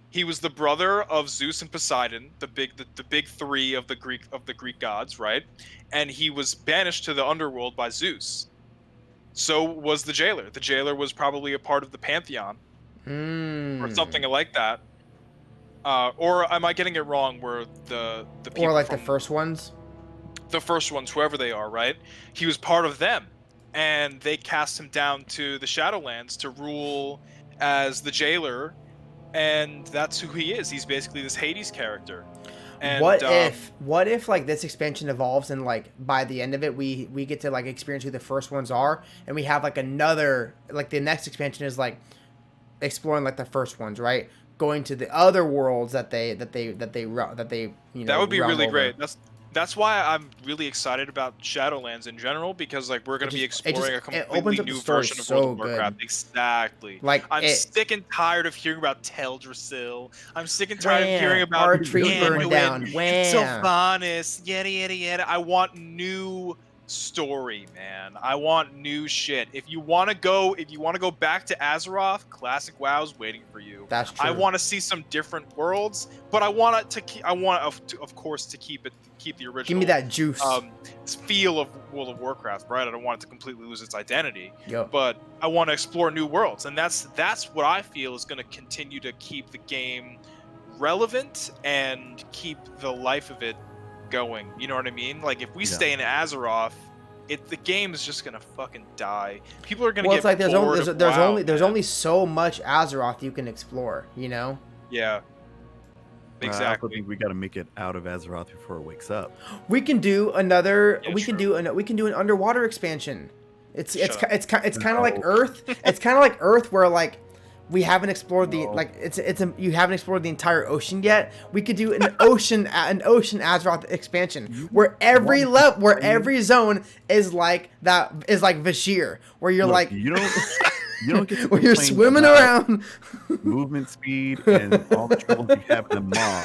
He was the brother of Zeus and Poseidon, the big three of the Greek gods, right? And he was banished to the underworld by Zeus. So was the jailer. The jailer was probably a part of the pantheon, or something like that. Or am I getting it wrong? Where the people or like the first ones? the first ones, whoever they are, right? He was part of them, and they cast him down to the Shadowlands to rule as the jailer, and that's who he is. He's basically this Hades character. And what if like this expansion evolves and like by the end of it we get to like experience who the first ones are, and we have like another, like the next expansion is like exploring like the first ones, right? Going to the other worlds that they you know, that would be realm really over. great. That's why I'm really excited about Shadowlands in general, because like we're gonna be exploring a completely new version of World of Warcraft. Exactly. Like I'm sick and tired of hearing about Teldrassil. I'm sick and tired of hearing about our tree burned down. Sylvanas, yada yada yada. I want new story, man. I want new shit. If you want to go back to Azeroth, classic WoW's waiting for you. That's true. I want to see some different worlds, but I want it to keep. I want, of course, to keep the original. Give me that juice. Feel of World of Warcraft, right? I don't want it to completely lose its identity. Yep. But I want to explore new worlds, and that's what I feel is going to continue to keep the game relevant and keep the life of it going. You know what I mean? Like if we stay in Azeroth, the game is just gonna fucking die. People are gonna get bored. It's like there's only so much Azeroth you can explore. You know? Yeah. Exactly. I also think we got to make it out of Azeroth before it wakes up. We can do another. Yeah, we can do an underwater expansion. It's kind of No. like Earth. It's kind of like Earth, where like we haven't explored the you haven't explored the entire ocean yet. We could do an ocean Azeroth expansion where every zone is like Vashir, where you're like you don't get to where you're complain swimming about around. movement speed and all the troubles you have in the mall,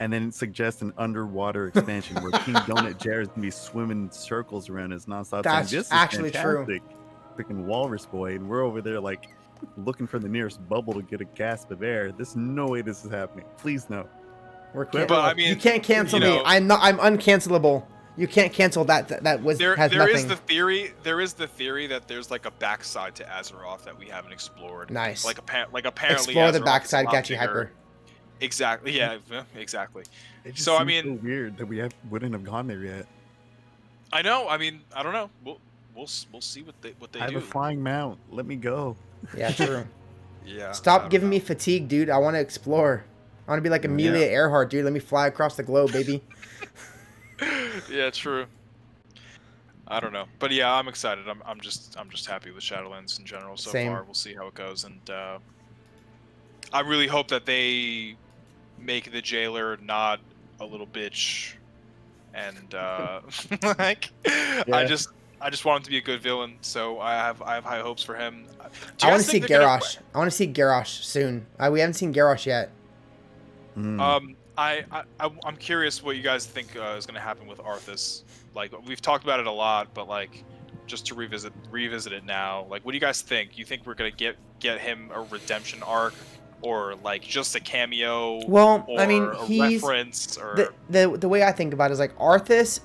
and then suggest an underwater expansion where King Donut Jared's gonna be swimming in circles around us nonstop. That's saying, this actually is fantastic. Freaking walrus boy, and we're over there like looking for the nearest bubble to get a gasp of air. There's no way this is happening. Please no. But I mean, you can't cancel me. I'm uncancelable. You can't cancel that. That was there has nothing. is the theory. There is the theory that there's like a backside to Azeroth that we haven't explored. Nice. Like apparently. Explore the Azeroth backside, is a lot got you bigger. hyper. Exactly. Yeah. Exactly. It just So I seems mean, so weird that we wouldn't have gone there yet. I know. I mean, I don't know. We'll see what they I have do. a flying mount. Let me go. Yeah, true. Yeah. Stop giving me fatigue, dude. I want to explore. I want to be like Amelia Earhart, dude. Let me fly across the globe, baby. Yeah, true. I don't know, but yeah, I'm excited. I'm just happy with Shadowlands in general so far. We'll see how it goes, and I really hope that they make the jailer not a little bitch, and like I just want him to be a good villain. So I have high hopes for him. I want to see Garrosh. I want to see Garrosh soon. We haven't seen Garrosh yet. I'm curious what you guys think is going to happen with Arthas. Like we've talked about it a lot, but like just to revisit it now. Like, what do you guys think? You think we're going to get him a redemption arc, or like just a cameo? Well, or I mean, a he's reference, or the way I think about it is like Arthas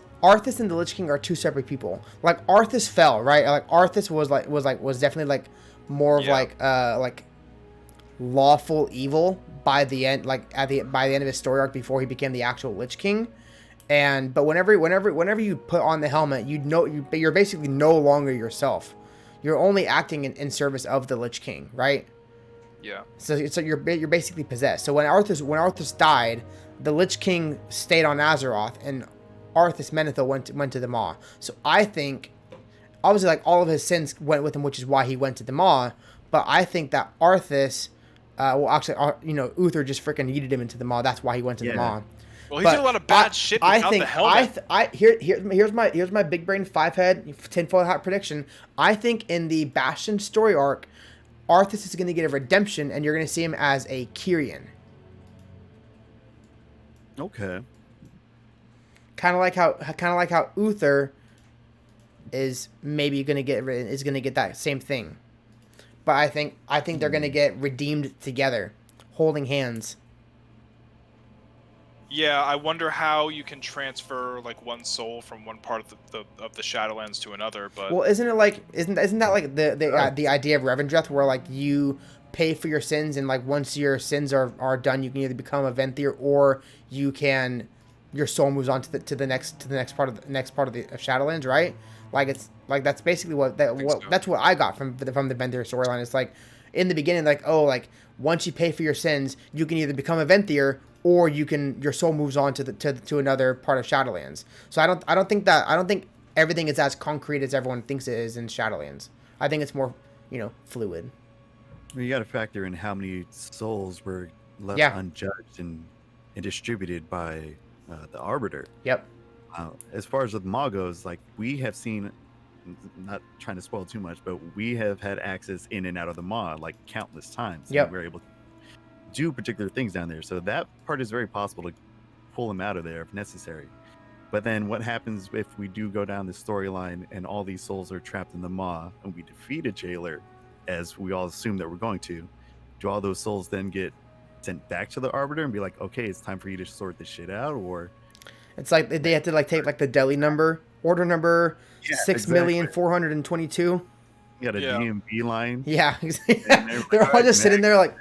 and the Lich King are two separate people. Like Arthas fell, right? Like Arthas was definitely like more of like lawful evil by the end, like by the end of his story arc before he became the actual Lich King. But whenever you put on the helmet, you're basically no longer yourself. You're only acting in service of the Lich King, right? Yeah. So you're basically possessed. So when Arthas died, the Lich King stayed on Azeroth, and Arthas Menethil went to the Maw. So I think, obviously, like all of his sins went with him, which is why he went to the Maw. But I think that Arthas, Uther just freaking yeeted him into the Maw. That's why he went to the Maw. Well, he did a lot of bad shit without the helmet. Here's my big brain 5-head tinfoil hat prediction. I think in the Bastion story arc, Arthas is going to get a redemption, and you're going to see him as a Kyrian. Okay. Kind of like how Uther is maybe going to get that same thing. But I think they're going to get redeemed together, holding hands. Yeah, I wonder how you can transfer like one soul from one part of the Shadowlands to another. But well, isn't that like the idea of Revendreth, where like you pay for your sins, and like once your sins are done, you can either become a Venthyr or you can your soul moves on to the next part of Shadowlands, right? Like it's like that's basically that's what I got from the Venthyr storyline. It's like in the beginning, like once you pay for your sins, you can either become a Venthyr or your soul moves on to another part of Shadowlands. So I don't think everything is as concrete as everyone thinks it is in Shadowlands. I think it's more fluid. You got to factor in how many souls were left unjudged and distributed by the Arbiter. Yep. As far as the Maw goes, like we have seen, not trying to spoil too much, but we have had access in and out of the Maw like countless times. Yep. And we're able to do particular things down there. So that part is very possible to pull them out of there if necessary. But then what happens if we do go down the storyline and all these souls are trapped in the Maw and we defeat a jailer, as we all assume that we're going to? Do all those souls then get sent back to the Arbiter and be like, okay, it's time for you to sort this shit out? Or it's like they have to like take like the deli number, order number 6,422,000. You got a DMV line. Yeah. They're all just sitting there like.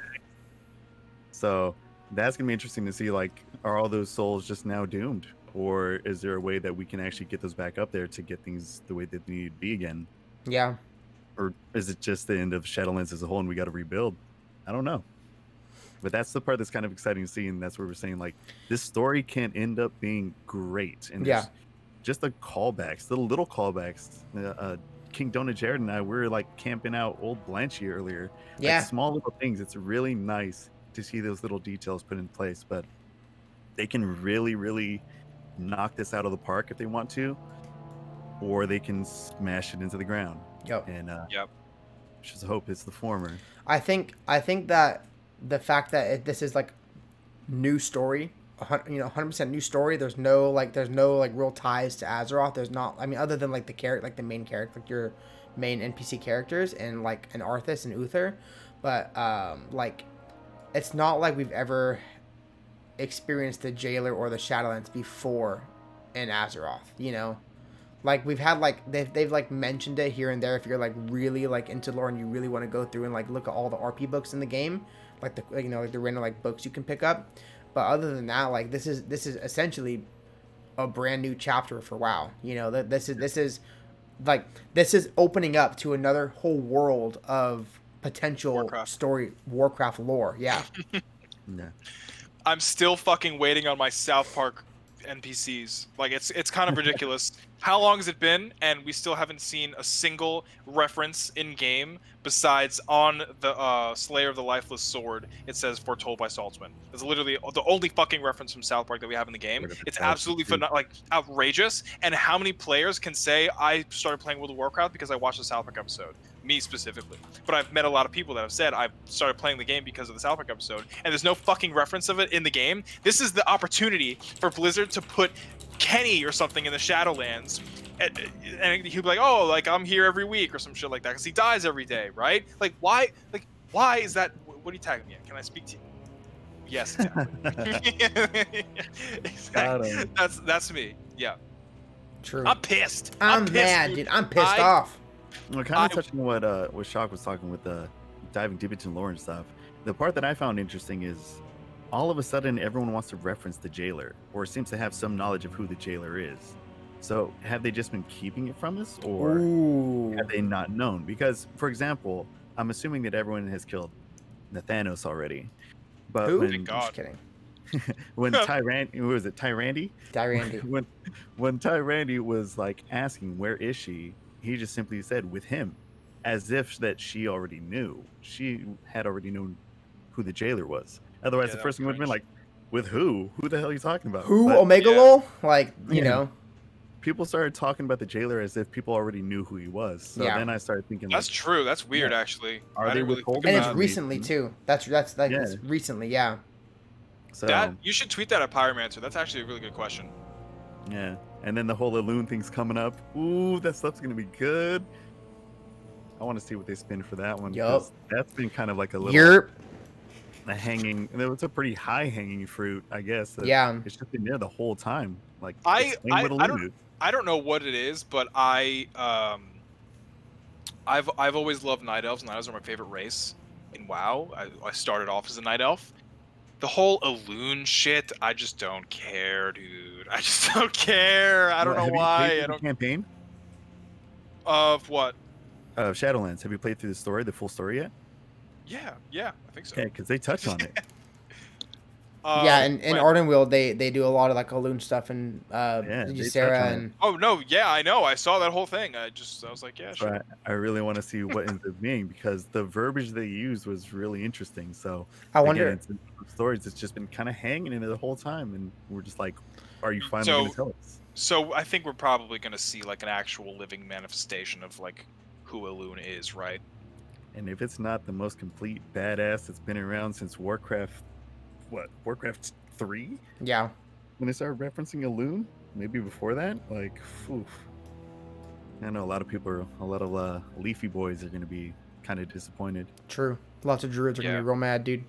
So that's gonna be interesting to see. Like, are all those souls just now doomed, or is there a way that we can actually get those back up there to get things the way that they need to be again? Yeah. Or is it just the end of Shadowlands as a whole and we got to rebuild? I don't know. But that's the part that's kind of exciting to see, and that's where we're saying like this story can end up being great. And just the callbacks, the little callbacks. King Donut Jared and I, we were like camping out Old Blanchy earlier. Yeah. Like, small little things. It's really nice to see those little details put in place, but they can really, really knock this out of the park if they want to, or they can smash it into the ground. Yep. And just hope it's the former. I think that the fact that this is like new story, 100% new story. There's no real ties to Azeroth. There's not. I mean, other than like the main character, like your main NPC characters, and like an Arthas and Uther, but like it's not like we've ever experienced the Jailer or the Shadowlands before in Azeroth. Like we've had like they've like mentioned it here and there if you're like really like into lore and you really want to go through and like look at all the RP books in the game, like the like the random like books you can pick up. But other than that, like this is essentially a brand new chapter for WoW. This is opening up to another whole world of potential Warcraft lore. Yeah. Yeah. I'm still fucking waiting on my South Park NPCs. Like it's kind of ridiculous. How long has it been and we still haven't seen a single reference in game besides on the Slayer of the Lifeless Sword it says foretold by Saltzman. It's literally the only fucking reference from South Park that we have in the game. It's absolutely outrageous. And how many players can say I started playing World of Warcraft because I watched the South Park episode? Me specifically. But I've met a lot of people that have said I've started playing the game because of the South Park episode, and there's no fucking reference of it in the game. This is the opportunity for Blizzard to put Kenny or something in the Shadowlands, and he'll be like, oh, like I'm here every week or some shit like that, because he dies every day, right? Like why is that? What are you tagging me in? Can I speak to you? Yes, exactly. Exactly. That's me. Yeah. True. I'm pissed. I'm pissed, mad, dude. I'm pissed off. Well, kind of touching what Shock was talking with diving deep into lore and stuff. The part that I found interesting is all of a sudden everyone wants to reference the Jailer, or seems to have some knowledge of who the Jailer is. So have they just been keeping it from us, or have they not known? Because, for example, I'm assuming that everyone has killed Nathanos already. But who? Thank God. Just kidding. When Tyrandy? when Tyrandy was like asking where is she, he just simply said with him, as if that she already knew. She had already known who the Jailer was. Otherwise, the first thing would have been like, with who? Who the hell are you talking about? Who? Omega Lol? Like, you know. People started talking about the Jailer as if people already knew who he was. So then I started thinking, that's like, true. That's weird, actually. Are they withholding? And it's recently too. That's like it's recently, yeah. So that you should tweet that at Pyromancer. That's actually a really good question. Yeah, and then the whole Elune thing's coming up. Ooh, that stuff's gonna be good. I want to see what they spin for that one. Yup. That's been kind of like a little. Yerp. The hanging. It was a pretty high hanging fruit, I guess. Yeah. It's just been there the whole time. Like I don't know what it is, but I've always loved Night Elves. Night Elves are my favorite race in WoW. I started off as a Night Elf. The whole Elune shit, I just don't care, dude. I just don't care. I don't know Have you why. played I through don't. the campaign Of what? of Shadowlands? Have you played through the story, the full story yet? Yeah, I think so. Okay, because they touch on it. Yeah, in When? Ardenweald, they do a lot of like Alune stuff and Yeah, they touch Sarah on it. and Oh no, yeah, I know. I saw that whole thing. I was like, yeah, So sure. I really want to see what ends up being because the verbiage they used was really interesting. So I again, wonder. it's stories. It's just been kind of hanging in it the whole time, and we're just like, are you finally So- going to tell us? So I think we're probably gonna see like an actual living manifestation of like who Elune is, right? And if it's not the most complete badass that's been around since Warcraft, Warcraft 3? Yeah, When they started referencing a loon? Maybe before that? Like, oof. I know a lot of leafy boys are going to be kind of disappointed. true. Lots of druids are gonna Yeah. be real mad, dude.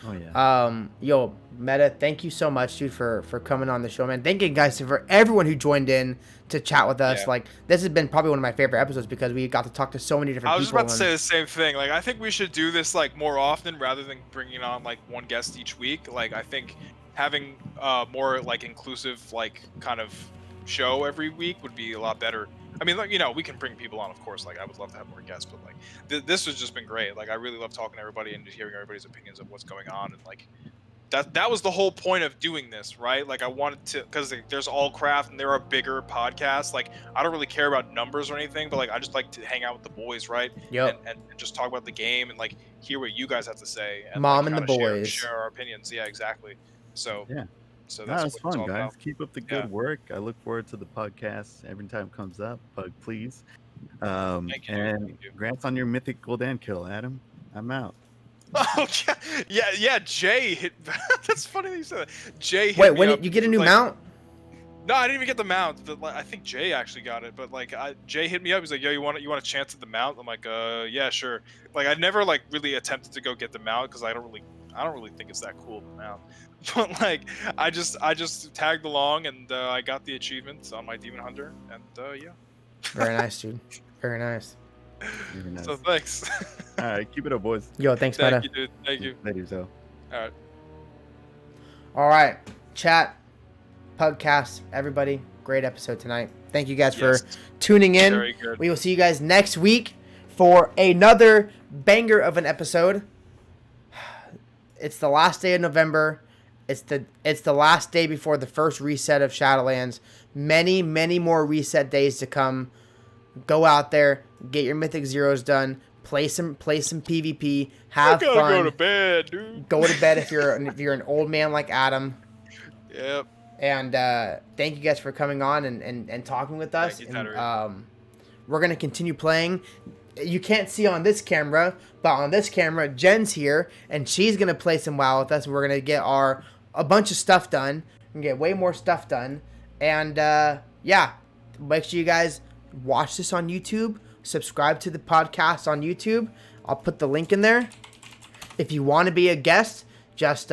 Oh, yeah. Yo, Meta, thank you so much, dude, for coming on the show, man. Thank you guys for everyone who joined in to chat with us. Yeah. Like, this has been probably one of my favorite episodes because we got to talk to so many different I was just people. about to say the same thing. Like, I think we should do this like more often rather than bringing on like one guest each week. Like, I think having more like inclusive like kind of show every week would be a lot better. I mean, like, you know, we can bring people on, of course. Like, I would love to have more guests, but like this has just been great. Like, I really love talking to everybody and just hearing everybody's opinions of what's going on, and like that was the whole point of doing this, right? Like, I wanted to, because like, there's All Craft and there are bigger podcasts. Like, I don't really care about numbers or anything, but like I just like to hang out with the boys, right? Yep. And just talk about the game and like hear what you guys have to say. And, Mom like, and the kinda boys. share our opinions. Yeah, exactly. So Yeah. so No, that's it's what it's fun, all guys. about. Keep up the good Yeah. work. I look forward to the podcast every time it comes up. Pug, please. Thank you. And Thank you. congrats on your mythic Golden kill, Adam. I'm out. Oh yeah. Jay hit. That's funny that you said that. Jay hit Wait, me when up, did you get a he was new like- mount? No, I didn't even get the mount. But like, I think Jay actually got it. But like, Jay hit me up. He's like, "Yo, you want a chance at the mount?" I'm like, yeah, sure." Like, I never like really attempted to go get the mount because I don't really think it's that cool of a mount. But like, I just tagged along and I got the achievements on my Demon Hunter, and yeah. Very nice, dude. Very nice. Very nice. So thanks. All right, keep it up, boys. Yo, thanks, Meta. Thank you, dude. Thank you. Later, so. All right. All right, chat, PUGCast, everybody. Great episode tonight. Thank you guys for Yes. tuning in. Very good. We will see you guys next week for another banger of an episode. It's the last day of November. It's the last day before the first reset of Shadowlands. Many, many more reset days to come. Go out there, get your Mythic Zeros done, play some PvP, have I gotta fun. go to bed, dude. Go to bed if you're an old man like Adam. Yep. And thank you guys for coming on and talking with us. Thank you, And, Teddery. we're gonna continue playing. You can't see on this camera, but on this camera, Jen's here, and she's gonna play some WoW with us. And we're gonna get a bunch of stuff done. We can get way more stuff done. And yeah, make sure you guys watch this on YouTube. Subscribe to the podcast on YouTube. I'll put the link in there. If you want to be a guest, just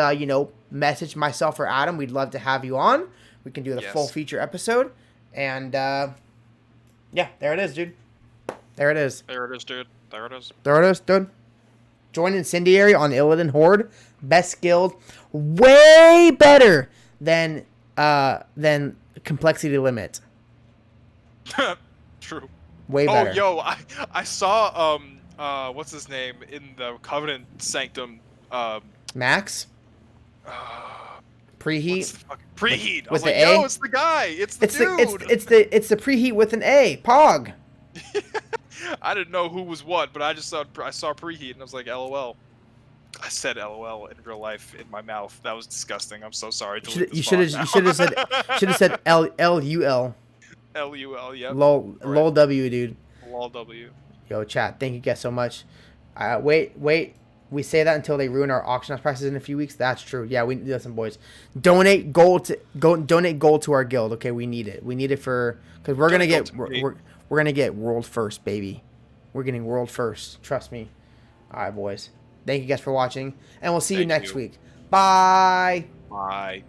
message myself or Adam. We'd love to have you on. We can do the Yes. full feature episode. And yeah, there it is, dude. There it is. There it is, dude. There it is. There it is, dude. Join Incendiary on Illidan Horde. Best guild. Way better than Complexity Limit. True. Way better. Oh, yo, I saw what's his name in the Covenant Sanctum Max? Preheat? what's the fucking preheat. I With was like, the A? yo, it's the guy. It's the dude. It's the preheat with an A. Pog. I didn't know who was what, but I saw preheat and I was like, LOL. I said LOL in real life in my mouth. That was disgusting. I'm so sorry. You should have said LUL. LUL. Yep. Lol W, dude. Lol W. Yo, chat. Thank you guys so much. Wait. We say that until they ruin our auction house prices in a few weeks. That's true. Yeah, we listen, boys. Donate gold to our guild. Okay, we need it. We need it because we're gonna get we're gonna get world first, baby. We're getting world first. Trust me. All right, boys. Thank you guys for watching, and we'll see you Thank next you. week. Bye. Bye.